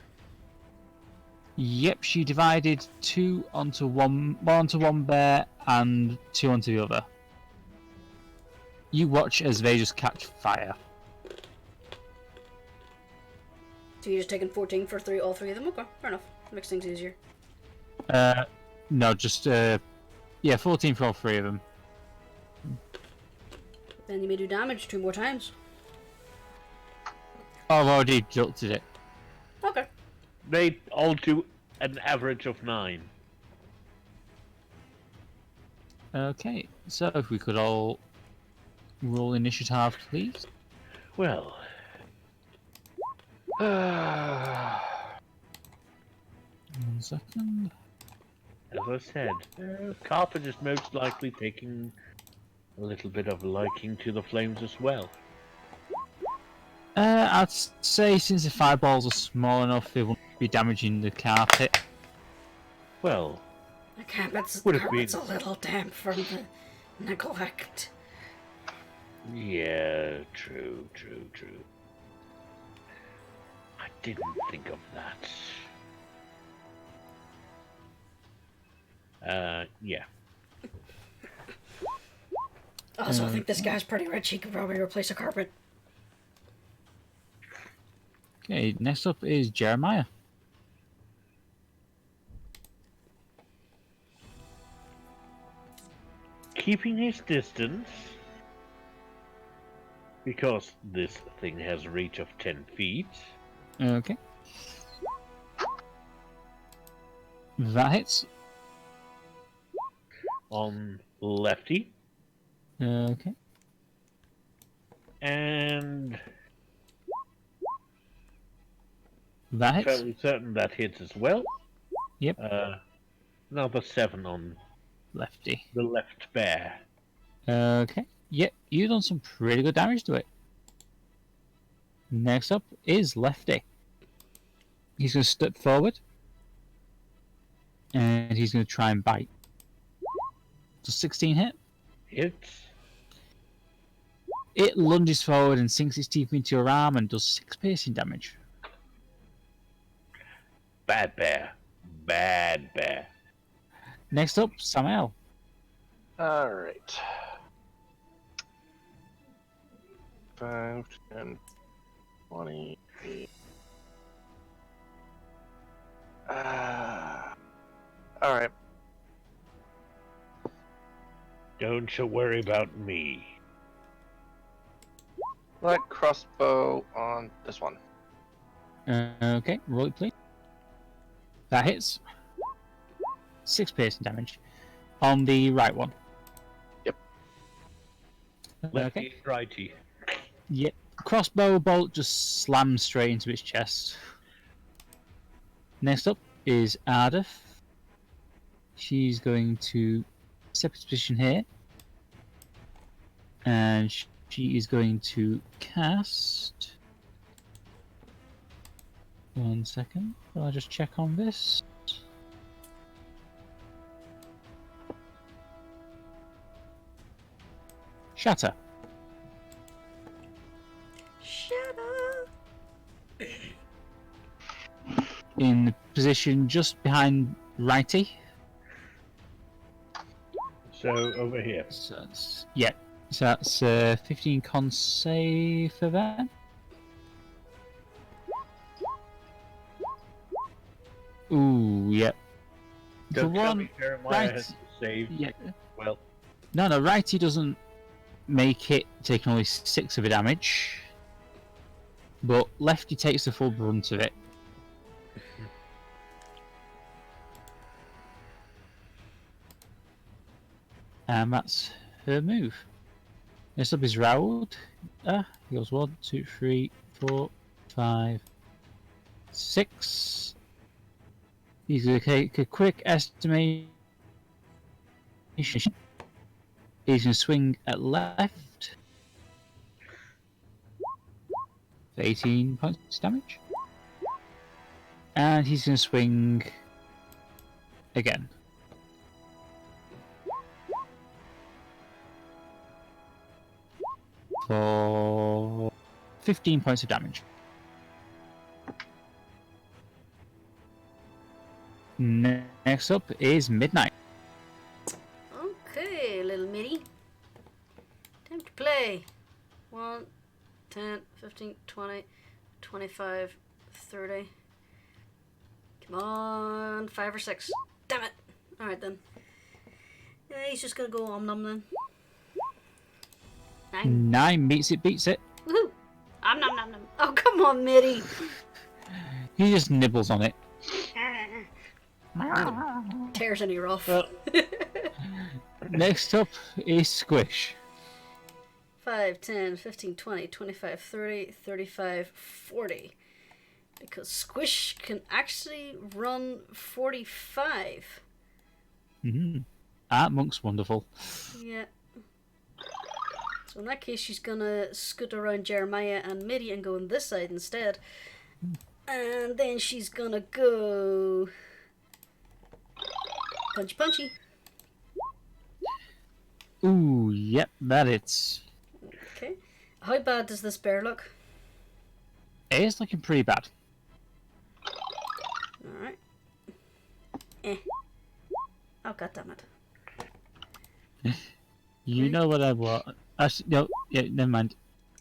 Yep, she divided 2 onto one onto one bear and 2 onto the other. You watch as they just catch fire. So you're just taking 14 for all 3 of them? Okay, fair enough. Makes things easier. No, just yeah, 14 for all 3 of them. Then you may do damage 2 more times. Oh, I've already deducted it. Okay. They all do an average of 9. Okay, so if we could all roll initiative, please. Well, 1 second. as I said, carpet is most likely taking a little bit of liking to the flames as well. I'd say since the fireballs are small enough, they won't be damaging the carpet. Well, The carpet's, Would have carpet's been- a little damp from the neglect. yeah, true. I didn't think of that. Yeah. Also, I think this guy's pretty rich. He could probably replace a carpet. Okay, next up is Jeremiah. Keeping his distance, because this thing has a reach of 10 feet. Okay. That hits. On lefty, Okay. and That hits. fairly certain that hits as well. Yep. Another 7 on Lefty. the left bear. Okay. Yep, you've done some pretty good damage to it. Next up is Lefty. He's going to step forward. And he's going to try and bite. Does 16 hit? Hits. It lunges forward and sinks its teeth into your arm and does 6 piercing damage. Bad bear. Bad bear. Next up, Samael. Alright. 5, 10, 20. Alright. Don't you worry about me. Light crossbow on this one. Okay, roll it please. That hits. 6 piercing damage. On the right one. Yep. Lefty, Okay. righty. Yep. Crossbow bolt just slams straight into its chest. Next up is Ardeth. She's going to step into position here. And she is going to cast... 1 second. Will I just check on this? Shatter. Shut up. In the position just behind Righty. So over here. So that's, yeah. So that's 15 con save for that. Ooh, yep. Don't For tell one, me Jeremiah right. has to save. Yeah. Well, No, Righty doesn't make it, taking only 6 of the damage. But Lefty takes the full brunt of it. And that's her move. Next up is Raoul. He goes 1, 2, 3, 4, 5, 6. He's going to take a quick estimation. He's going to swing at left. 18 points damage. And he's going to swing again. For 15 points of damage. Next up is Midnight. Okay, little middy. Time to play. 1, 10, 15, 20, 25, 30. Come on, 5 or 6. Damn it. Alright then. Yeah, he's just gonna go om nom then. 9. 9 beats it, beats it. Woohoo! Om nom nom nom. Oh, come on, middy. He just nibbles on it. Tears an ear off. Next up is Squish. 5, 10, 15, 20, 25, 30, 35, 40. Because Squish can actually run 45. Monk's wonderful. Yeah. So in that case, she's gonna scoot around Jeremiah and Middy and go on this side instead. And then she's gonna go... Punchy punchy. Ooh, yep, that it's. Okay. How bad does this bear look? It is looking pretty bad. Alright. Oh, goddammit. You know what I want. Actually, no, yeah, never mind.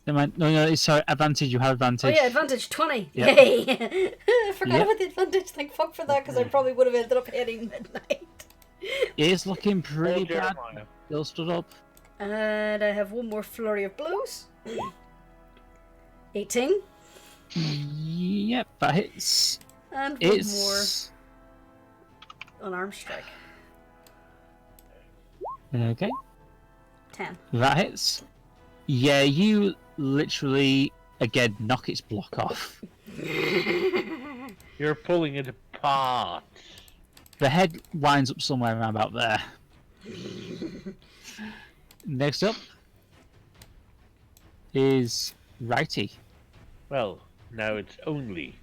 Never mind. No, sorry, advantage, you have advantage. Oh yeah, advantage 20. Yep. Yay! I forgot Yep. about the advantage. Thank fuck for that, because I probably would have ended up hitting Midnight. It is looking pretty bad. Jeremiah. Still stood up. And I have one more flurry of blows. 18. Yep, that hits. And one It's. more unarmed strike. Okay, 10. that hits. Yeah, you literally, again, knock its block off. You're pulling it apart. The head winds up somewhere around about there. Next up is Righty. Well, now it's only.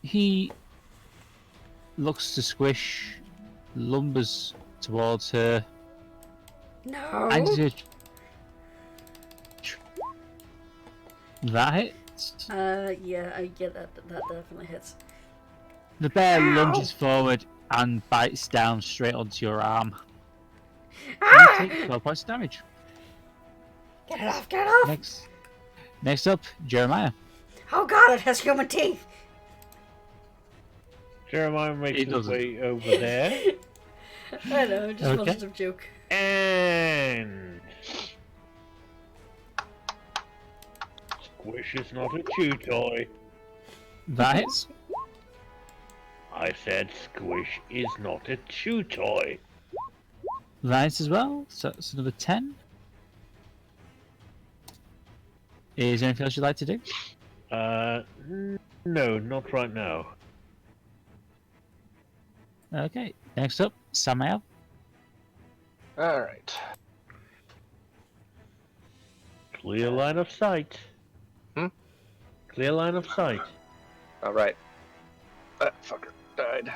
He looks to Squish, lumbers towards her, No! and that hits. Yeah, I get that. That definitely hits. The bear lunges forward and bites down straight onto your arm. You take 12 points of damage. Get it off, get it off! Next up, Jeremiah. Oh god, it has human teeth! Jeremiah makes It his doesn't. way over there. I know, just Okay. wanted a joke. And Squish is not a chew toy. That hits. I said Squish is not a chew toy. That hits as well. So that's another 10. Is there anything else you'd like to do? No, not right now. Okay. Next up, Samael. Alright. Clear line of sight. Clear line of sight. Alright. That fucker died.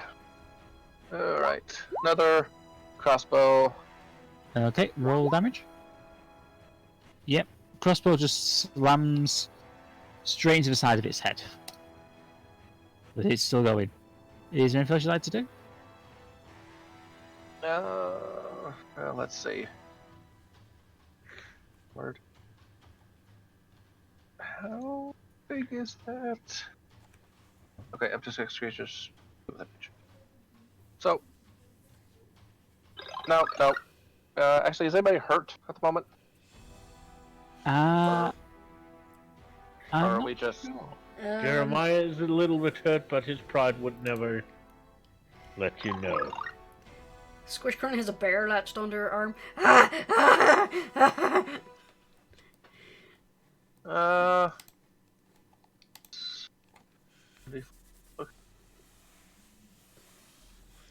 Alright. Another crossbow. Okay, roll damage. Yep, crossbow just slams straight into the side of its head. But it's still going. Is there anything else you'd like to do? Let's see. Word. How big is that? Okay, up to 6 creatures. So. No. Actually, is anybody hurt at the moment? Or are we just... Jeremiah is a little bit hurt, but his pride would never let you know. Squish currently has a bear latched onto her arm.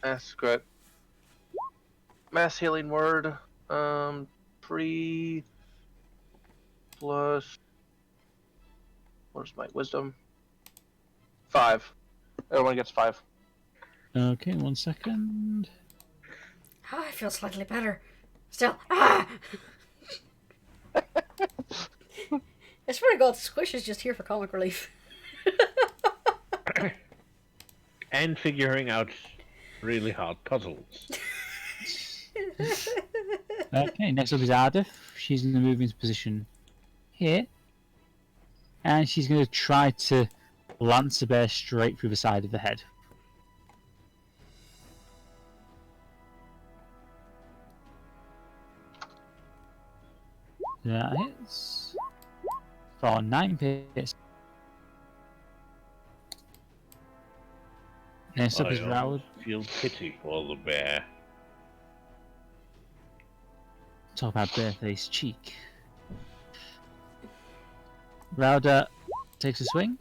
That's good. Mass healing word. 3 plus. Where's my wisdom? 5. Everyone gets 5. Okay, 1 second. I feel slightly better. Still. I swear to God, Squish is just here for comic relief. And figuring out really hard puzzles. Okay, next up is Ardeth. She's going to move into position here. And she's going to try to lance a bear straight through the side of the head. That hits for 9 pierce. Next up is Raud. Feel pity for the bear. Talk about Bareface cheek. Rauda takes a swing.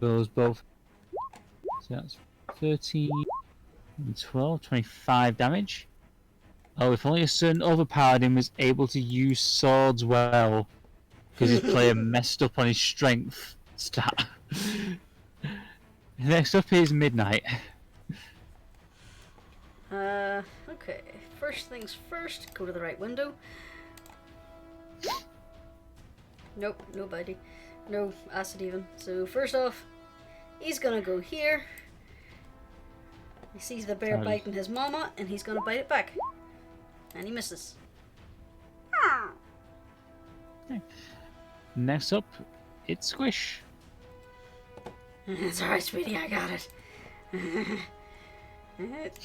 Goes both. So that's 13 and 12, 25 damage. Oh, if only a certain other paladin was able to use swords well, because his player messed up on his strength stat. Next up is Midnight. Okay. First things first, go to the right window. Nope, nobody. No acid even. So first off, he's gonna go here. He sees the bear biting his mama, and he's gonna bite it back. And he misses. Okay. Next up, it's Squish. It's alright, sweetie, I got it. That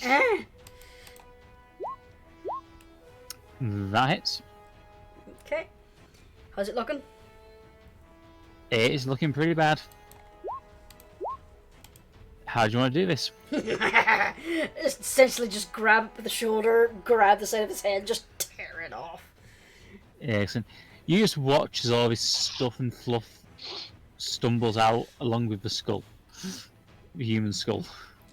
hits. Okay. How's it looking? It is looking pretty bad. How do you want to do this? Essentially just grab it with the shoulder, grab the side of his head, just tear it off. Excellent. You just watch as all this stuff and fluff stumbles out along with the skull. The human skull.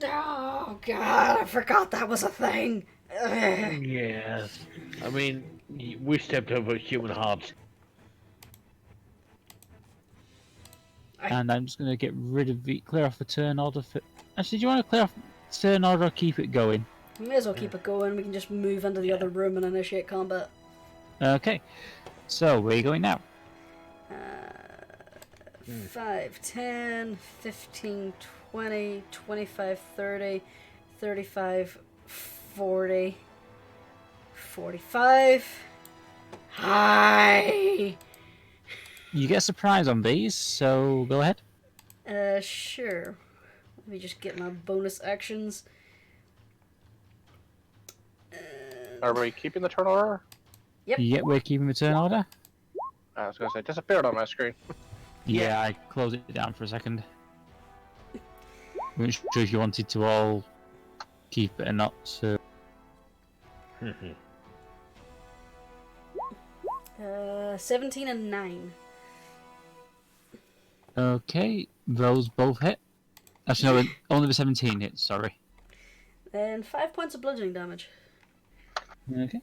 Oh god, I forgot that was a thing. Yes. I mean, we stepped over human hearts. And I'm just going to get rid of the... Clear off the turn order for... Actually, do you want to clear off the turn order or keep it going? We may as well keep it going. We can just move into the other room and initiate combat. Okay. So, where are you going now? 5, 10, 15, 20, 25, 30, 35, 40, 45. Hi! You get a surprise on these, so go ahead. Sure. Let me just get my bonus actions. Are we keeping the turn order? Yep. Yeah, we're keeping the turn order. I was gonna say, it disappeared on my screen. Yeah, I closed it down for a second. I'm not sure if you wanted to all keep it or not, so... 17 and 9. Okay, those both hit. Actually, no, only the 17 hits, sorry. And 5 points of bludgeoning damage. Okay.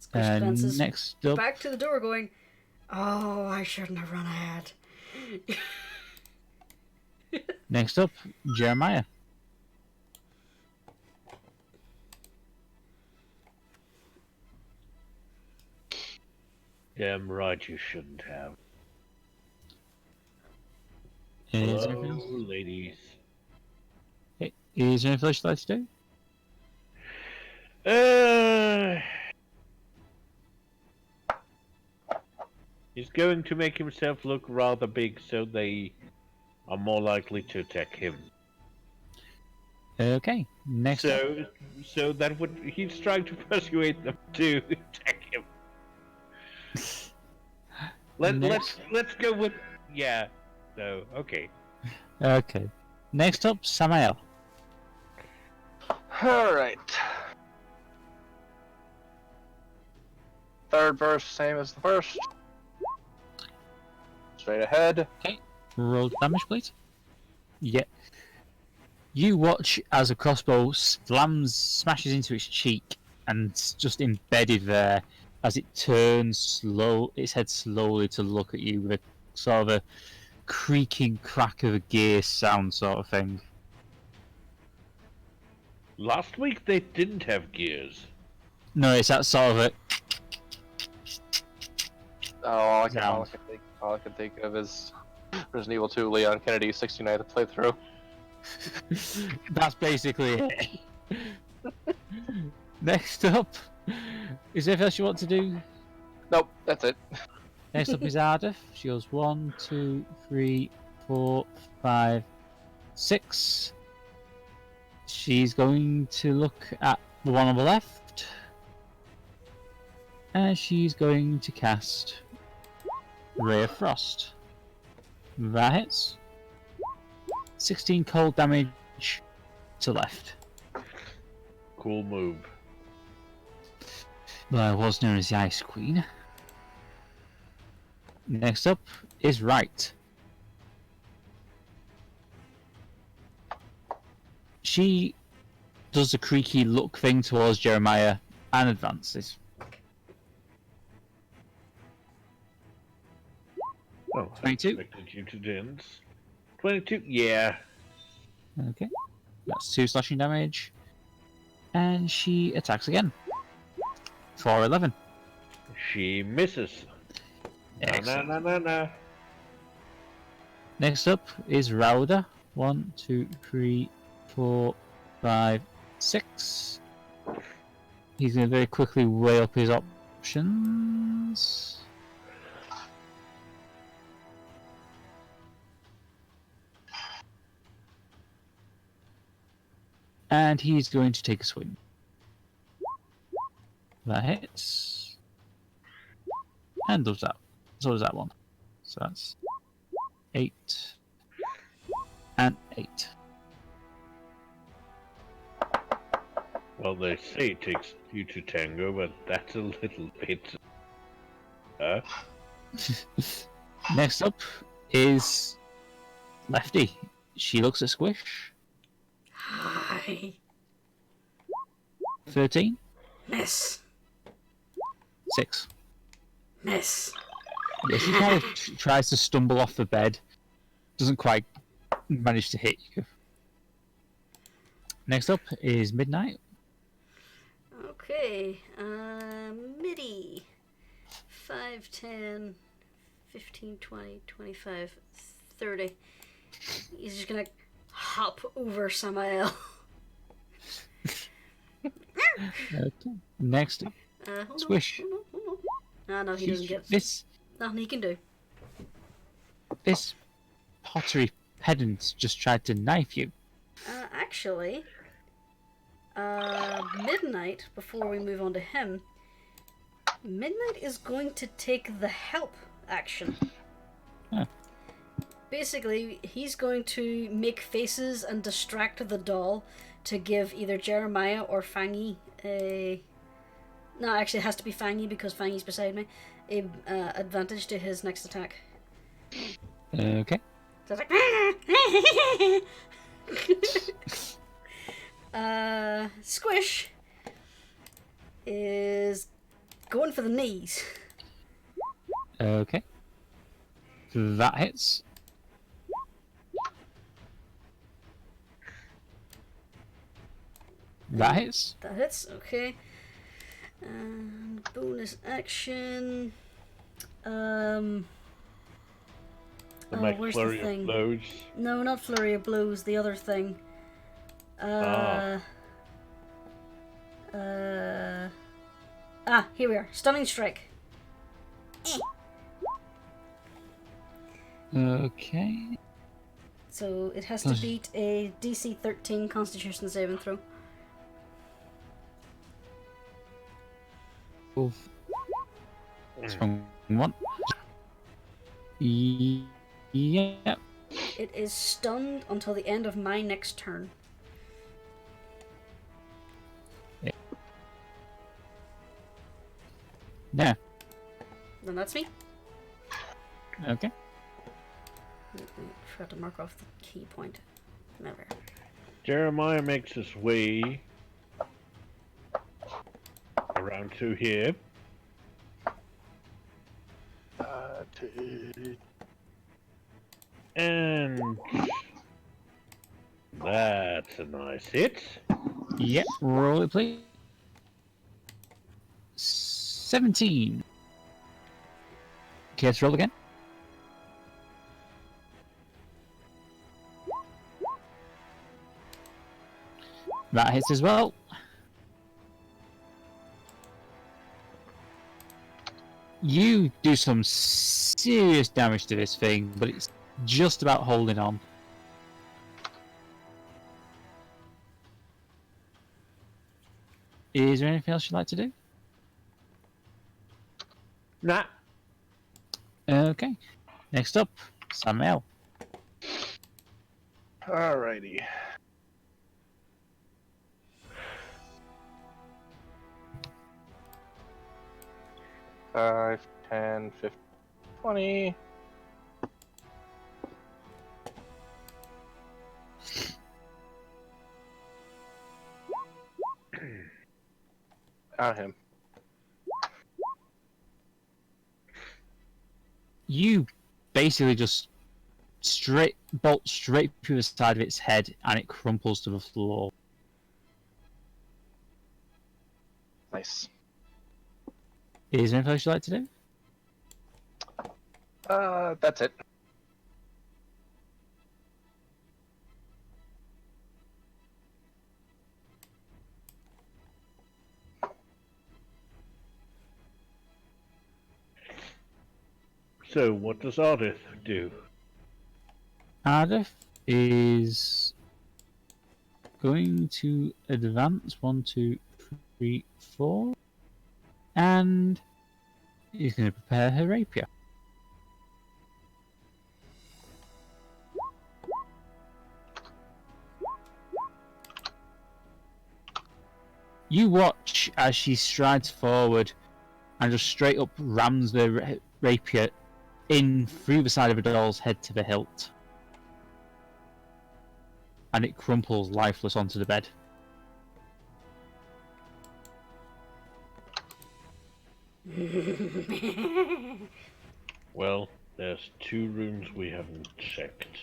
Squish glances next up... back to the door going, oh, I shouldn't have run ahead. Next up, Jeremiah. Damn right you shouldn't have. Is there Hello, anything else? ladies. Is there anything else you'd like to do? He's going to make himself look rather big so they are more likely to attack him. Okay, next up. So that would he's trying to persuade them to attack him. Let's go with yeah. No, okay. Okay. Next up, Samael. Alright. Third verse, same as the first. Straight ahead. Okay. Roll damage, please. Yeah. You watch as a crossbow smashes into its cheek and it's just embedded there as it turns its head slowly to look at you with a sort of a creaking crack of a gear sound sort of thing. Last week they didn't have gears. No, it's that sort of a... Oh, all I can think of is Resident Evil 2 Leon Kennedy's 69th playthrough. That's basically it. Next up, is there anything else you want to do? Nope, that's it. Next up is Ardeth. She goes 1, 2, 3, 4, 5, 6. She's going to look at the one on the left. And she's going to cast Ray of Frost. That hits. 16 cold damage to left. Cool move. Well, I was known as the Ice Queen. Next up is Right. She does the creaky look thing towards Jeremiah and advances. Oh, 22. I expected you to dance. 22, yeah. Okay. That's 2 slashing damage. And she attacks again. For 11. She misses. No. Next up is Rauda. 1, 2, 3, 4, 5, 6. He's going to very quickly weigh up his options. And he's going to take a swing. That hits. And does that. So does that one. So that's 8. And 8. Well, they say it takes two to tango, but that's a little bit... Next up is Lefty. She looks at Squish. Hi. 13. Miss. 6. Miss. Yeah, she kind of tries to stumble off the bed. Doesn't quite manage to hit you. Next up is Midnight. Okay. MIDI. 5, 10, 15, 20, 25, 30. He's just gonna hop over Samael. Okay. Next up, Hold Squish. on. Ah, no, he doesn't get This nothing he can do. pottery pedant just tried to knife you. Actually, Midnight, before we move on to him, Midnight is going to take the help action. Huh. Basically, he's going to make faces and distract the doll to give either Jeremiah or Fangy a... No, actually it has to be Fangy because Fangy's beside me. A advantage to his next attack. Okay. So it's like... Squish is going for the knees. Okay. That hits. That hits. That hits, okay. And bonus action. Where's the Flurry thing? of blows. No, not flurry of blows. The other thing. Here we are. Stunning strike. Okay. So it has to beat a DC 13 Constitution saving throw. That's from one. Yep. It is stunned until the end of my next turn. Yeah. Then that's me. Okay. I forgot to mark off the key point. Never. Jeremiah makes his way around to here. And that's a nice hit. Yep. Roll it, please. 17. Okay, let's roll again. That hits as well. You do some serious damage to this thing, but it's just about holding on. Is there anything else you'd like to do? Nah. Okay. Next up, Samael. Alrighty. Five, 10, 15, 20. Him. You basically just bolt straight through the side of its head, and it crumples to the floor. Nice. Is there anything else you'd like to do? That's it. So, what does Ardeth do? Ardeth is going to advance 1, 2, 3, 4, and is going to prepare her rapier. You watch as she strides forward and just straight up rams the rapier in through the side of a doll's head to the hilt. And it crumples lifeless onto the bed. Well, there's 2 runes we haven't checked.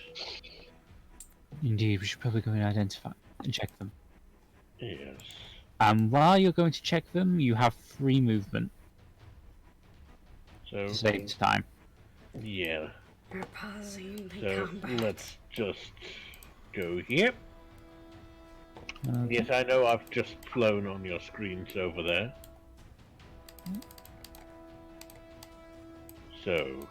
Indeed, we should probably go and identify and check them. Yes. And while you're going to check them, you have 3 movement So, to save time. yeah. We're pausing the So, combat. let's just go here. Okay. Yes, I know I've just flown on your screens over there. So,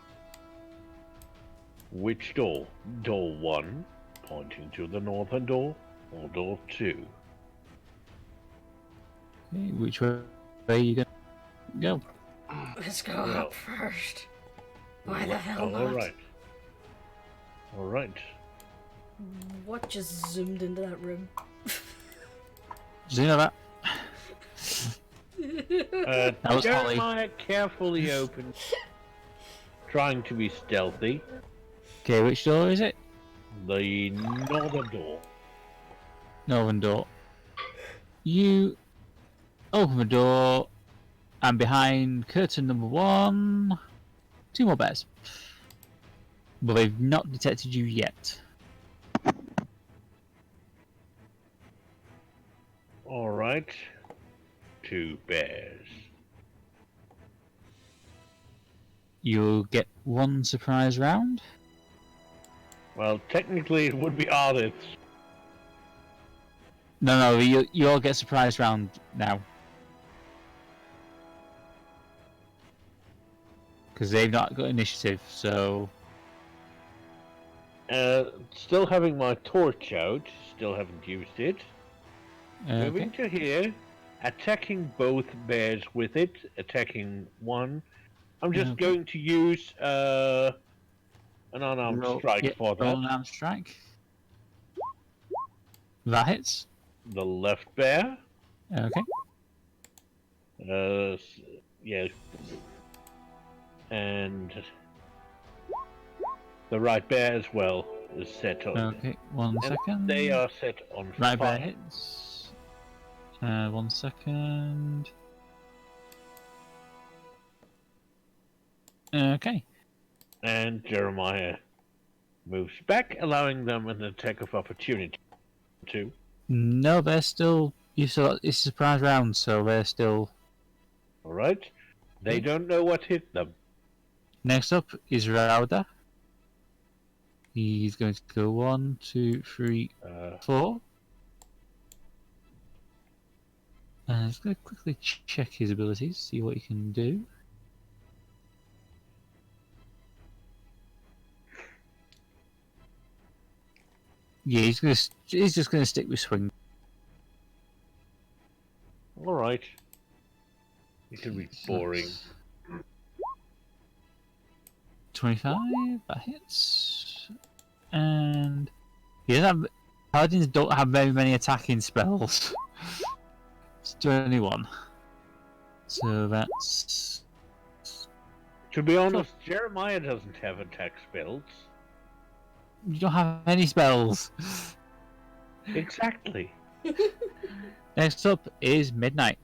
which door? Door 1, pointing to the northern door, or door 2? Okay, which way are you going to go? Let's go Well. up first. Why the hell not? Alright. Alright. What just zoomed into that room? Do you know that? That was Holly. Jeremiah carefully opens, trying to be stealthy, Okay, which door is it? the northern door. Northern door. You open the door, and behind curtain number 1, 2 more bears. But they've not detected you yet. Alright. 2 bears. You'll get 1 surprise round. Well, technically it would be Ardeth. No, you all get surprise round now. Because they've not got initiative, so... Still having my torch out, still haven't used it. Okay. Moving to here, attacking both bears with it, attacking one. I'm just Okay. going to use an unarmed strike for that. Roll an arm strike. That hits. The left bear. Okay. Yeah. And the right bear as well is set on. Okay, 1 second. They are set on Right fire. bear hits. 1 second. Okay. And Jeremiah moves back, allowing them an attack of opportunity. No, they're still. It's a surprise round, so they're still. Alright. They don't know what hit them. Next up is Rauda. He's going to go 1, 2, 3, 4. And he's going to quickly check his abilities, see what he can do. Yeah, he's just going to stick with swing. Alright. It can be boring. 25, that hits. And he doesn't have, Paladins don't have very many attacking spells. It's 21. So that's... To be honest, Jeremiah doesn't have attack spells. You don't have any spells. Exactly. Next up is Midnight.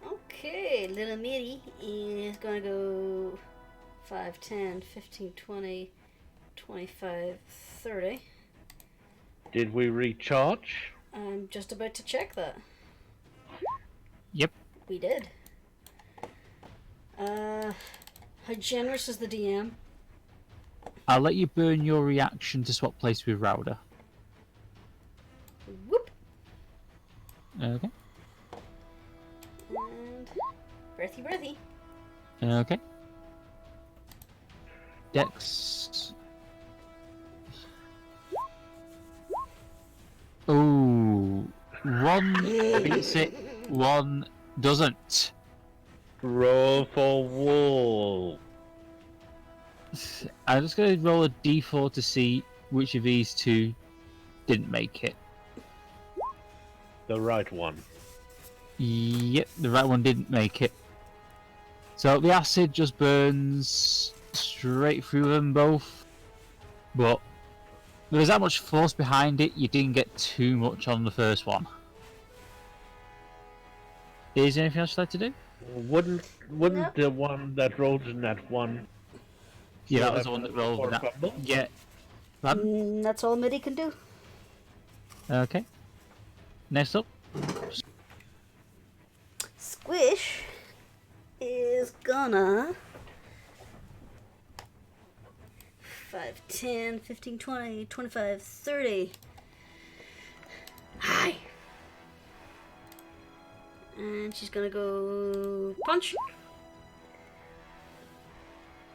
Okay, little Mitty is gonna go 5, 10, 15, 20, 25, 30. Did we recharge? I'm just about to check that. Yep. We did. How generous is the DM? I'll let you burn your reaction to swap place with Rauda. Whoop! Okay. And breathy. Okay. Dex. Ooh. 1 beats it, 1 doesn't. Roll for wool. I'm just going to roll a d4 to see which of these two didn't make it. The right one. Yep, the right one didn't make it. So the acid just burns straight through them both. But there was that much force behind it, you didn't get too much on the first one. Is there anything else you'd like to do? Wouldn't Nope. the one that rolled in that one? Yeah, that was have the one that another rolled. 4 That. fumble? Yeah. Pardon? That's all Mitty can do. Okay. Next up. Squish is gonna 5, 10, 15, 20, 25, 30. Hi. And she's gonna go punch.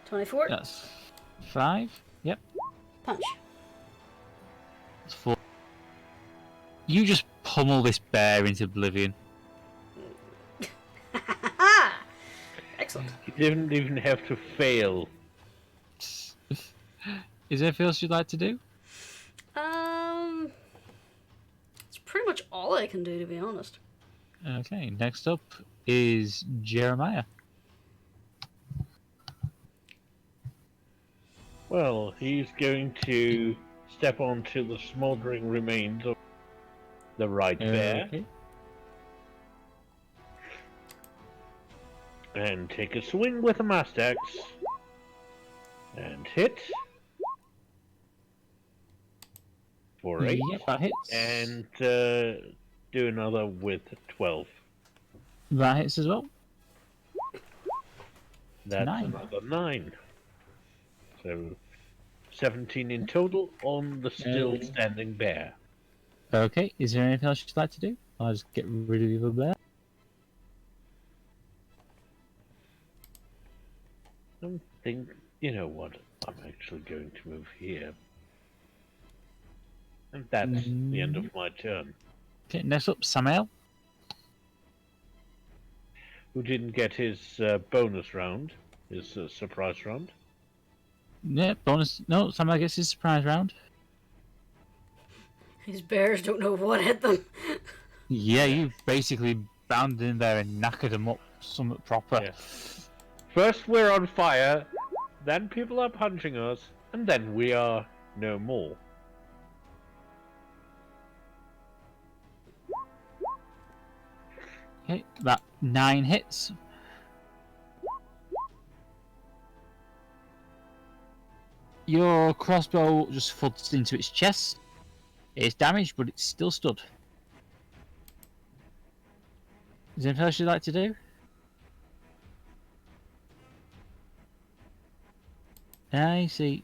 24. That's 5. Yep. Punch. That's 4. You just pummel this bear into oblivion. Excellent. You didn't even have to fail. Is there anything else you'd like to do? It's pretty much all I can do, to be honest. Okay, next up is Jeremiah. Well, he's going to step onto the smoldering remains of the right bear Okay. and take a swing with a mast axe and hit for 8 Yep, that hits. and do another with 12. That hits as well. That's 9. another 9. So 17 in total on the still standing bear. Okay, is there anything else you'd like to do? I'll just get rid of the other bear. I think, you know what, I'm actually going to move here. And that's the end of my turn. Okay, next up, Samael. Who didn't get his bonus round, his surprise round. Yeah, bonus. No, Samael gets his surprise round. These bears don't know what hit them. Yeah, you basically bound in there and knackered them up somewhat proper. Yeah. First we're on fire, then people are punching us, and then we are no more. Okay, that 9 hits. Your crossbow just thuds into its chest. It's damaged, but it's still stood. Is there anything else you'd like to do? I see.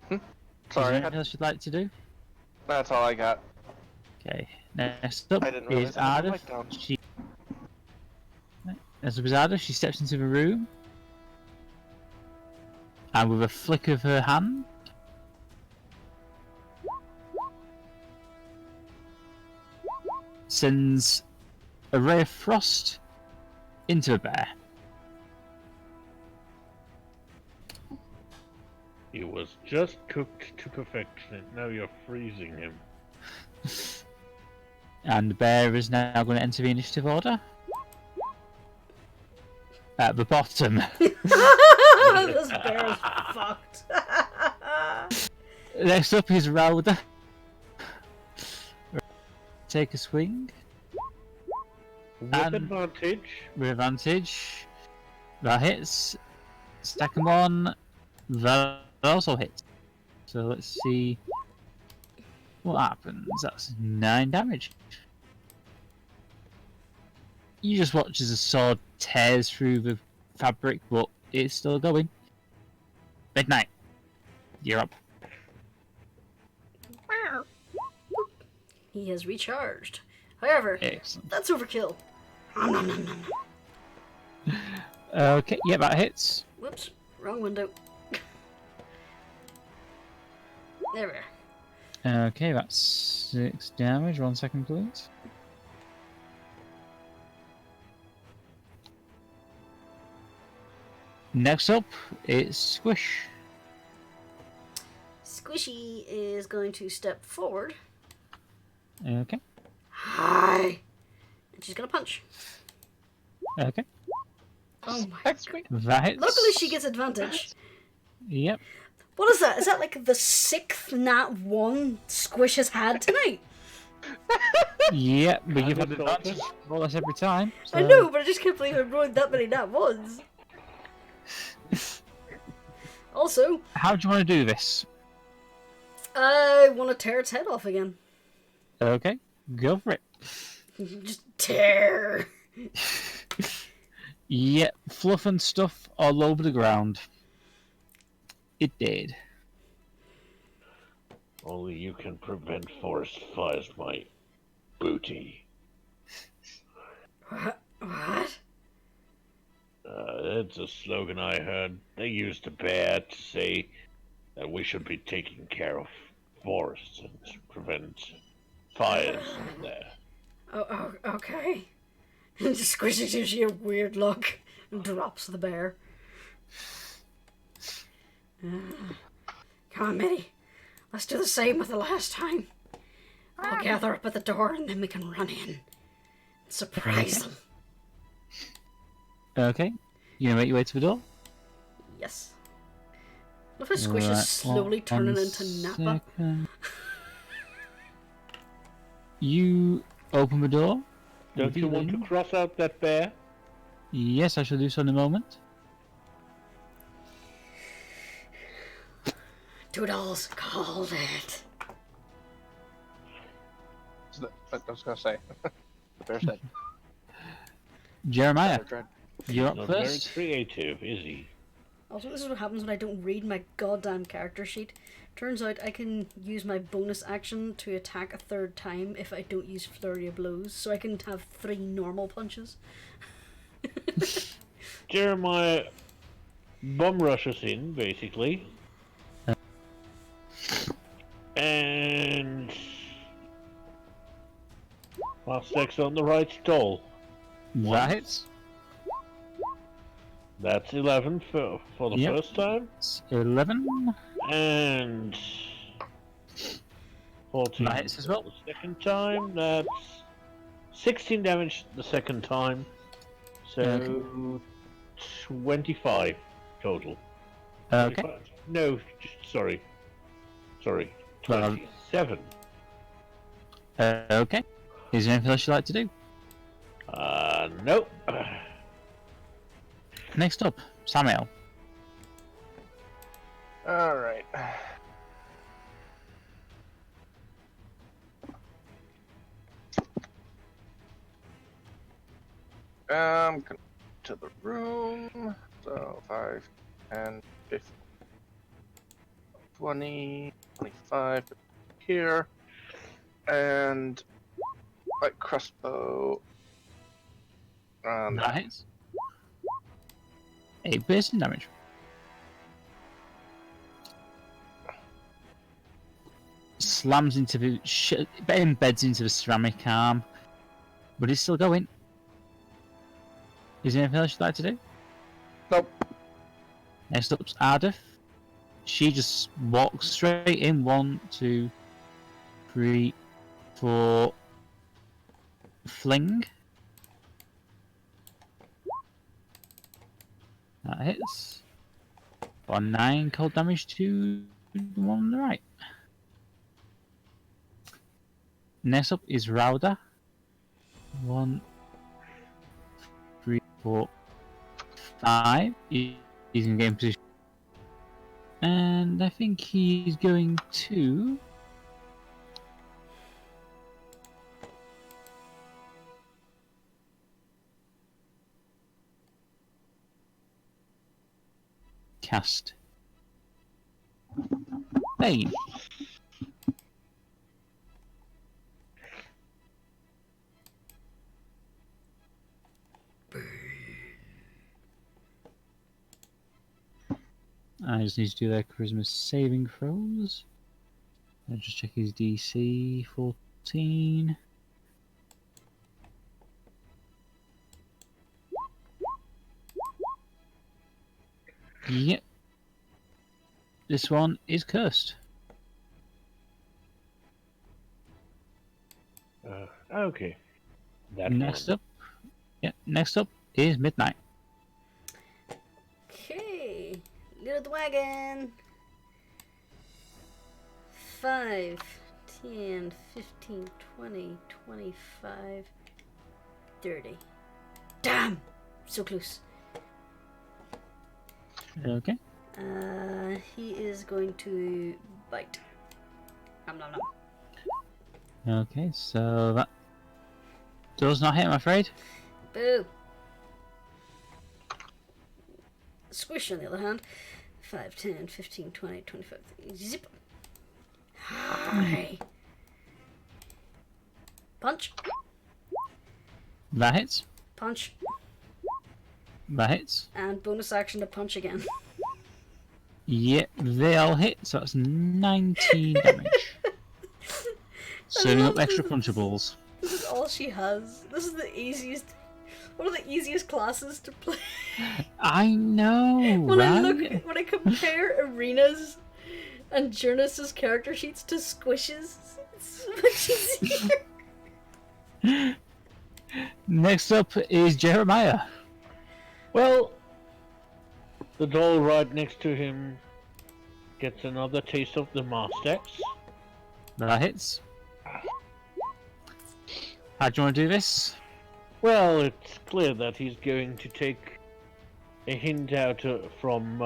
Is Sorry, there anything else you'd like to do? that's all I got. Okay, next up I didn't is realize I had the Ardeth. mic down. As a Ardeth, she steps into the room. And with a flick of her hand, sends a ray of frost into a bear. He was just cooked to perfection, now you're freezing him. And the bear is now going to enter the initiative order. At the bottom. This bear is fucked. Next up is Rauda. Take a swing. With And- advantage. With advantage. That hits. Second one. That also hits. So let's see what happens. That's 9 damage. You just watch as the sword tears through the fabric, but it's still going. Midnight. You're up. He has recharged. However, Excellent. that's overkill. Okay, yeah, that hits. Whoops, wrong window. There we are. Okay, that's 6 damage. 1 second, please. Next up, it's Squish. Squishy is going to step forward. Okay. Hi. And she's going to punch. Okay. Oh my That's god. That hits. Luckily she gets advantage. Yep. What is that? Is that like the 6th nat 1 Squish has had tonight? Yep, but you've had I thought advantage more or less every time. So... I know, but I just can't believe I'm rolling that many nat 1s. Also, How do you want to do this? I want to tear its head off again. Okay, go for it. Just tear. Yep, fluff and stuff all over the ground. It did. Only you can prevent forest fires, my booty. What? It's a slogan I heard. They used a bear to say that we should be taking care of forests and prevent fires in there. Oh, okay. And just Squishy gives you a weird look and drops the bear. Come on, Minnie. Let's do the same with the last time. I'll gather up at the door and then we can run in. And surprise them. Okay, you gonna make your way to the door? Yes. Look how Squish is slowly turning into Nappa. Second. You open the door. Don't you want to cross out that bear? Yes, I shall do so in a moment. Doodles called it. I was gonna say. The bear's head. Jeremiah, Dread. you're up Not very first. creative, is he? Also, this is what happens when I don't read my goddamn character sheet. Turns out I can use my bonus action to attack a third time if I don't use Flurry of Blows, so I can have 3 normal punches. Jeremiah bum rushes in, basically. And Fastex's on the right stall. Right. That's 11 for the Yep. first time. It's 11. And 14 That hits as well. the second time. That's 16 damage the second time. So 25 total. Okay. 25. No, sorry. Well, 27. Okay. Is there anything else you'd like to do? Nope. Next up, Samael. Alright. Going to the room. So 5, 10, 15, 20, 25 here. And light crossbow. Nice. 8 piercing damage. Slams into the embeds into the ceramic arm, but it's still going. Is there anything else you'd like to do? Nope. Next up's Ardeth. She just walks straight in. 1, 2, 3, 4. Fling. That hits. For 9 cold damage to the one on the right. Next up is Rauda. 1, 3, 4, 5. He's in game position. And I think he's going to... cast Bane. I just need to do their charisma saving throws. I'll just check his DC. 14. Yep. This one is cursed. Okay. Next up is Midnight. Okay, load the wagon. 5, 10, 15, 20, 25, 30. Damn! So close. Okay. He is going to bite. Nom nom nom. Okay, so that does not hit, I'm afraid. Boo! Squish, on the other hand. 5, 10, 15, 20, 25. Zip! Hi! Punch! That hits. Punch! That hits. And bonus action to punch again. Yep, they all hit, so that's 19 damage. Serving up extra punchables. This is all she has. This is the easiest. One of the easiest classes to play. I know, When right? when I compare Arena's and Jurnis' character sheets to Squish's, it's so much easier. Next up is Jeremiah. Well, the doll right next to him gets another taste of the Mastex. That hits. How do you want to do this? Well, it's clear that he's going to take a hint out from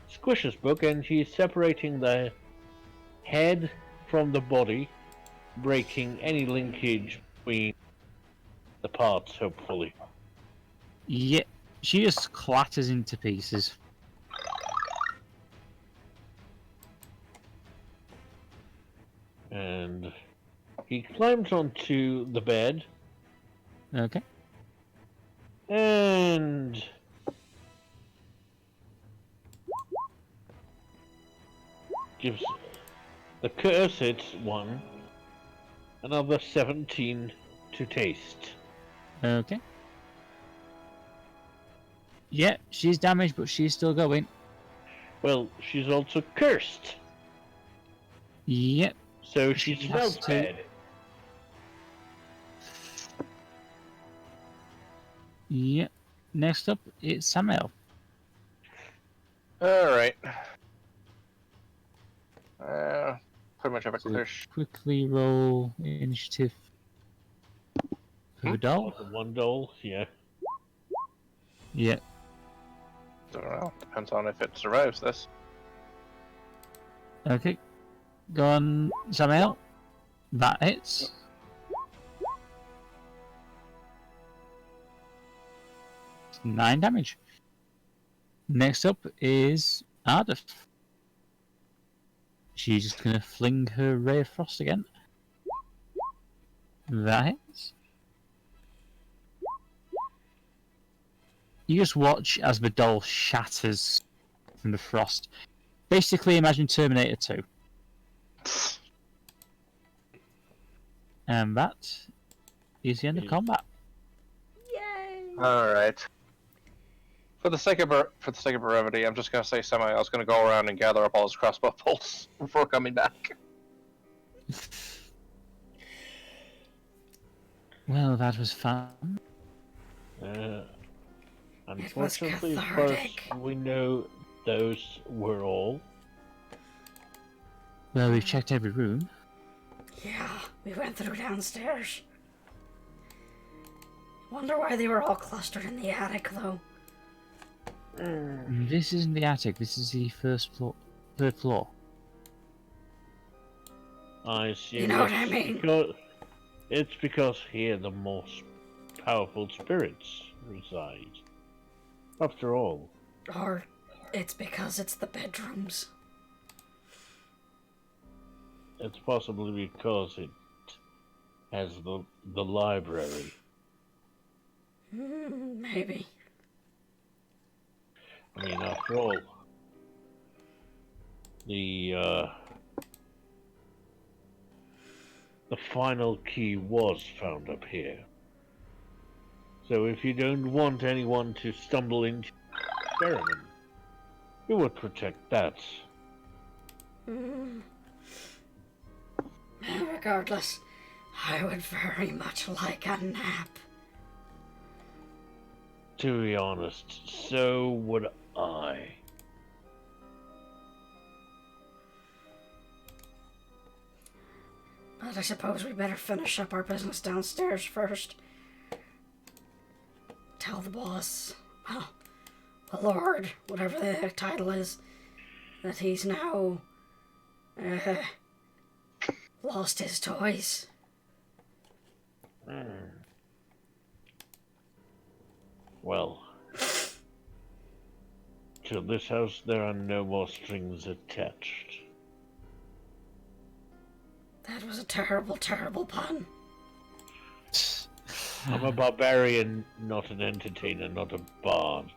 Squish's book, and he's separating the head from the body breaking any linkage between the parts, hopefully. Yeah, she just clatters into pieces. And he climbs onto the bed Okay. and gives the cursed one another 17 to taste. Okay. Yeah, she's damaged, but she's still going. Well, she's also cursed, Yep. so She she's has now to- dead. Yep. Next up, it's Samael. Alright. Pretty much have a So clear quickly roll initiative for the doll. The one doll, yeah. Yep. Don't know. Depends on if it survives this. Okay. Go on, Samael. That hits. It's 9 damage. Next up is Ardeth. She's just gonna fling her Ray of Frost again. That hits. You just watch as the doll shatters from the frost. Basically, imagine Terminator 2. And that is the end of combat. Yay! Alright. For the sake of brevity, I'm just gonna say Samael's gonna go around and gather up all his crossbow bolts before coming back. Well, that was fun. Unfortunately, as far as cathartic. we know, those were all. Well, we've checked every room. Yeah, we went through downstairs. Wonder why they were all clustered in the attic, though. This isn't the attic. This is the third floor. I assume You know what I it's mean? it's because here the most powerful spirits reside. After all, Or it's because it's the bedrooms. it's possibly because it has the library. Maybe. I mean, after all, the final key was found up here. So if you don't want anyone to stumble into the experiment, you would protect that. Regardless, I would very much like a nap. To be honest, so would I. But I suppose we better finish up our business downstairs first. Tell the boss, well, the Lord, whatever the title is, that he's now, lost his toys. Well, to this house there are no more strings attached. That was a terrible, terrible pun. I'm a barbarian, not an entertainer, not a bard.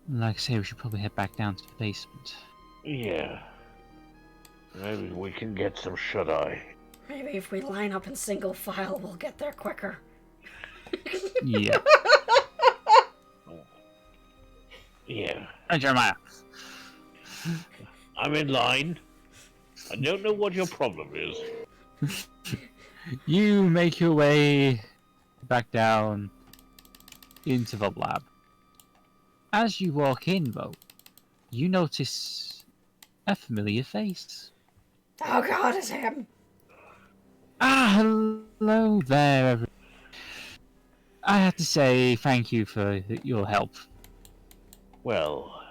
Like I say, we should probably head back down to the basement. Yeah. Maybe we can get some shut-eye. Maybe if we line up in single file, we'll get there quicker. Yeah. Yeah. Hey, Jeremiah. I'm in line. I don't know what your problem is. You make your way back down into the lab. As you walk in, though, you notice a familiar face. Oh God, it's him! Ah, hello there, everyone. I have to say thank you for your help. Well,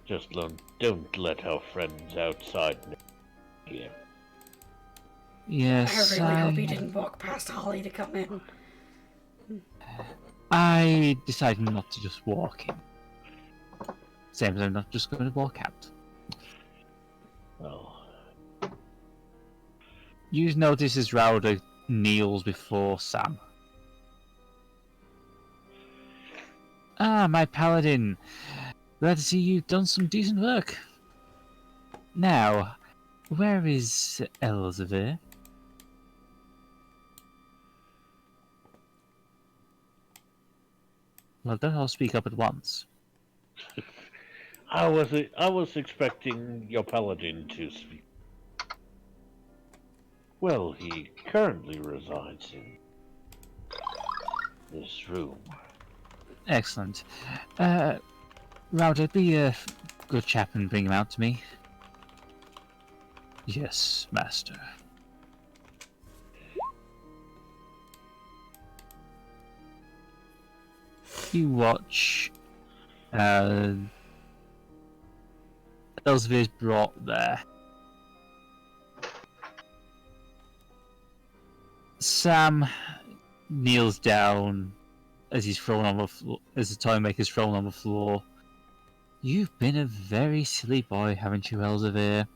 just don't let our friends outside know. Yeah. Yes, I really hope he didn't walk past Holly to come in. I decided not to just walk in. Same as I'm not just going to walk out. Well, You notice as Rowder kneels before Sam. Ah, my paladin. Glad to see you've done some decent work. Now, where is Elzevir? Well, don't all speak up at once. I was expecting your paladin to speak. Well, he currently resides in this room. Excellent. Rowder, be a good chap and bring him out to me. Yes, master. You watch Elsevir's brought there. Sam kneels down as he's thrown on the as the toymaker's thrown on the floor. You've been a very silly boy, haven't you, Elzevir?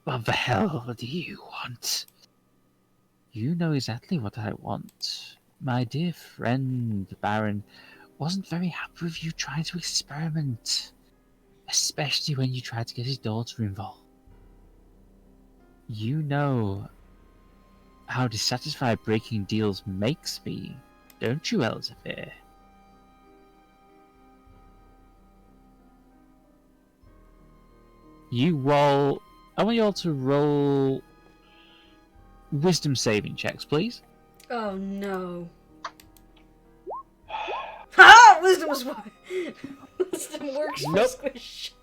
What the hell do you want? You know exactly what I want. My dear friend, Baron, wasn't very happy with you trying to experiment. Especially when you tried to get his daughter involved. You know how dissatisfied breaking deals makes me, don't you, Elzevir? I want you all to roll wisdom saving checks, please. Oh no. Ha! Wisdom was fine. Wisdom works for Squish.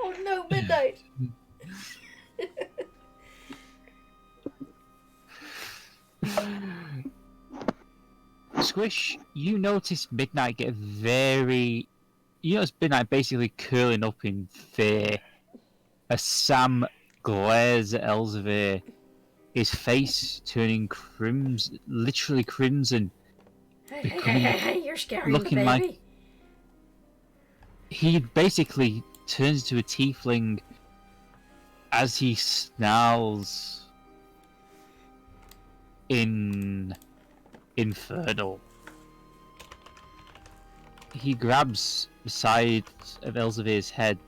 Oh no, midnight. Squish, you notice Midnight get very... You notice Midnight basically curling up in fear as Sam glares at Elzevir, his face turning crimson, literally crimson. Hey, you're scaring the looking baby. like he basically turns into a tiefling as he snarls in Infernal. He grabs the side of Elzevir's head,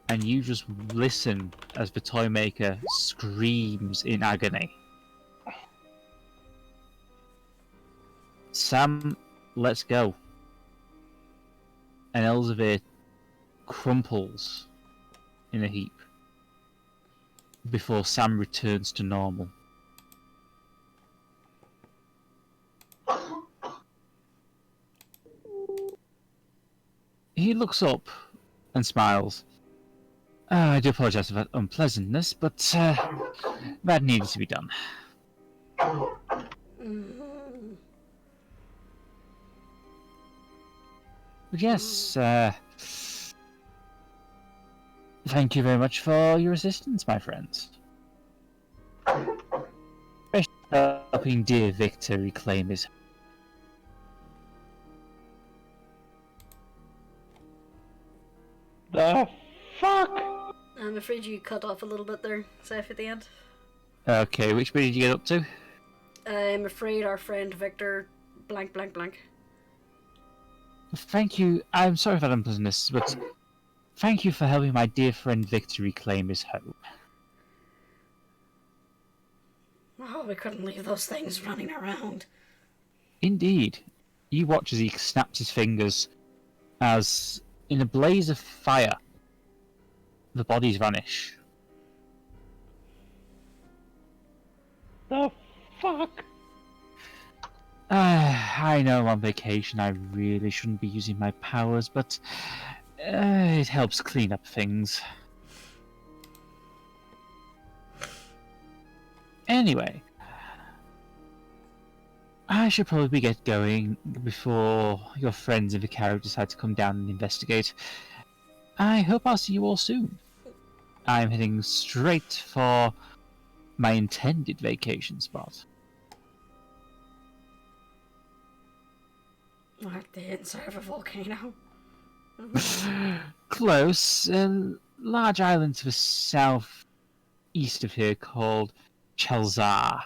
and you just listen as the toymaker screams in agony. Sam lets go, and Elzevir crumples in a heap before Sam returns to normal. He looks up and smiles. I do apologise for that unpleasantness, but that needed to be done. But yes, thank you very much for your assistance, my friends. Especially helping dear Victor reclaim his... The fuck? I'm afraid you cut off a little bit there, Seph, at the end. Okay, which bit did you get up to? I'm afraid our friend Victor... blank, blank, blank. Thank you. I'm sorry for that unpleasantness, but thank you for helping my dear friend Victor reclaim his home. Oh, we couldn't leave those things running around. Indeed. You watch as he snaps his fingers as, in a blaze of fire, the bodies vanish. The fuck? I know I'm on vacation, I really shouldn't be using my powers, but it helps clean up things. Anyway, I should probably get going before your friends in Vicario decide to come down and investigate. I hope I'll see you all soon. I'm heading straight for my intended vacation spot. Like the inside of a volcano. Close. A large island to the south-east of here called Chelzar.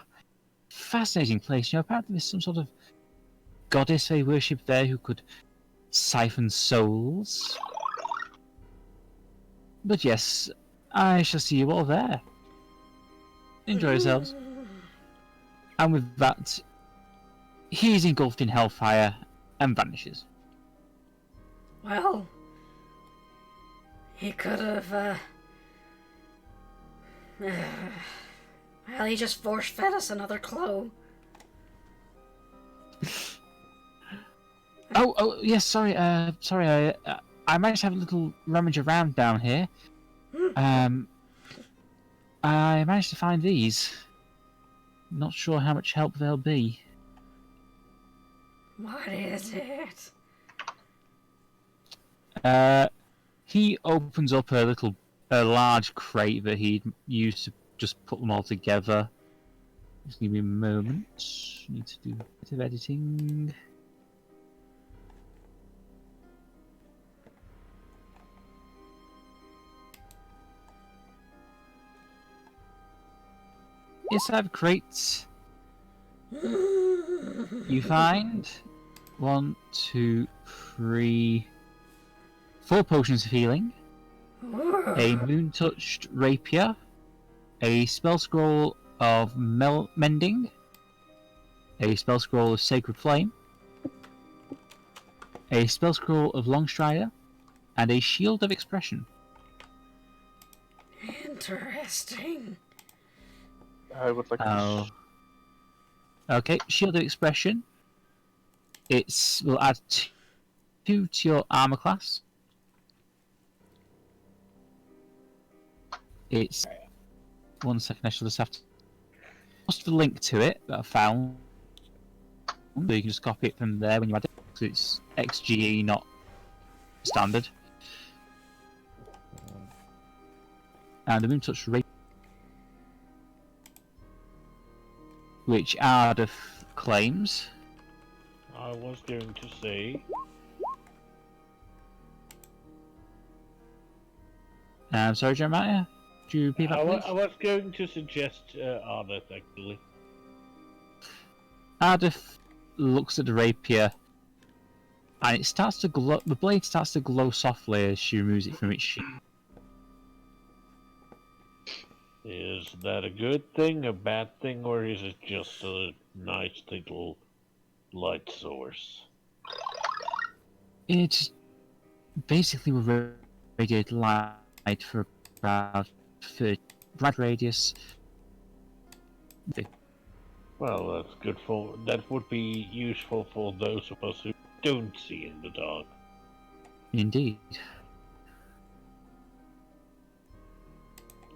Fascinating place. Apparently there's some sort of goddess they worship there who could siphon souls. But yes, I shall see you all there. Enjoy yourselves. And with that, he's engulfed in hellfire and vanishes. Well, he could have, well, he just force-fed us another claw. Oh, yes, sorry, I managed to have a little rummage around down here. I managed to find these. Not sure how much help they'll be. What is it? He opens up a large crate that he'd used to just put them all together. Just give me a moment. Need to do a bit of editing. Yes, I have crates. You find 1, 2, 3, 4 potions of healing, a moon-touched rapier, a spell scroll of mending, a spell scroll of sacred flame, a spell scroll of longstrider, and a shield of expression. Interesting. I would like to... Okay, shield of expression. Will add 2 to your armor class. It's 1 second. I shall just have to post the link to it that I found, so you can just copy it from there when you add it. So it's XGE, not standard. And the moon touch rate, which Ardeth claims. I was going to say. I'm sorry, Jeremiah. Do you repeat that, please? I was going to suggest Ardeth, actually. Ardeth looks at the rapier, and it starts to glow. The blade starts to glow softly as she removes it from its sheath. Is that a good thing, a bad thing, or is it just a nice little light source? It basically will radiate light for about 30 bright radius. Well, that's good for. That would be useful for those of us who don't see in the dark. Indeed.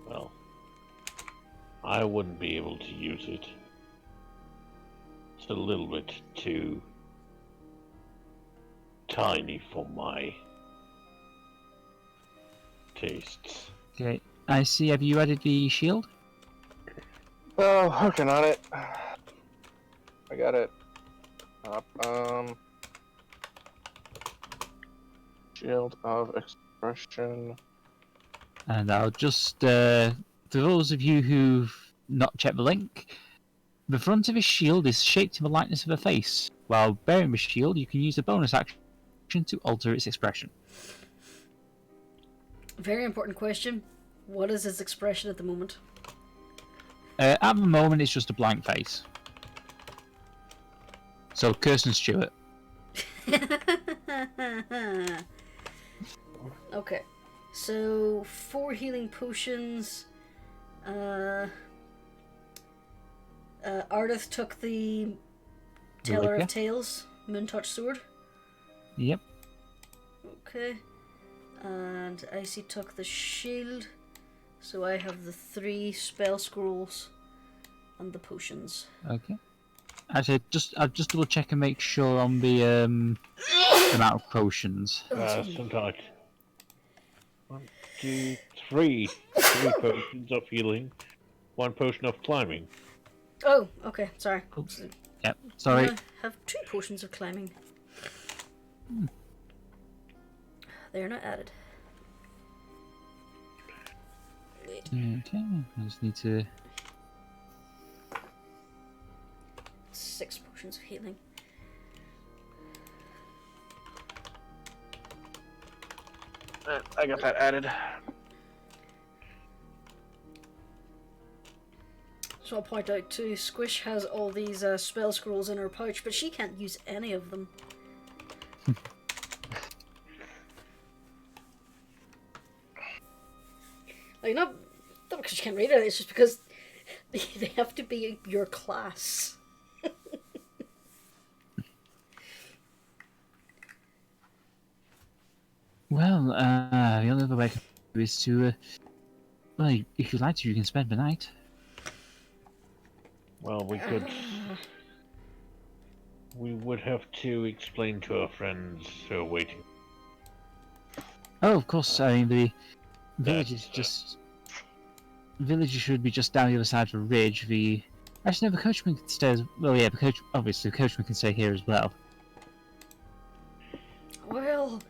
Well, I wouldn't be able to use it. It's a little bit too tiny for my tastes. Okay, I see. Have you added the shield? Oh, working on it. I got it. Shield of expression. And I'll just, for those of you who've not checked the link, the front of his shield is shaped in the likeness of a face. While bearing the shield, you can use a bonus action to alter its expression. Very important question. What is his expression at the moment? At the moment, it's just a blank face. So, Kirsten Stewart. Okay. So, 4 healing potions. Ardeth took the Teller of Tales, Moontouch Sword. Yep. Okay. And Icy took the shield. So I have the 3 spell scrolls and the potions. Okay. Actually, I'll just double check and make sure on the amount of potions. Sometimes. 1, 2, 3. 3 potions of healing. 1 potion of climbing. Oh, okay, sorry. Oops. Yep, sorry. I have 2 potions of climbing. They are not added. Wait. Okay, I just need to... 6 potions of healing. I got that added. So I'll point out too, Squish has all these spell scrolls in her pouch, but she can't use any of them. Like, not because she can't read it, it's just because they have to be your class. Well, the only other way I can do is to, well, if you'd like to, you can spend the night. Well, we could. We would have to explain to our friends who are waiting. Oh, of course, I mean, the village is just... The village should be just down the other side of the ridge. Actually, no, the coachman can stay as... Well, yeah, obviously, the coachman can stay here as well. We'll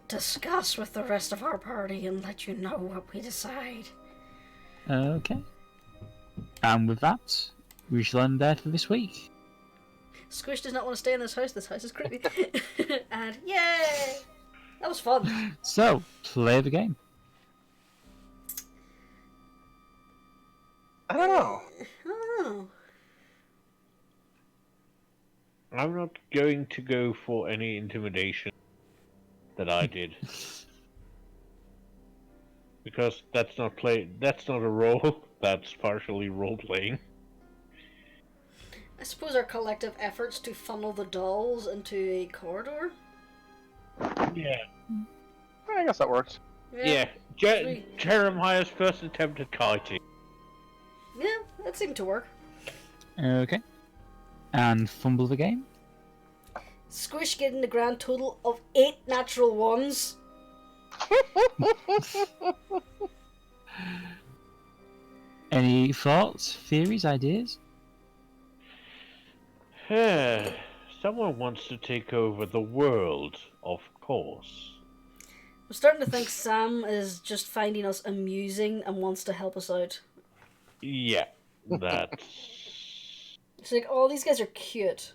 discuss with the rest of our party and let you know what we decide. Okay. And with that, we shall end there for this week. Squish does not want to stay in this house is creepy. And yay! That was fun. So, play the game. I don't know. Oh. I'm not going to go for any intimidation that I did. Because that's not a role, that's partially role-playing. I suppose our collective efforts to funnel the dolls into a corridor? Yeah. I guess that works. Yeah. Jeremiah's first attempt at kiting. Yeah, that seemed to work. Okay. And fumble the game. Squish getting the grand total of 8 natural ones. Any thoughts, theories, ideas? Someone wants to take over the world, of course. I'm starting to think Sam is just finding us amusing and wants to help us out. Yeah, that's... It's like, oh, these guys are cute.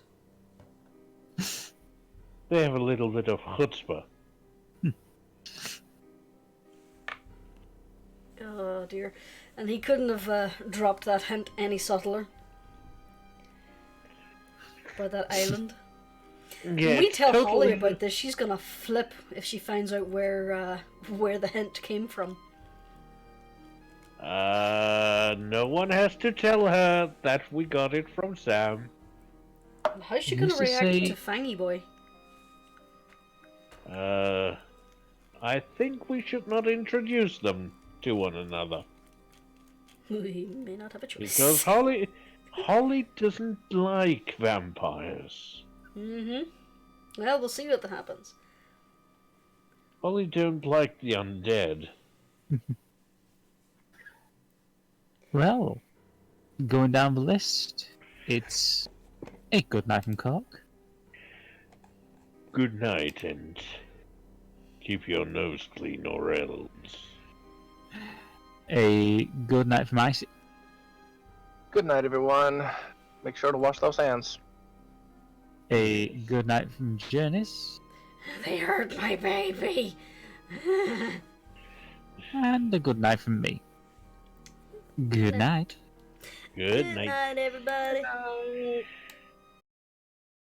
They have a little bit of chutzpah. Oh dear. And he couldn't have dropped that hint any subtler. By that island. Yeah, When we tell totally. Holly about this, she's gonna flip if she finds out where the hint came from. No one has to tell her that we got it from Sam. And how's she gonna react to Fangy Boy? I think we should not introduce them to one another. We may not have a choice. Because Holly doesn't like vampires. Mm-hmm. Well, we'll see what happens. Holly don't like the undead. Well, going down the list, it's a good night from Cork. Good night, and keep your nose clean or else. A good night from Icy. Good night, everyone. Make sure to wash those hands. A good night from Jurnis. They hurt my baby. And a good night from me. Good night. Good night. Good night, everybody. Good night.